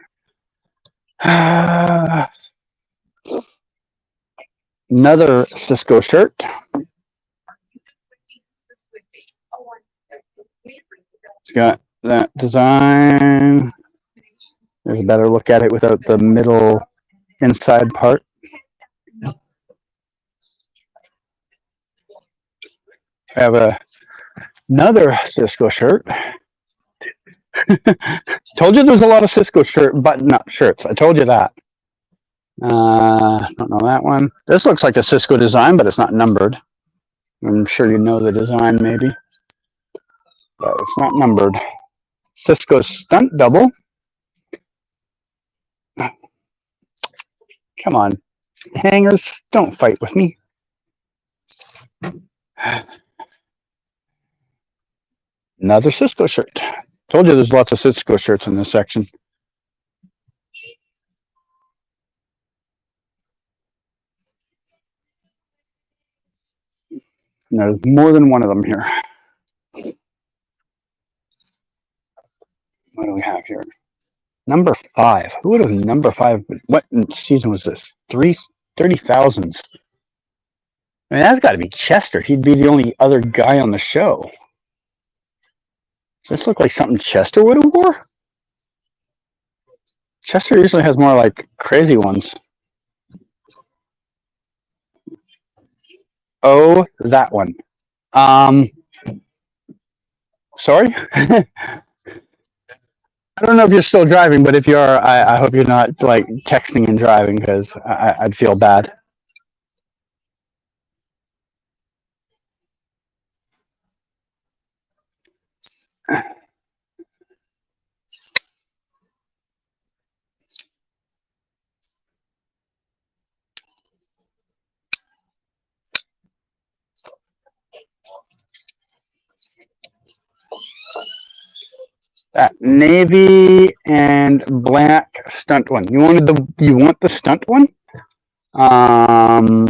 Another Cisco shirt. It's got that design. There's a better look at it without the middle inside part. I have another Cisco shirt. Told you there's a lot of Cisco button-up shirts. I told you that. Don't know that one. This looks like a Cisco design, but it's not numbered. I'm sure you know the design, maybe. But it's not numbered. Cisco stunt double. Come on, hangers, don't fight with me. Another Cisco shirt. Told you there's lots of Cisco shirts in this section. And there's more than one of them here. What do we have here? Number 5. Who would have number 5? What season was this? 30,000s. I mean, that's got to be Chester. He'd be the only other guy on the show. Does this look like something Chester would have wore? Chester usually has more like crazy ones. Oh, that one. Sorry? I don't know if you're still driving, but if you are, I hope you're not like texting and driving because I'd feel bad. That navy and black stunt one. You want the stunt one? Not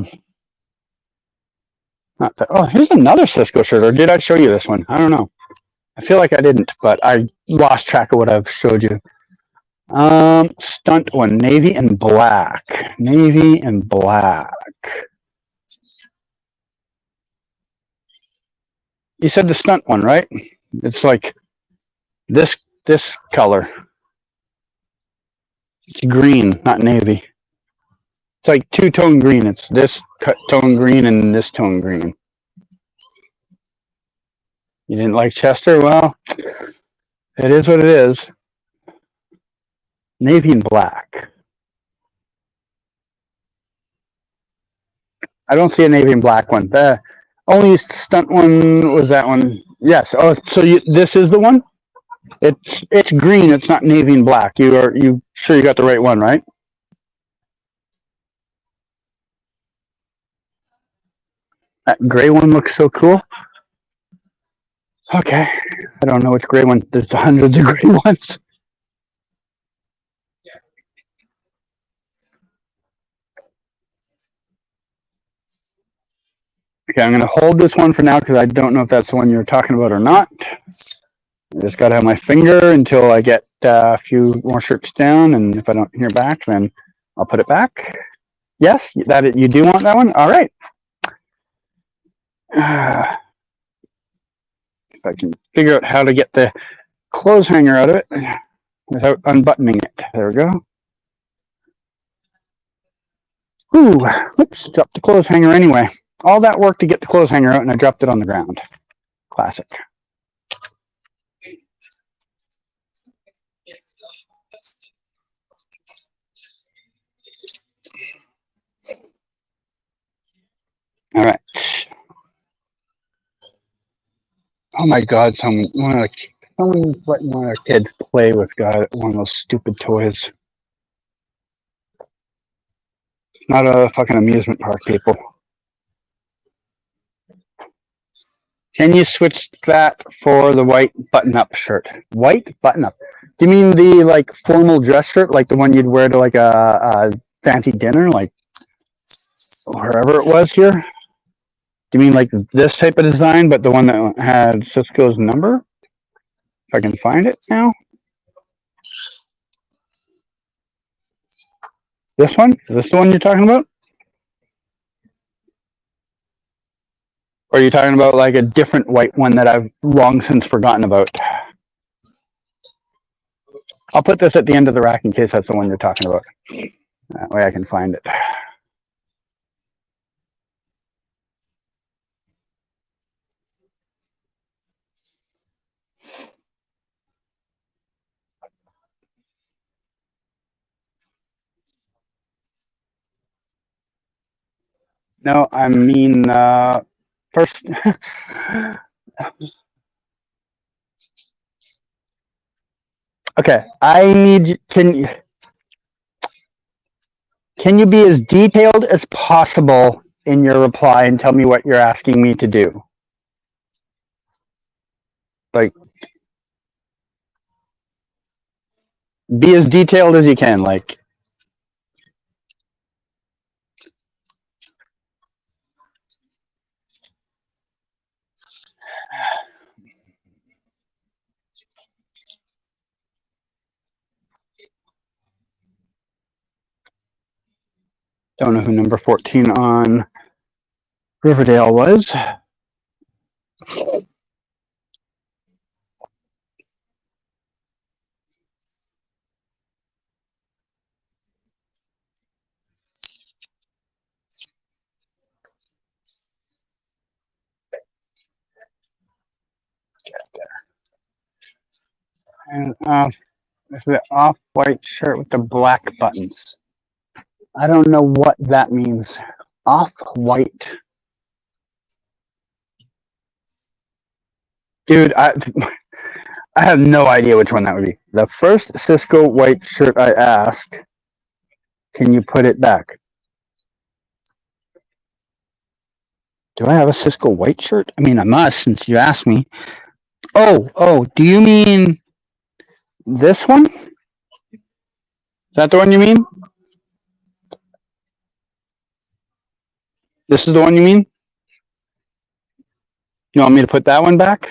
that. Oh, here's another Cisco shirt. Or did I show you this one? I don't know. I feel like I didn't, but I lost track of what I've showed you. Stunt one, navy and black. Navy and black. You said the stunt one, right? It's like this color. It's green, not navy. It's like two-tone green. It's this tone green and this tone green. You didn't like Chester? Well, it is what it is. Navy and black. I don't see a navy and black one. The only stunt one was that one. Yes. Oh, so this is the one? It's green. It's not navy and black. You sure you got the right one, right? That gray one looks so cool. Okay. I don't know which gray one. There's hundreds of gray ones. Okay, I'm going to hold this one for now because I don't know if that's the one you're talking about or not. I just got to have my finger until I get a few more shirts down, and if I don't hear back, then I'll put it back. Yes, you do want that one? All right. If I can figure out how to get the clothes hanger out of it without unbuttoning it. There we go. Ooh, oops, dropped the clothes hanger anyway. All that work to get the clothes hanger out, and I dropped it on the ground. Classic. All right. Oh my God! Someone letting one of our kids play with one of those stupid toys. Not a fucking amusement park, people. Can you switch that for the white button-up shirt? White button-up? Do you mean the like formal dress shirt, like the one you'd wear to like a fancy dinner, like wherever it was here? Do you mean like this type of design, but the one that had Cisco's number? If I can find it now. This one? Is this the one you're talking about? Or are you talking about like a different white one that I've long since forgotten about? I'll put this at the end of the rack in case that's the one you're talking about. That way I can find it. No, I mean, first. Okay, I need. Can you be as detailed as possible in your reply and tell me what you're asking me to do? Like, be as detailed as you can. Like, don't know who number 14 on. Riverdale was. And it's the off-white shirt with the black buttons. I don't know what that means. Off-white. Dude, I have no idea which one that would be. The first Cisco white shirt I asked, can you put it back? Do I have a Cisco white shirt? I mean, I must since you asked me. Oh, do you mean this one? Is that the one you mean? This is the one you mean? You want me to put that one back?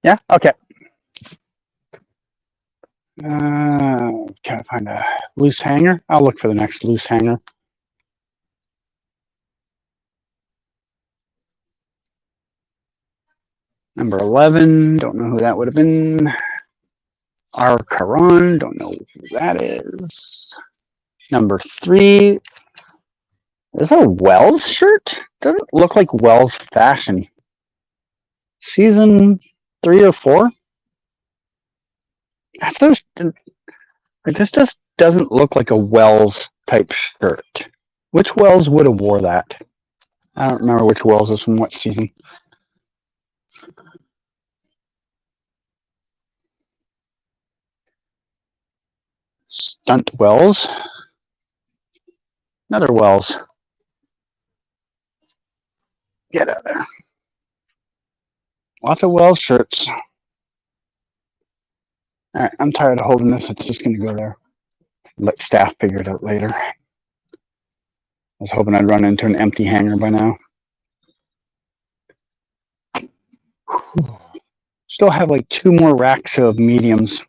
Yeah? Okay. Can I find a loose hanger? I'll look for the next loose hanger. Number 11, don't know who that would have been. R. Caron, don't know who that is. Number 3, is that a Wells shirt? Doesn't look like Wells fashion. Season 3 or 4? This just doesn't look like a Wells type shirt. Which Wells would have wore that? I don't remember which Wells is from what season. Stunt Wells. Another Wells. Get out of there. Lots of Wells shirts. All right, I'm tired of holding this. It's just going to go there. Let staff figure it out later. I was hoping I'd run into an empty hanger by now. Still have like 2 more racks of mediums.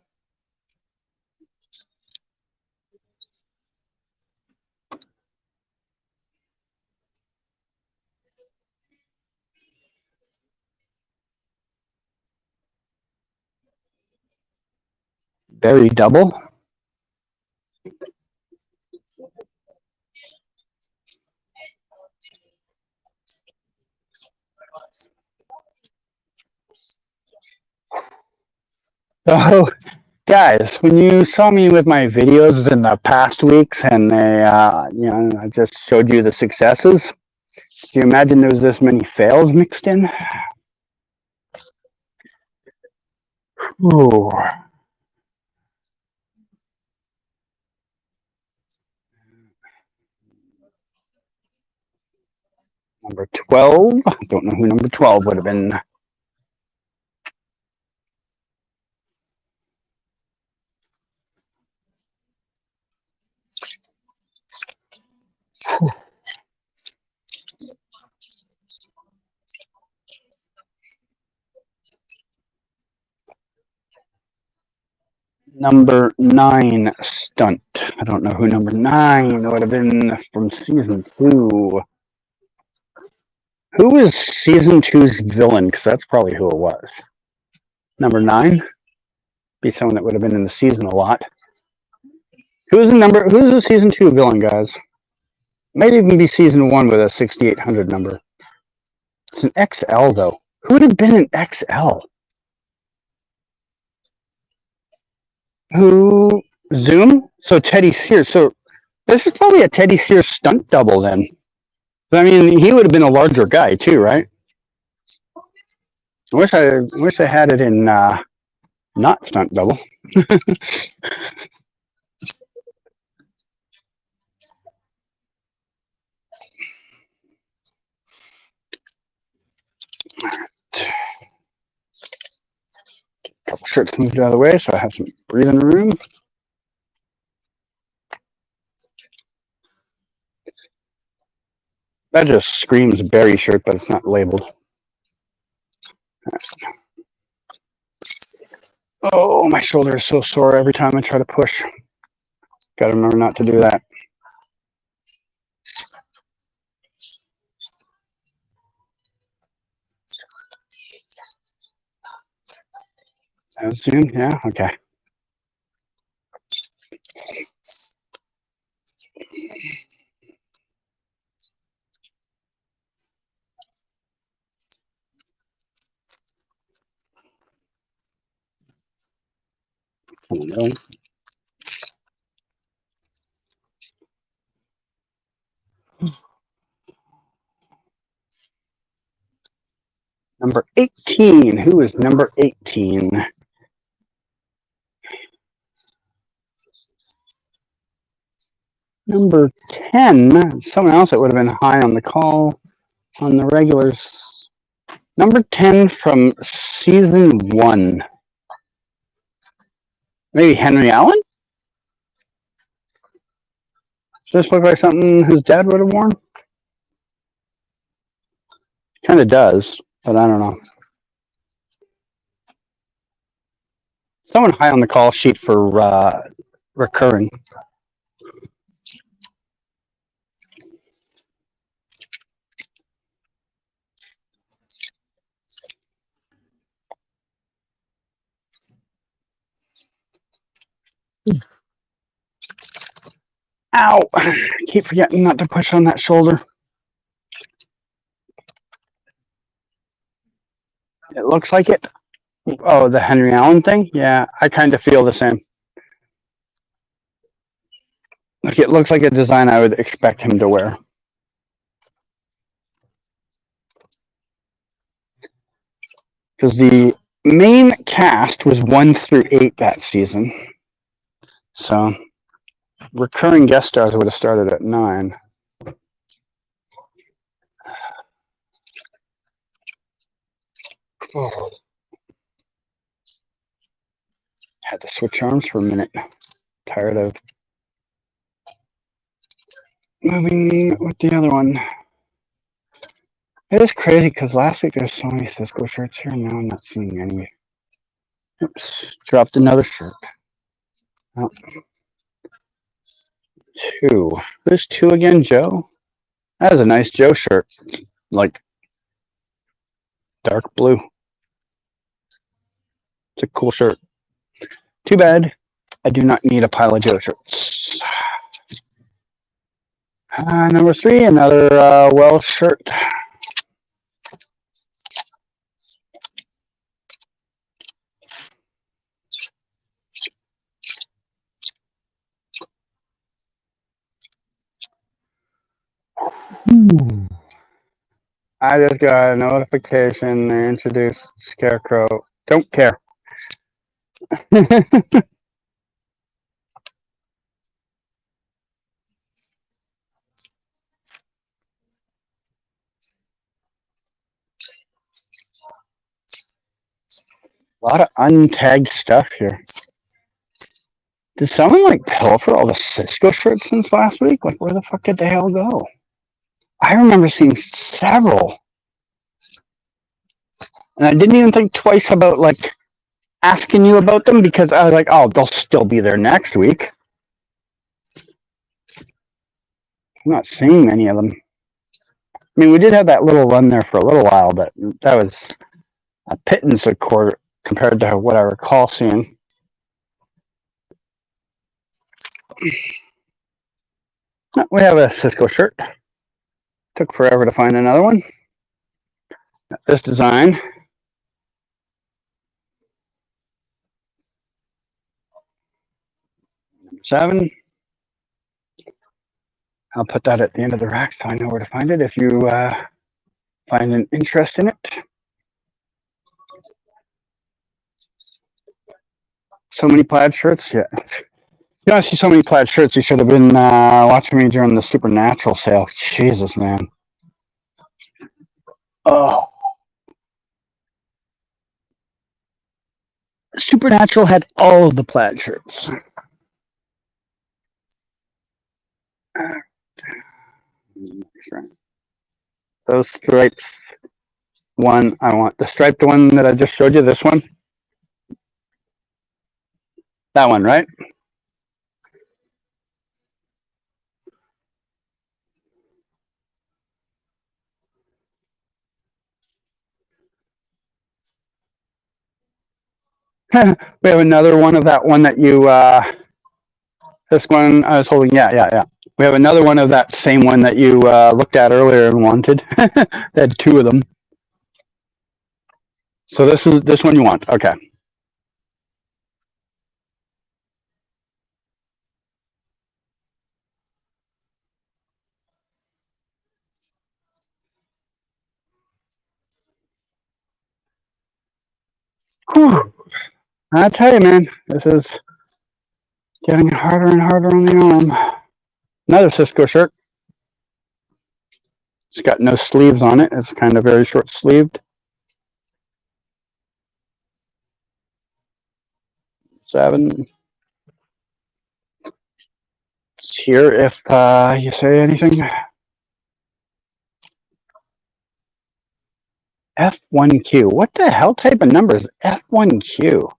Berry double. So, guys, when you saw me with my videos in the past weeks and they, I just showed you the successes, do you imagine there was this many fails mixed in? Ooh. Number 12. I don't know who number 12 would have been. Number 9 stunt. I don't know who number 9 would have been from season 2. Who was season 2's villain? Because that's probably who it was. Number 9? Be someone that would have been in the season a lot. Who's the season 2 villain, guys? Might even be season 1 with a 6800 number. It's an XL though. Who would have been an XL? Who? Zoom? So Teddy Sears. So this is probably a Teddy Sears stunt double then. I mean, he would have been a larger guy too, right? I wish I had it in not stunt double. Couple shirts moved out of the way so I have some breathing room. That just screams berry shirt, but it's not labeled. Oh, my shoulder is so sore every time I try to push. Gotta remember not to do that. That was June? Yeah, okay. Number 18. Who is number 18? Number 10. Someone else that would have been high on the call on the regulars. Number 10 from season 1. Maybe Henry Allen? Does this look like something his dad would have worn? Kind of does, but I don't know. Someone high on the call sheet for recurring. Ow! I keep forgetting not to push on that shoulder. It looks like it. Oh, the Henry Allen thing? Yeah, I kind of feel the same. Like, it looks like a design I would expect him to wear. Because the main cast was 1 through 8 that season. So, recurring guest stars would have started at 9. Oh. Had to switch arms for a minute. Tired of moving with the other one. It is crazy because last week there's so many Cisco shirts here, and now I'm not seeing any. Oops, dropped another shirt. Oh. 2. Who's 2 again? Joe? That is a nice Joe shirt. Like dark blue. It's a cool shirt. Too bad I do not need a pile of Joe shirts. Number 3, another Wells shirt. I just got a notification they introduced Scarecrow. Don't care. A lot of untagged stuff here. Did someone like pilfer all the Cisco shirts since last week? Like, where the fuck did they all go? I remember seeing several. And I didn't even think twice about like asking you about them because I was like, oh, they'll still be there next week. I'm not seeing many of them. I mean, we did have that little run there for a little while, but that was a pittance a quarter compared to what I recall seeing. We have a Cisco shirt. Took forever to find another one. This design. Number 7. I'll put that at the end of the rack so I know where to find it if you find an interest in it. So many plaid shirts, yeah. You know, I see so many plaid shirts. You should have been watching me during the Supernatural sale. Jesus, man. Oh. Supernatural had all of the plaid shirts. those stripes. One, I want the striped one that I just showed you, this one. That one, right? We have another one of that one that you, this one I was holding, yeah. We have another one of that same one that you looked at earlier and wanted. They had two of them. So this is this one you want, okay. Whew. I tell you, man, this is getting harder and harder on the arm. Another Cisco shirt. It's got no sleeves on it. It's kind of very short sleeved. 7. It's here if you say anything. F1Q. What the hell type of number is F1Q?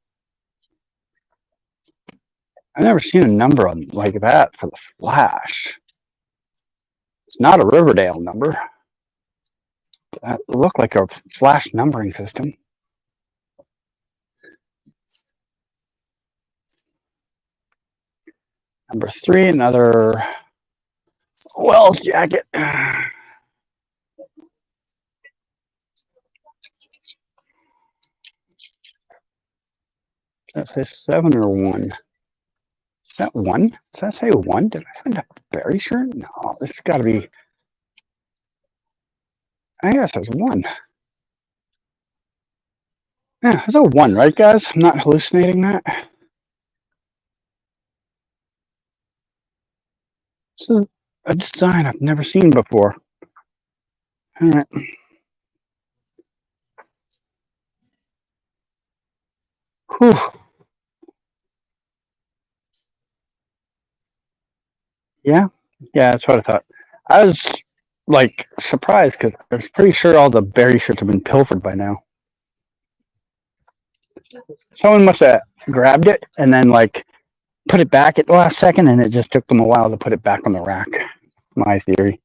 I've never seen a number like that for the Flash. It's not a Riverdale number. That looked like a Flash numbering system. Number 3, another Wells jacket. Does that say 7 or 1? Is that 1? Does that say 1? Did I find a berry shirt? No, this has got to be. I guess it's 1. Yeah, it's a 1, right, guys? I'm not hallucinating that. This is a design I've never seen before. All right. Whew. Yeah, that's what I thought. I was like surprised because I was pretty sure all the berry shirts have been pilfered by now. Someone must have grabbed it and then like put it back at the last second, and it just took them a while to put it back on the rack. My theory.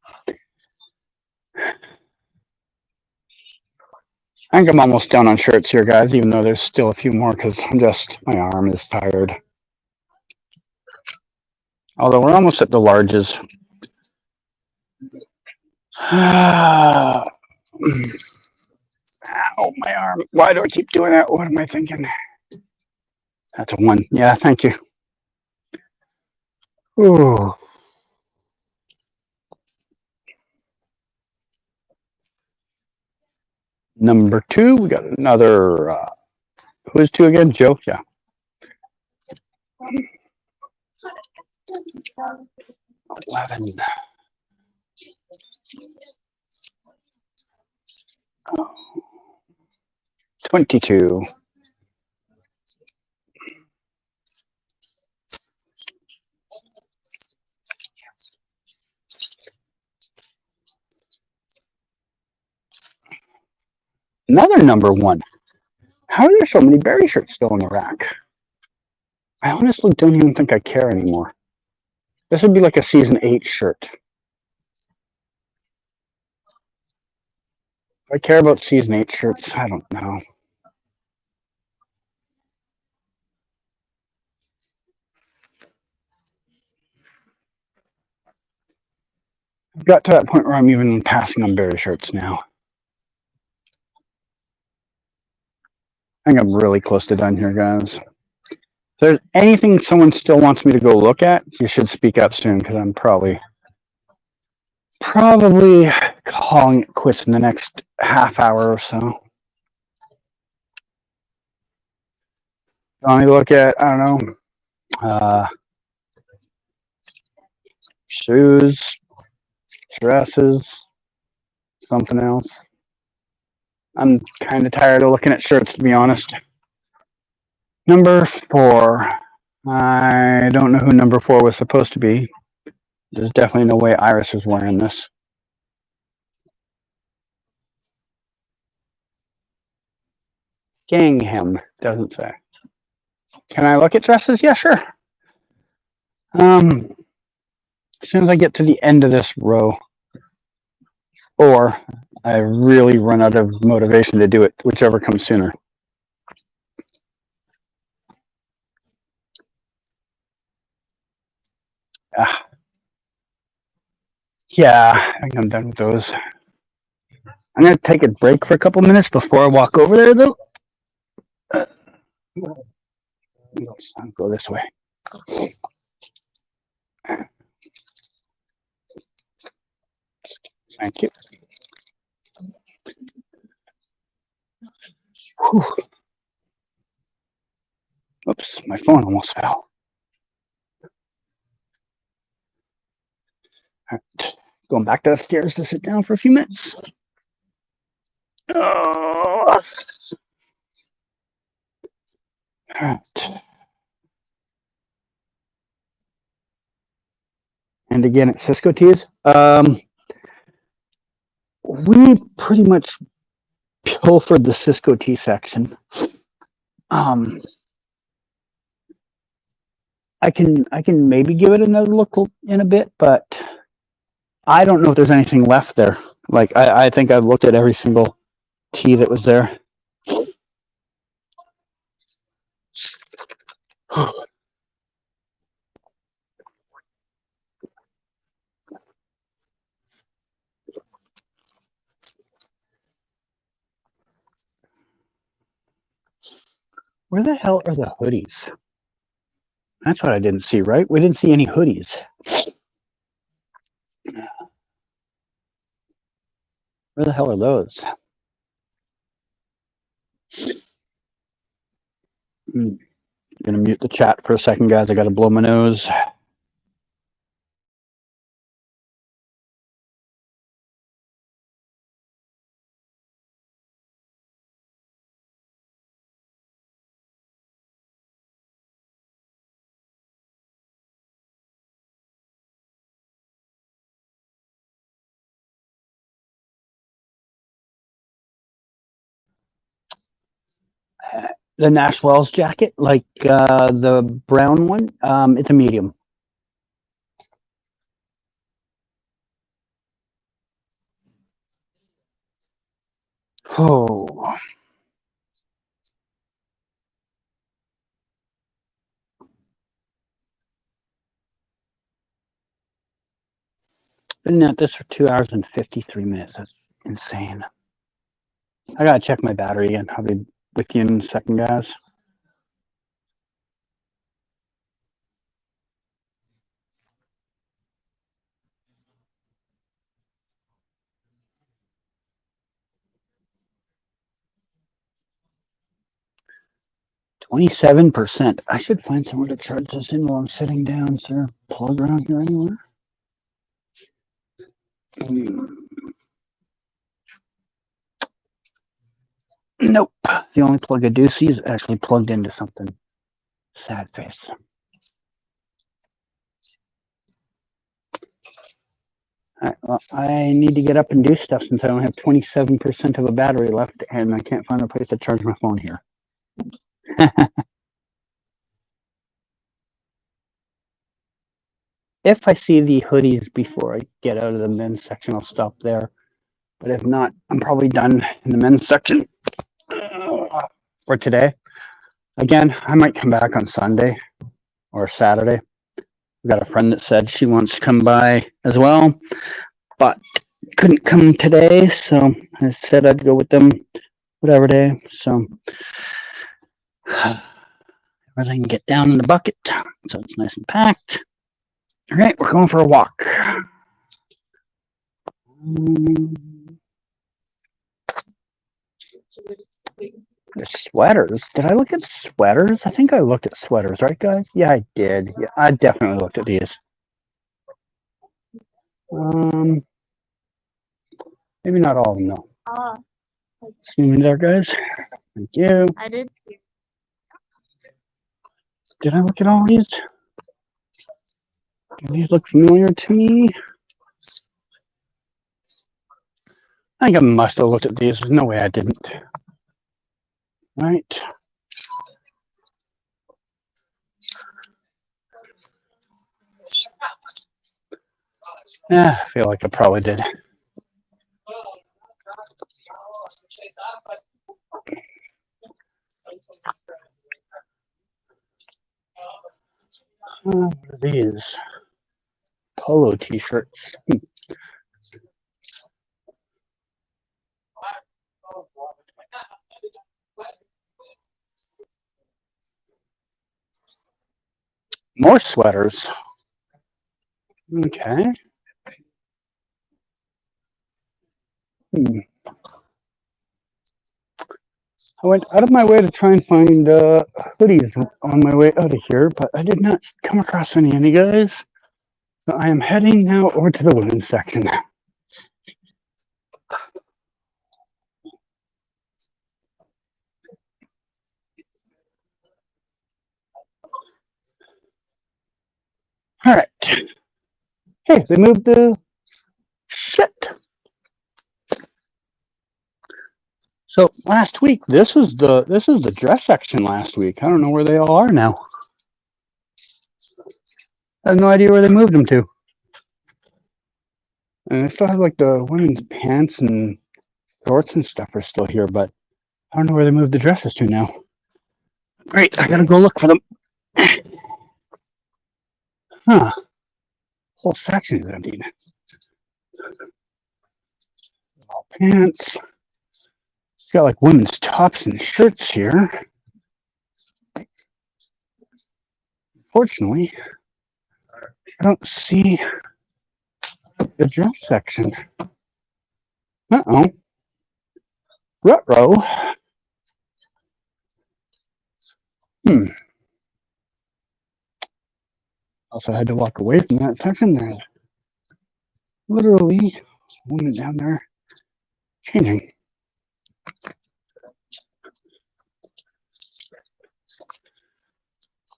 I think I'm almost done on shirts here, guys, even though there's still a few more because my arm is tired. Although we're almost at the larges. Ow, my arm. Why do I keep doing that? What am I thinking? That's a 1. Yeah, thank you. Ooh. Number 2, we got another. Who's 2 again? Joe? Yeah. 11. 22. Another number 1. How are there so many berry shirts still in the rack? I honestly don't even think I care anymore. This would be like a season 8 shirt. Do I care about season 8 shirts? I don't know. I've got to that point where I'm even passing on berry shirts now. I think I'm really close to done here, guys. If there's anything someone still wants me to go look at, you should speak up soon, because I'm probably calling it quits in the next half hour or so. Want me to look at, I don't know, shoes, dresses, something else. I'm kind of tired of looking at shirts, to be honest. Number 4. I don't know who number 4 was supposed to be. There's definitely no way Iris is wearing this. Gingham doesn't say. Can I look at dresses? Yeah, sure. As soon as I get to the end of this row, or I really run out of motivation to do it, whichever comes sooner. Yeah, I think I'm done with those. I'm going to take a break for a couple minutes before I walk over there, though. Let's go this way. Thank you. Whew. Oops, my phone almost fell. All right. Going back downstairs to sit down for a few minutes. Oh. All right. And again, at Cisco Tees, we pretty much pilfered the Cisco Tee section. I can maybe give it another look in a bit, but I don't know if there's anything left there. Like I think I've looked at every single tee that was there. Where the hell are the hoodies? That's what I didn't see, right? We didn't see any hoodies. Where the hell are those? I'm gonna mute the chat for a second, guys. I gotta blow my nose. The Nash Wells jacket, like the brown one, it's a medium. Oh. Been at this for 2 hours and 53 minutes. That's insane. I gotta check my battery again. I'll be with you in a second, guys. %. I should find somewhere to charge this in while I'm sitting down. Is there a plug around here anywhere? Nope. The only plug I do see is actually plugged into something. Sad face. All right, well, I need to get up and do stuff since I only have 27% of a battery left and I can't find a place to charge my phone here. If I see the hoodies before I get out of the men's section, I'll stop there. But if not, I'm probably done in the men's section for today. Again, I might come back on Sunday or Saturday. I've got a friend that said she wants to come by as well, but couldn't come today, so I said I'd go with them whatever day. So everything can get down in the bucket, so it's nice and packed. All right, we're going for a walk. The sweaters. Did I look at sweaters? I think I looked at sweaters, right, guys? Yeah, I did. Yeah, I definitely looked at these. Maybe not all of them, no. Excuse me there, guys. Thank you. I did. Did I look at all these? Do these look familiar to me? I think I must have looked at these. There's no way I didn't. Right. Yeah, I feel like I probably did. What are these? Polo t-shirts. More sweaters. Okay. I went out of my way to try and find hoodies on my way out of here, but I did not come across any guys. So I am heading now over to the women's section. All right. Hey, they moved the shit. So last week, this is the dress section last week. I don't know where they all are now. I have no idea where they moved them to. And I still have like the women's pants and shorts and stuff are still here, but I don't know where they moved the dresses to now. Great, I gotta go look for them. Huh. Whole section is empty. All pants. It's got like women's tops and shirts here. Unfortunately, I don't see the dress section. Uh-oh. Ruh-roh. Also had to walk away from that section. There's literally a woman down there changing.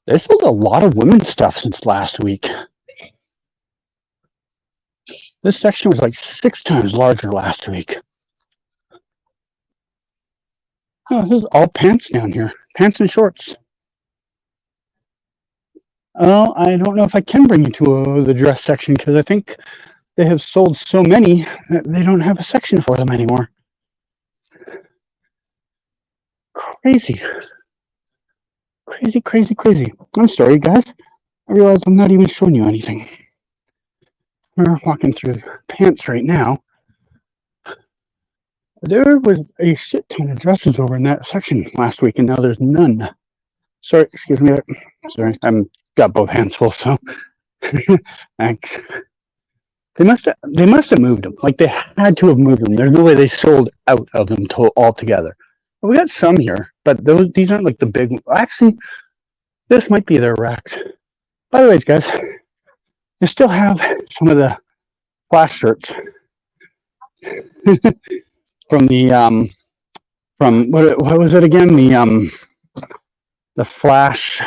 They sold a lot of women's stuff since last week. This section was like 6 times larger last week. Oh, this is all pants down here. Pants and shorts. Well, I don't know if I can bring you to the dress section because I think they have sold so many that they don't have a section for them anymore. Crazy. Crazy, crazy, crazy. I'm sorry, guys. I realize I'm not even showing you anything. We're walking through pants right now. There was a shit ton of dresses over in that section last week, and now there's none. Sorry, excuse me. Sorry, I'm got both hands full, so thanks. They must have moved them. Like they had to have moved them. There's no way they sold out of them altogether. Well, we got some here, but these aren't like the big ones. Actually, this might be their racks. By the way, guys, they still have some of the flash shirts from the from what was it again? The flash.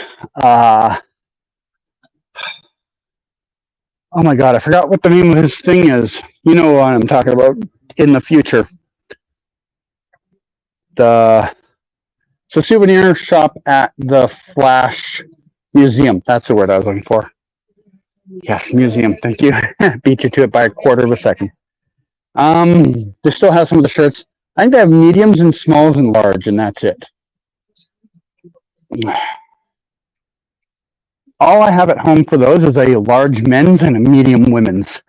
Oh my God, I forgot what the name of his thing is. You know what I'm talking about in the future. It's a souvenir shop at the Flash Museum. That's the word I was looking for. Yes, museum. Thank you. Beat you to it by a quarter of a second. They still have some of the shirts. I think they have mediums and smalls and large, and that's it. All I have at home for those is a large men's and a medium women's.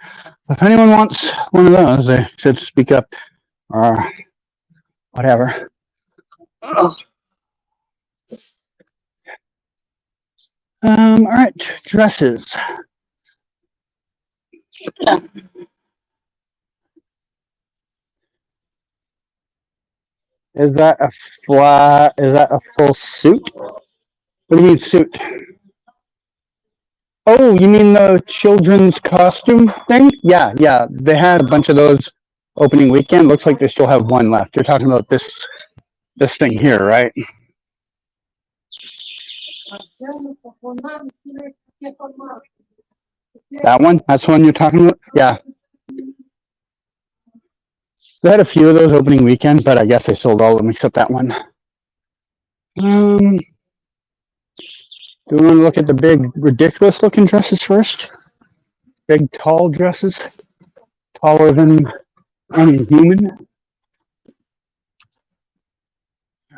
If anyone wants one of those, they should speak up or whatever. All right, dresses. Is that a full suit? What do you mean suit? Oh, you mean the children's costume thing? Yeah. They had a bunch of those opening weekend. Looks like they still have one left. You're talking about this thing here, right? That one? That's the one you're talking about? Yeah. They had a few of those opening weekend, but I guess they sold all of them except that one. Do we want to look at the big, ridiculous looking dresses first? Big, tall dresses, taller than any human.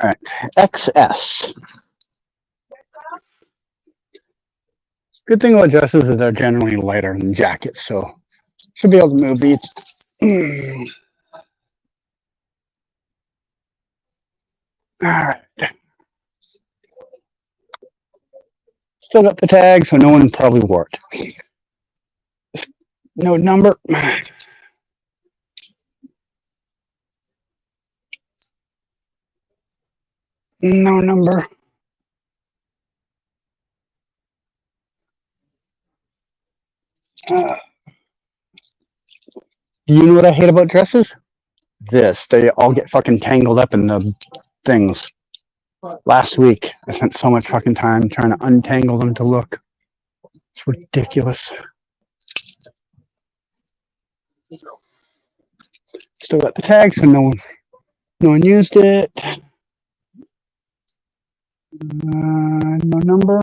All right, XS. Good thing about dresses is they're generally lighter than jackets, so should be able to move these. All right. Still got the tag, so no one probably wore it. No number. No number. Do you know what I hate about dresses? This. They all get fucking tangled up in the things. Last week, I spent so much fucking time trying to untangle them to look. It's ridiculous. Still got the tag, so no one used it. No number.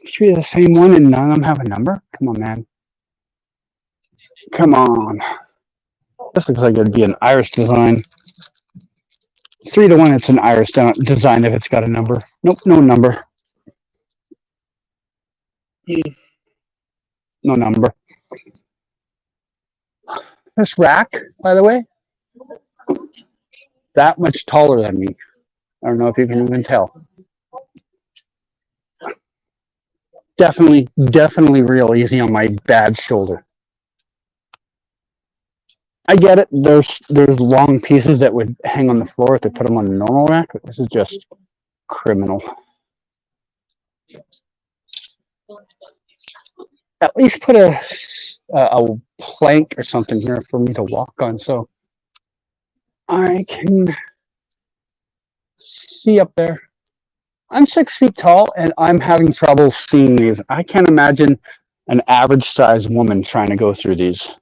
Three of the same one and none of them have a number? Come on, man. Come on. This looks like it'd be an iris design. 3-1, it's an iris design if it's got a number. Nope, no number. No number. This rack, by the way, that much taller than me. I don't know if you can even tell. Definitely real easy on my bad shoulder. I get it. There's long pieces that would hang on the floor if they put them on a normal rack, but this is just criminal. At least put a plank or something here for me to walk on so I can see up there. I'm 6 feet tall and I'm having trouble seeing these. I can't imagine an average sized woman trying to go through these.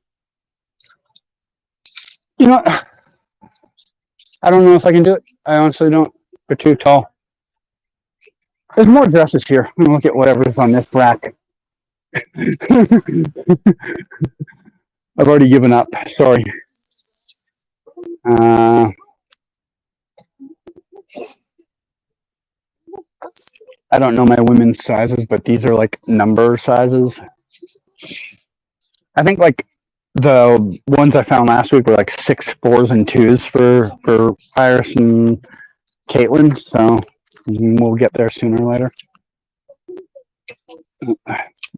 You know, I don't know if I can do it. I honestly don't. They're too tall. There's more dresses here. I'm gonna look at whatever's on this rack. I've already given up. Sorry. I don't know my women's sizes, but these are like number sizes. I think like the ones I found last week were like 6 4s and 2s for Iris and Caitlin. So we'll get there sooner or later.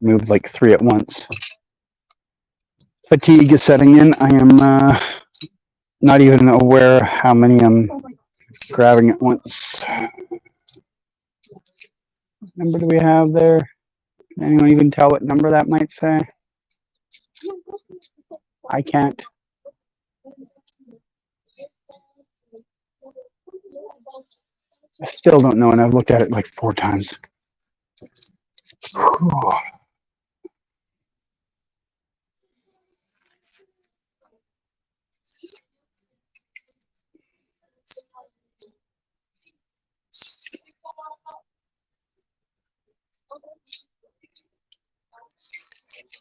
Moved like 3 at once. Fatigue is setting in. I am not even aware how many I'm grabbing at once. What number do we have there? Can anyone even tell what number that might say? I can't. I still don't know, and I've looked at it like 4 times. Whew.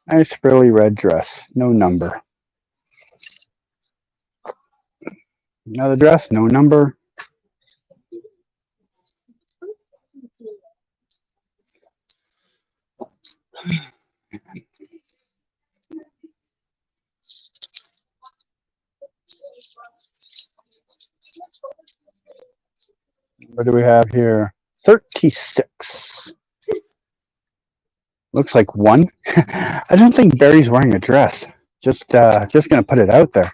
Nice frilly red dress, no number. Another dress, no number. What do we have here? 36. Looks like 1. I don't think Barry's wearing a dress. Just gonna put it out there.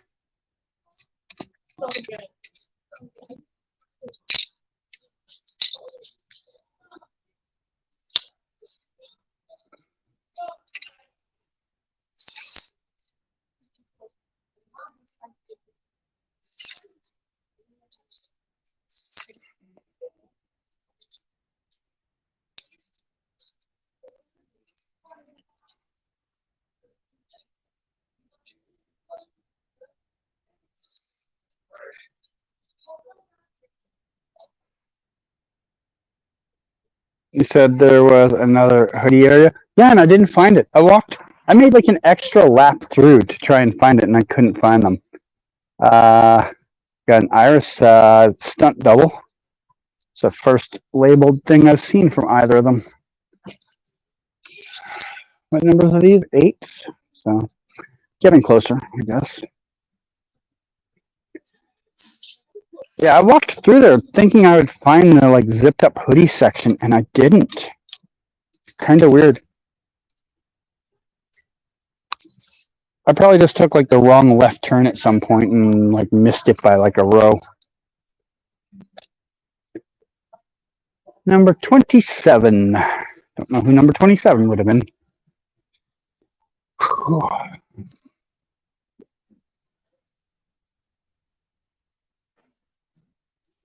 You said there was another hoodie area. Yeah, and I didn't find it. I made like an extra lap through to try and find it, and I couldn't find them. Got an Iris stunt double. It's the first labeled thing I've seen from either of them. What numbers are these? 8. So getting closer, I guess. Yeah, I walked through there thinking I would find the like zipped up hoodie section, and I didn't. Kind of weird. I probably just took like the wrong left turn at some point and like missed it by like a row. Number 27. Don't know who number 27 would have been.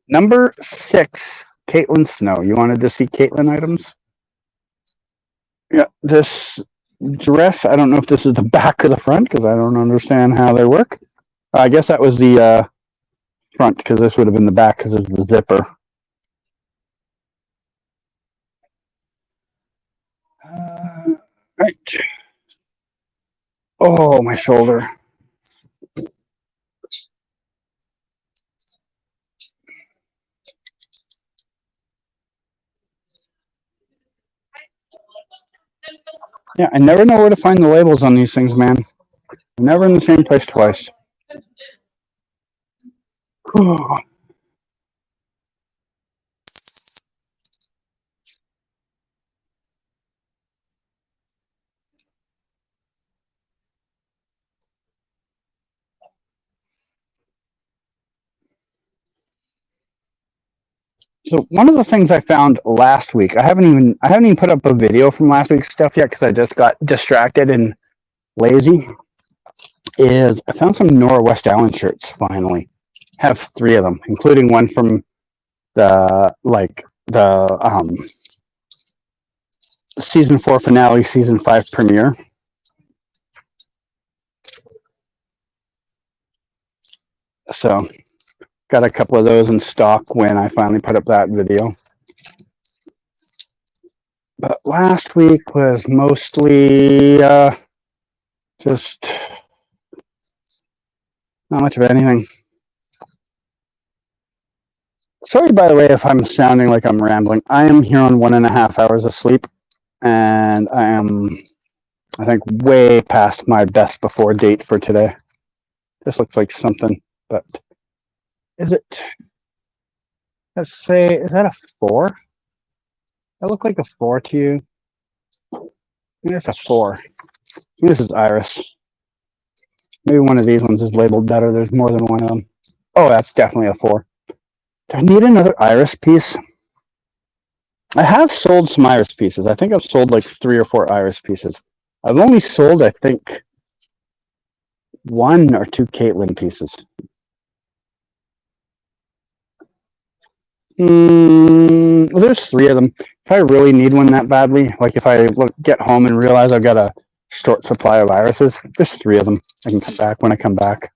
Number 6, Caitlin Snow. You wanted to see Caitlin items? Yeah, this dress, I don't know if this is the back or the front because I don't understand how they work. I guess that was the front because this would have been the back because it's the zipper. Right. Oh, my shoulder. Yeah, I never know where to find the labels on these things, man. I'm never in the same place twice. So one of the things I found last week, I haven't even put up a video from last week's stuff yet because I just got distracted and lazy. Is I found some Nora West Allen shirts finally. Have 3 of them, including one from the season 4 finale, season 5 premiere. So got a couple of those in stock when I finally put up that video. But last week was mostly just not much of anything. Sorry, by the way, if I'm sounding like I'm rambling. I am here on 1.5 hours of sleep, and I am, I think, way past my best before date for today. This looks like something, but is it? Let's say, is that a 4? That look like a 4 to you? Maybe it's a 4. This is Iris. Maybe one of these ones is labeled better. There's more than one of them. Oh, that's definitely a 4. Do I need another Iris piece? I have sold some Iris pieces. I think I've sold like 3 or 4 Iris pieces. I've only sold, I think, 1 or 2 Caitlin pieces. Well, there's 3 of them. If I really need one that badly, like if I get home and realize I've got a short supply of irises, there's 3 of them. I can come back when I come back.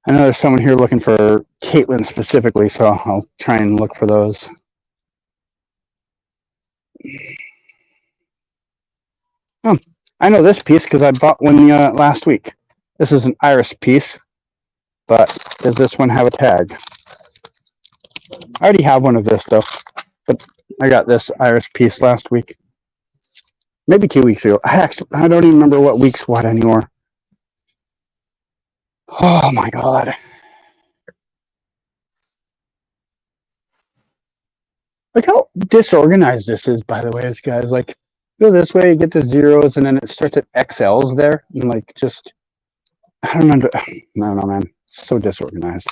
I know there's someone here looking for Caitlin specifically, so I'll try and look for those. Oh, I know this piece because I bought one last week. This is an Iris piece, but does this one have a tag? I already have one of this though, but I got this Iris piece last week. Maybe 2 weeks ago. I don't even remember what week's what anymore. Oh my god. Look how disorganized this is, by the way, guys. Like, go this way, you get the zeros, and then it starts at XLs there. And like, just, I don't know, man. It's so disorganized.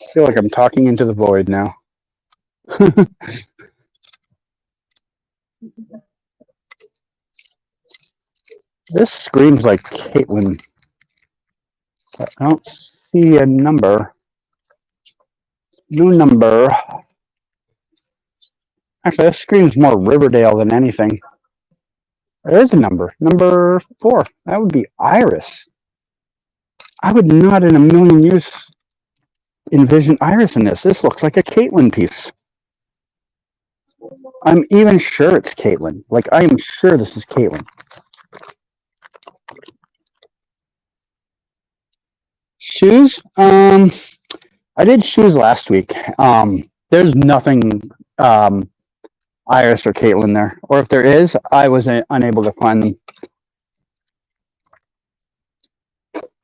I feel like I'm talking into the void now. This screams like Caitlin. But I don't see a number. No number. Actually, this screams more Riverdale than anything. There is a number. Number 4. That would be Iris. I would not in a million years envision Iris in this. This looks like a Caitlyn piece. I'm even sure it's Caitlyn. Like, I am sure this is Caitlyn. Shoes? I did shoes last week. There's nothing Iris or Caitlyn there. Or if there is, I was unable to find them.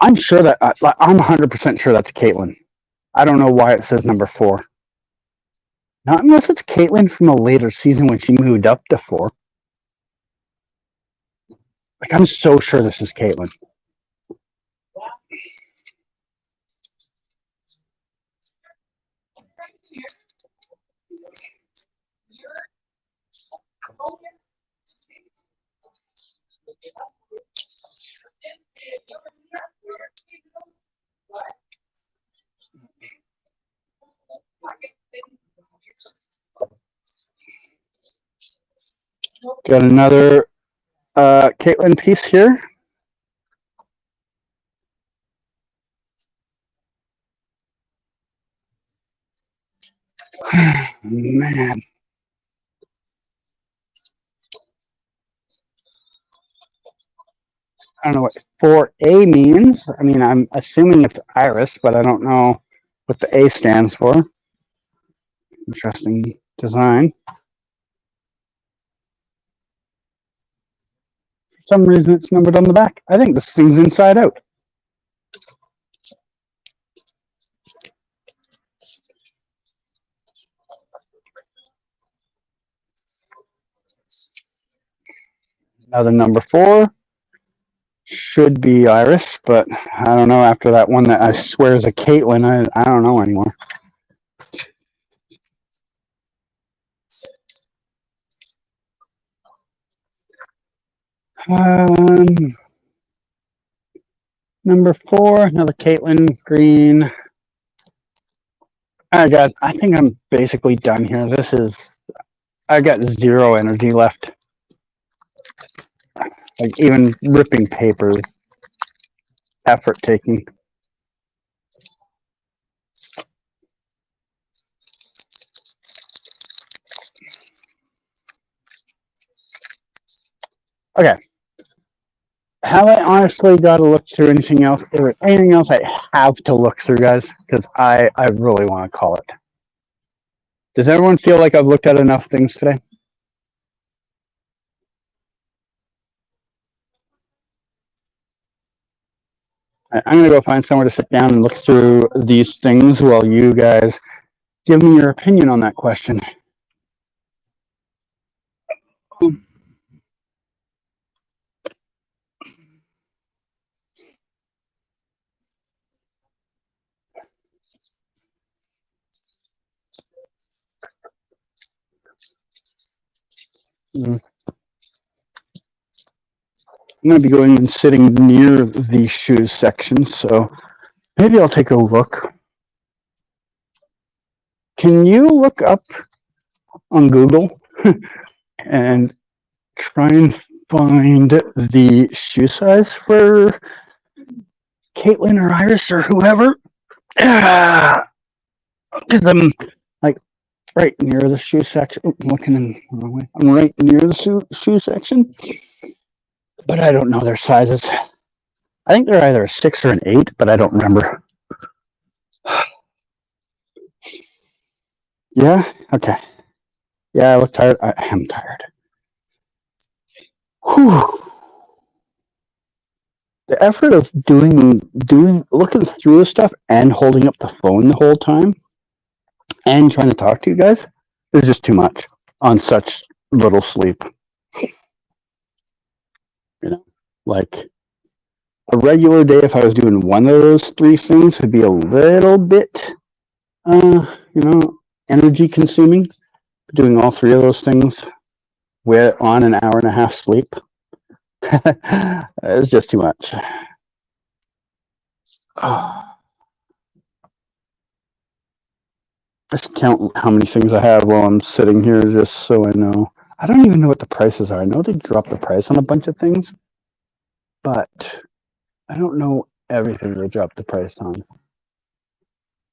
I'm sure that, I'm 100% sure that's Caitlyn. I don't know why it says number 4. Not unless it's Caitlyn from a later season when she moved up to 4. Like, I'm so sure this is Caitlyn. Got another Caitlyn piece here. Man. I don't know what 4A means. I mean, I'm assuming it's Iris, but I don't know what the A stands for. Interesting design. For some reason, it's numbered on the back. I think this thing's inside out. Another number 4. Should be Iris, but I don't know. After that one that I swear is a Caitlyn, I don't know anymore. Number 4, another Caitlyn, green. All right, guys, I think I'm basically done here. I got 0 energy left. Like, even ripping paper, effort taking. Okay. Have I honestly got to look through anything else? Is there anything else I have to look through, guys? Because I really want to call it. Does everyone feel like I've looked at enough things today? I'm going to go find somewhere to sit down and look through these things while you guys give me your opinion on that question. I'm going to be going and sitting near the shoes section, so maybe I'll take a look. Can you look up on Google and try and find the shoe size for Caitlyn or Iris or whoever? Because I'm like right near the shoe section. I'm looking in the wrong way. I'm right near the shoe section, but I don't know their sizes. I think they're either a 6 or an 8, but I don't remember. Yeah? Okay. Yeah, I look tired. I am tired. Whew. The effort of looking through stuff and holding up the phone the whole time and trying to talk to you guys is just too much on such little sleep. You know, like a regular day, if I was doing one of those 3 things, would be a little bit, energy consuming. Doing all 3 of those things on an hour and a half sleep. It's just too much. Just count how many things I have while I'm sitting here, just so I know. I don't even know what the prices are. I know they dropped the price on a bunch of things, but I don't know everything they dropped the price on.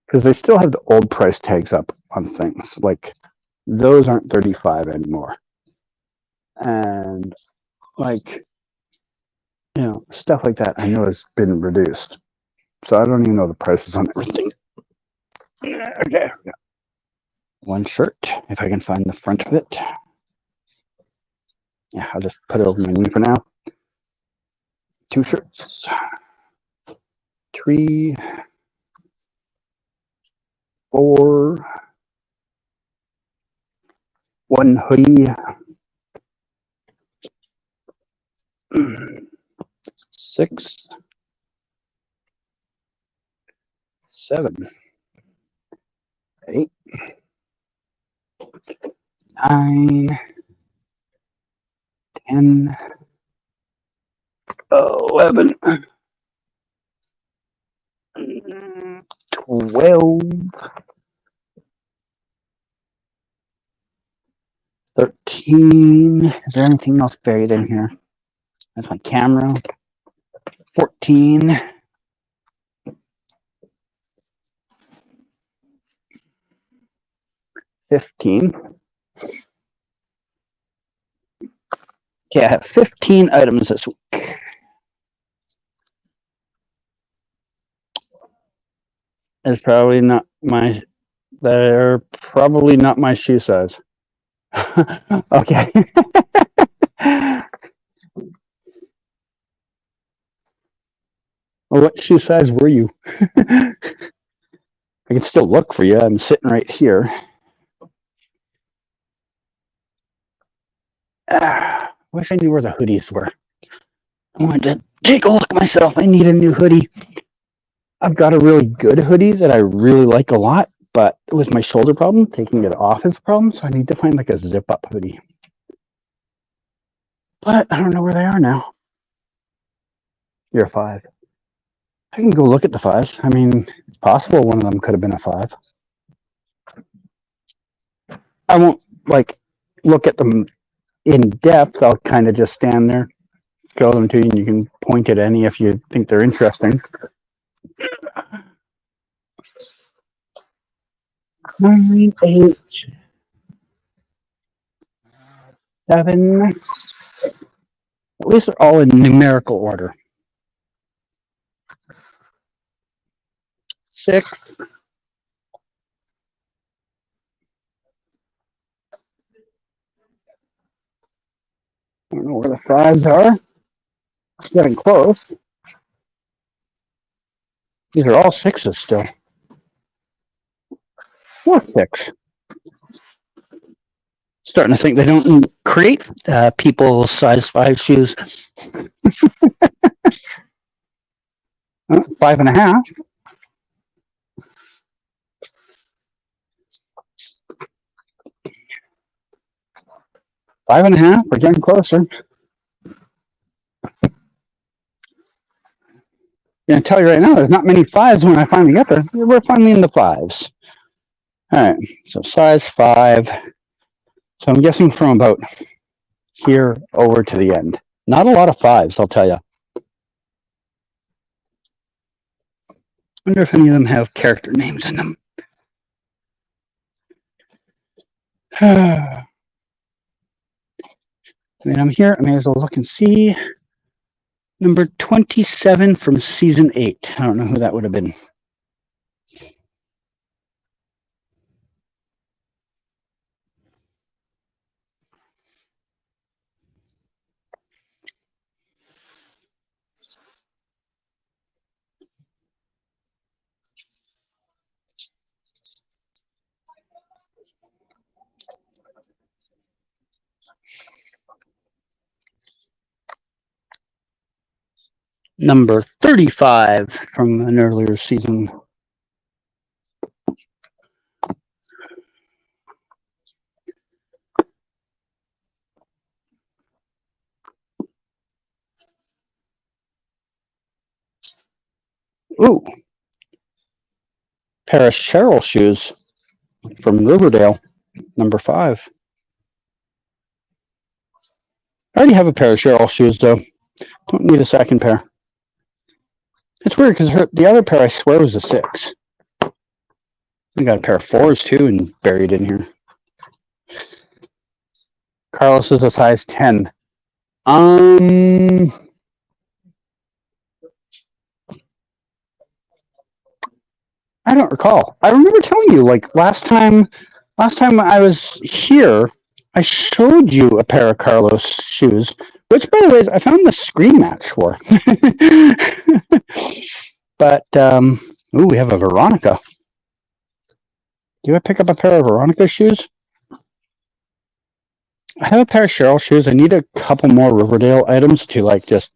Because they still have the old price tags up on things. Like, those aren't 35 anymore. And, like, you know, stuff like that I know has been reduced. So I don't even know the prices on everything. Okay. One shirt, if I can find the front of it. Yeah, I'll just put it over my knee for now. 2 shirts. 3, 4, 1 hoodie. 6, 7, 8, 9, 10, 11, 12, 13. Is there anything else buried in here? That's my camera. 14. 15. Okay, I have 15 items this week. It's probably not my, they're probably not my shoe size. Okay. Well, what shoe size were you? I can still look for you. I'm sitting right here. Wish I knew where the hoodies were. I wanted to take a look myself. I need a new hoodie. I've got a really good hoodie that I really like a lot, but with my shoulder problem, taking it off is a problem, so I need to find like a zip-up hoodie. But I don't know where they are now. You're a 5. I can go look at the 5s. I mean, it's possible one of them could have been a 5. I won't, like, look at them in depth. I'll kind of just stand there, show them to you, and you can point at any if you think they're interesting. 9, 8, 7. At least they're all in numerical order. 6. I don't know where the 5s are. Getting close. These are all 6s still. 4, 6. Starting to think they don't create people size 5 shoes. 5.5. 5.5. We're getting closer. I'm going to tell you right now, there's not many 5s when I finally get there. We're finally in the 5s. All right, so size 5. So I'm guessing from about here over to the end. Not a lot of 5s, I'll tell you. I wonder if any of them have character names in them. I mean, I'm here. I may as well look and see. Number 27 from season 8. I don't know who that would have been. Number 35 from an earlier season. Ooh. Pair of Cheryl shoes from Riverdale, number 5. already have a pair of Cheryl shoes, though. Don't need a second pair. It's weird because the other pair I swear was a 6. I got a pair of 4s too and buried in here. Carlos is a size 10. I don't recall. I remember telling you, like, last time I was here, I showed you a pair of Carlos shoes, which, by the way, I found the screen match for. But, ooh, we have a Veronica. Do I pick up a pair of Veronica shoes? I have a pair of Cheryl shoes. I need a couple more Riverdale items to, like, just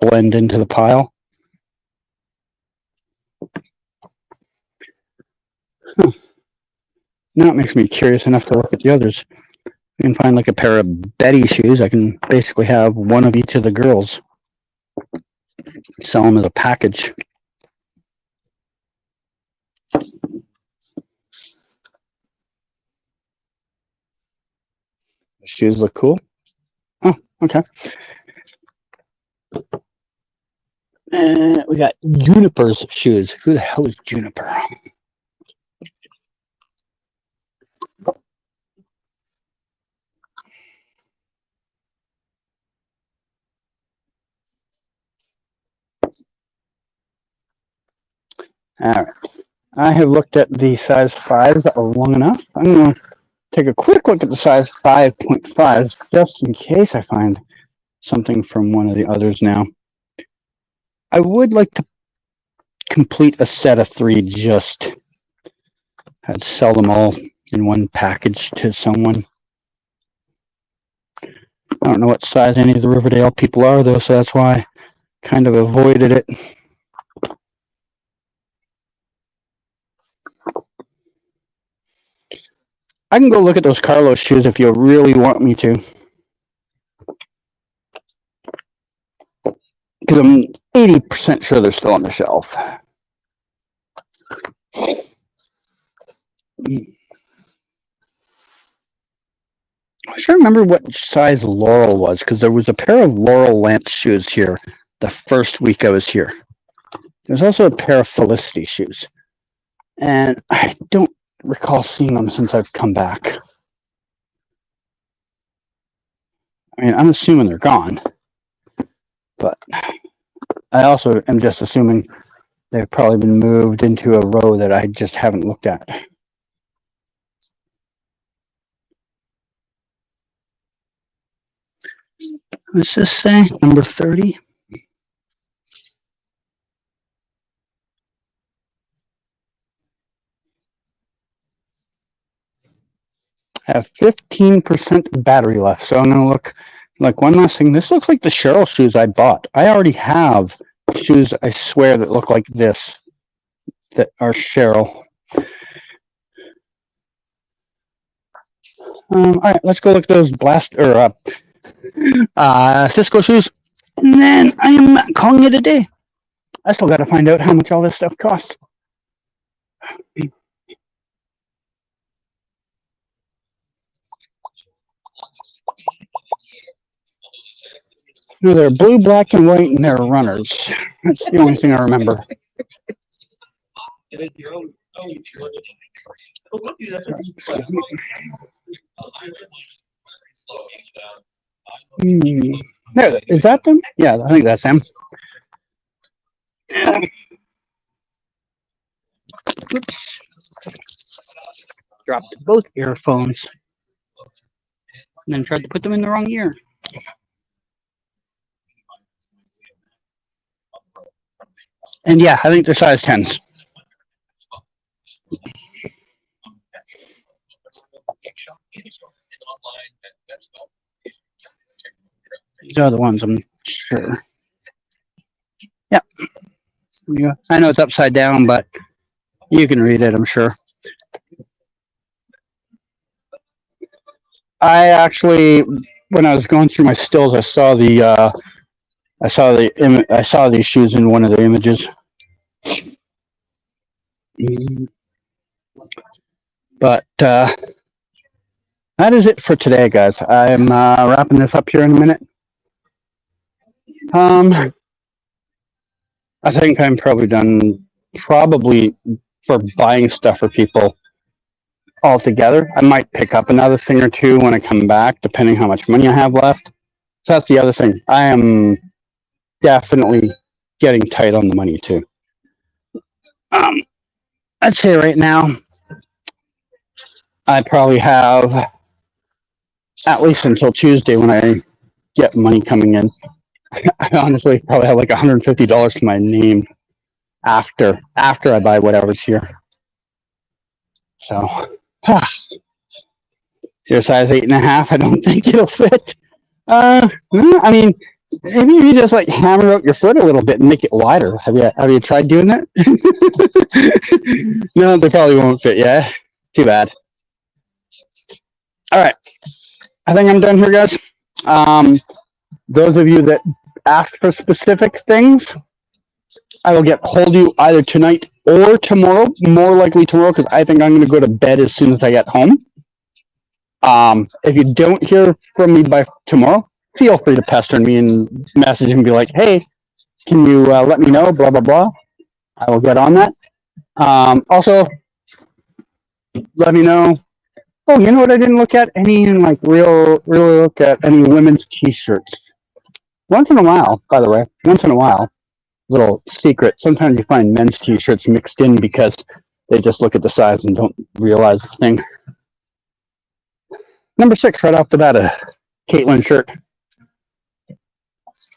blend into the pile. Huh. Now it makes me curious enough to look at the others. I can find like a pair of Betty shoes. I can basically have one of each of the girls. Sell them as a package. The shoes look cool. Oh, okay. We got Juniper's shoes. Who the hell is Juniper? All right. I have looked at the size 5s long enough. I'm going to take a quick look at the size 5.5s just in case I find something from one of the others now. I would like to complete a set of 3, just I'd sell them all in one package to someone. I don't know what size any of the Riverdale people are, though, so that's why I kind of avoided it. I can go look at those Carlos shoes if you really want me to. Because I'm 80% sure they're still on the shelf. I wish I remember what size Laurel was, because there was a pair of Laurel Lance shoes here the first week I was here. There's also a pair of Felicity shoes. And I don't recall seeing them since I've come back. I mean, I'm assuming they're gone. But I also am just assuming they've probably been moved into a row that I just haven't looked at. What's this say? Number 30? I have 15% battery left, so I'm going to look like one last thing. This looks like the Cheryl shoes I bought. I already have shoes, I swear, that look like this, that are Cheryl. All right, let's go look at those Cisco shoes, and then I am calling it a day. I still got to find out how much all this stuff costs. No, they're blue, black, and white, and they're runners. That's the only thing I remember. There, is that them? Yeah, I think that's them. Oops. Dropped both earphones. And then tried to put them in the wrong ear. And yeah, I think they're size 10s. These are the ones, I'm sure. Yeah. I know it's upside down, but you can read it, I'm sure. I actually, when I was going through my stills, I saw these shoes in one of the images. But that is it for today, guys. I'm wrapping this up here in a minute. I think I'm probably done. Probably for buying stuff for people altogether. I might pick up another thing or two when I come back, depending how much money I have left. So that's the other thing. I am definitely getting tight on the money too. I'd say right now I probably have at least until Tuesday when I get money coming in. I honestly probably have like $150 to my name after I buy whatever's here. So, your size 8.5. I don't think it'll fit. I mean, maybe if you just like hammer out your foot a little bit and make it wider. Have you tried doing that? No, they probably won't fit. Yeah, too bad. All right, I think I'm done here, guys. Those of you that ask for specific things, I will get hold of you either tonight or tomorrow. More likely tomorrow because I think I'm going to go to bed as soon as I get home. If you don't hear from me by tomorrow, feel free to pester me and message and be like, "Hey, can you let me know?" Blah blah blah. I will get on that. Also, let me know. Oh, you know what? I didn't look at any like really look at any women's T-shirts. Once in a while, by the way, once in a while, little secret. Sometimes you find men's T-shirts mixed in because they just look at the size and don't realize the thing. Number 6, right off the bat, a Caitlyn shirt.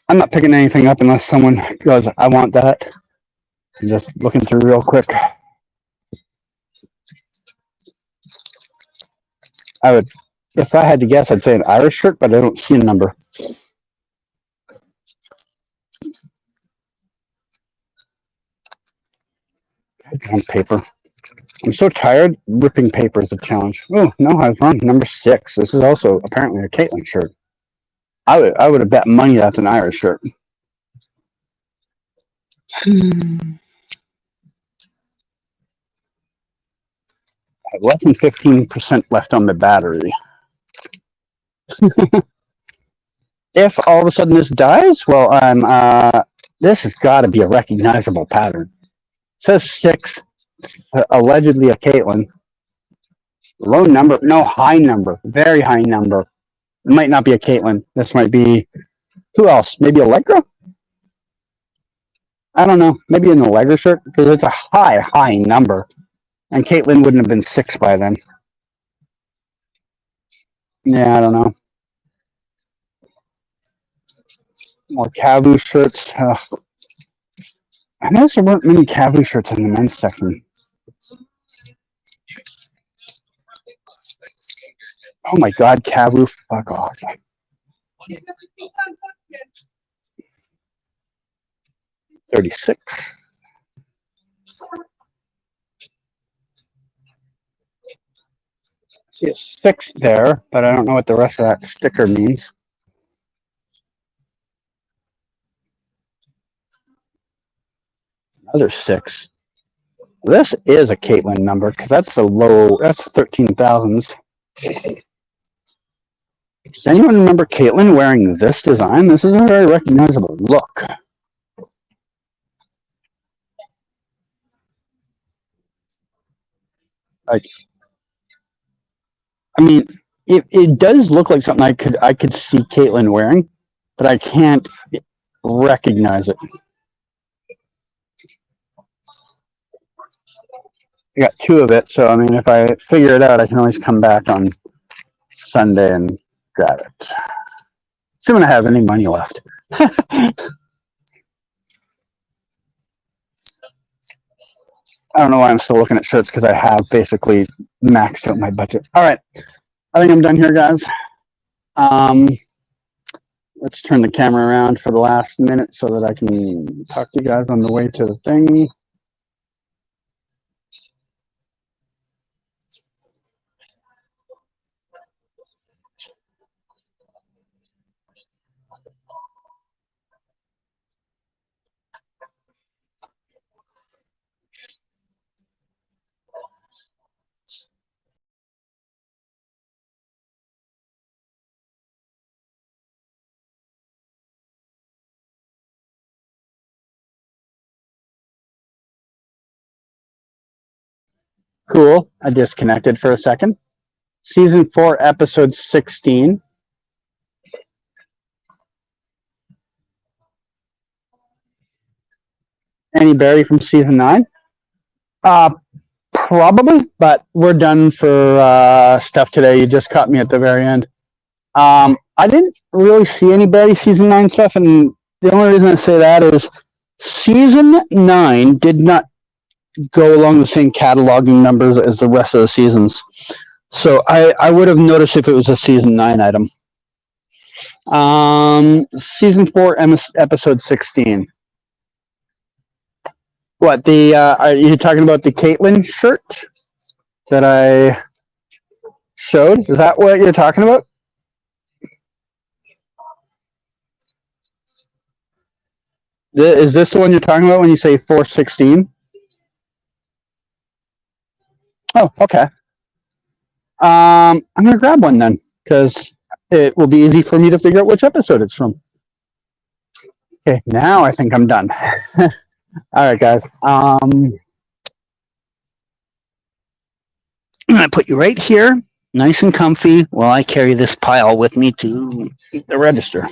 I'm not picking anything up unless someone goes, "I want that." I'm just looking through real quick. I would, if I had to guess, I'd say an Irish shirt, but I don't see a number. On paper. I'm so tired. Ripping paper is a challenge. Oh no, I was wrong. Number 6. This is also apparently a Caitlyn shirt. I would have bet money that's an Irish shirt. I have less than 15% left on the battery. If all of a sudden this dies, well, this has got to be a recognizable pattern. It says 6, allegedly a Caitlyn. Low number, no, high number, very high number. It might not be a Caitlyn. This might be, who else? Maybe Allegra? I don't know. Maybe an Allegra shirt because it's a high number, and Caitlyn wouldn't have been 6 by then. Yeah, I don't know. More Cavu shirts. I noticed there weren't many Cavu shirts in the men's section. Oh my God, Cavu! Fuck off. $36. See a 6 there, but I don't know what the rest of that sticker means. Another 6. This is a Caitlyn number because that's a low. That's 13,000s. Does anyone remember Caitlyn wearing this design? This is a very recognizable look. Like, I mean, it does look like something I could see Caitlyn wearing, but I can't recognize it. I got 2 of it, so I mean, if I figure it out, I can always come back on Sunday and grab it. Assuming I have any money left. I don't know why I'm still looking at shirts because I have basically maxed out my budget. All right, I think I'm done here, guys. Let's turn the camera around for the last minute so that I can talk to you guys on the way to the thing. Cool. I disconnected for a second. Season 4, episode 16. Any Barry from season 9? Probably, but we're done for stuff today. You just caught me at the very end. I didn't really see any Barry season 9 stuff, and the only reason I say that is season 9 did not go along the same cataloging numbers as the rest of the seasons. So I would have noticed if it was a season 9 item. Season 4, episode 16. What, the, are you talking about the Caitlyn shirt that I showed? Is that what you're talking about? Is this the one you're talking about when you say 416? Oh, okay. I'm going to grab one then, because it will be easy for me to figure out which episode it's from. Okay, now I think I'm done. All right, guys. I'm going to put you right here, nice and comfy, while I carry this pile with me to the register.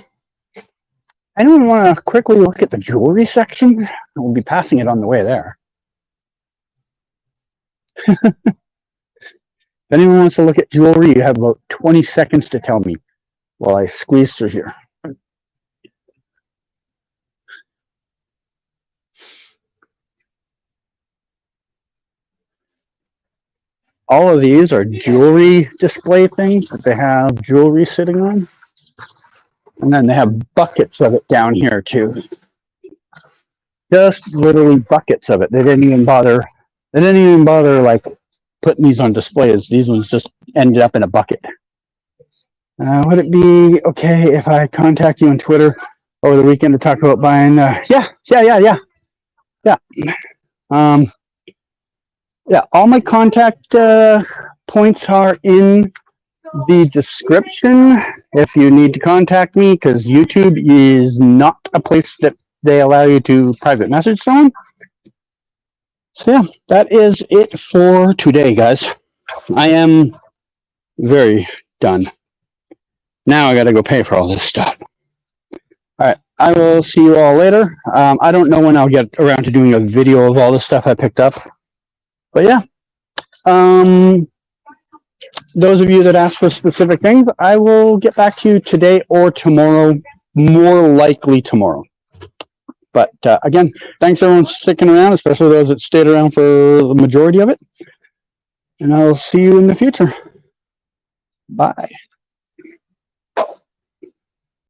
Anyone want to quickly look at the jewelry section? We'll be passing it on the way there. If anyone wants to look at jewelry, you have about 20 seconds to tell me while I squeeze through here. All of these are jewelry display things that they have jewelry sitting on. And then they have buckets of it down here too. Just literally buckets of it. They didn't even bother like putting these on displays. These ones just ended up in a bucket. Would it be okay if I contact you on Twitter over the weekend to talk about buying? Yeah. Yeah, all my contact points are in the description if you need to contact me, because YouTube is not a place that they allow you to private message someone. So yeah, that is it for today, guys. I am very done. Now I gotta go pay for all this stuff. All right, I will see you all later. I don't know when I'll get around to doing a video of all the stuff I picked up. But yeah, those of you that ask for specific things, I will get back to you today or tomorrow, more likely tomorrow. But again, thanks everyone for sticking around, especially those that stayed around for the majority of it. And I'll see you in the future. Bye.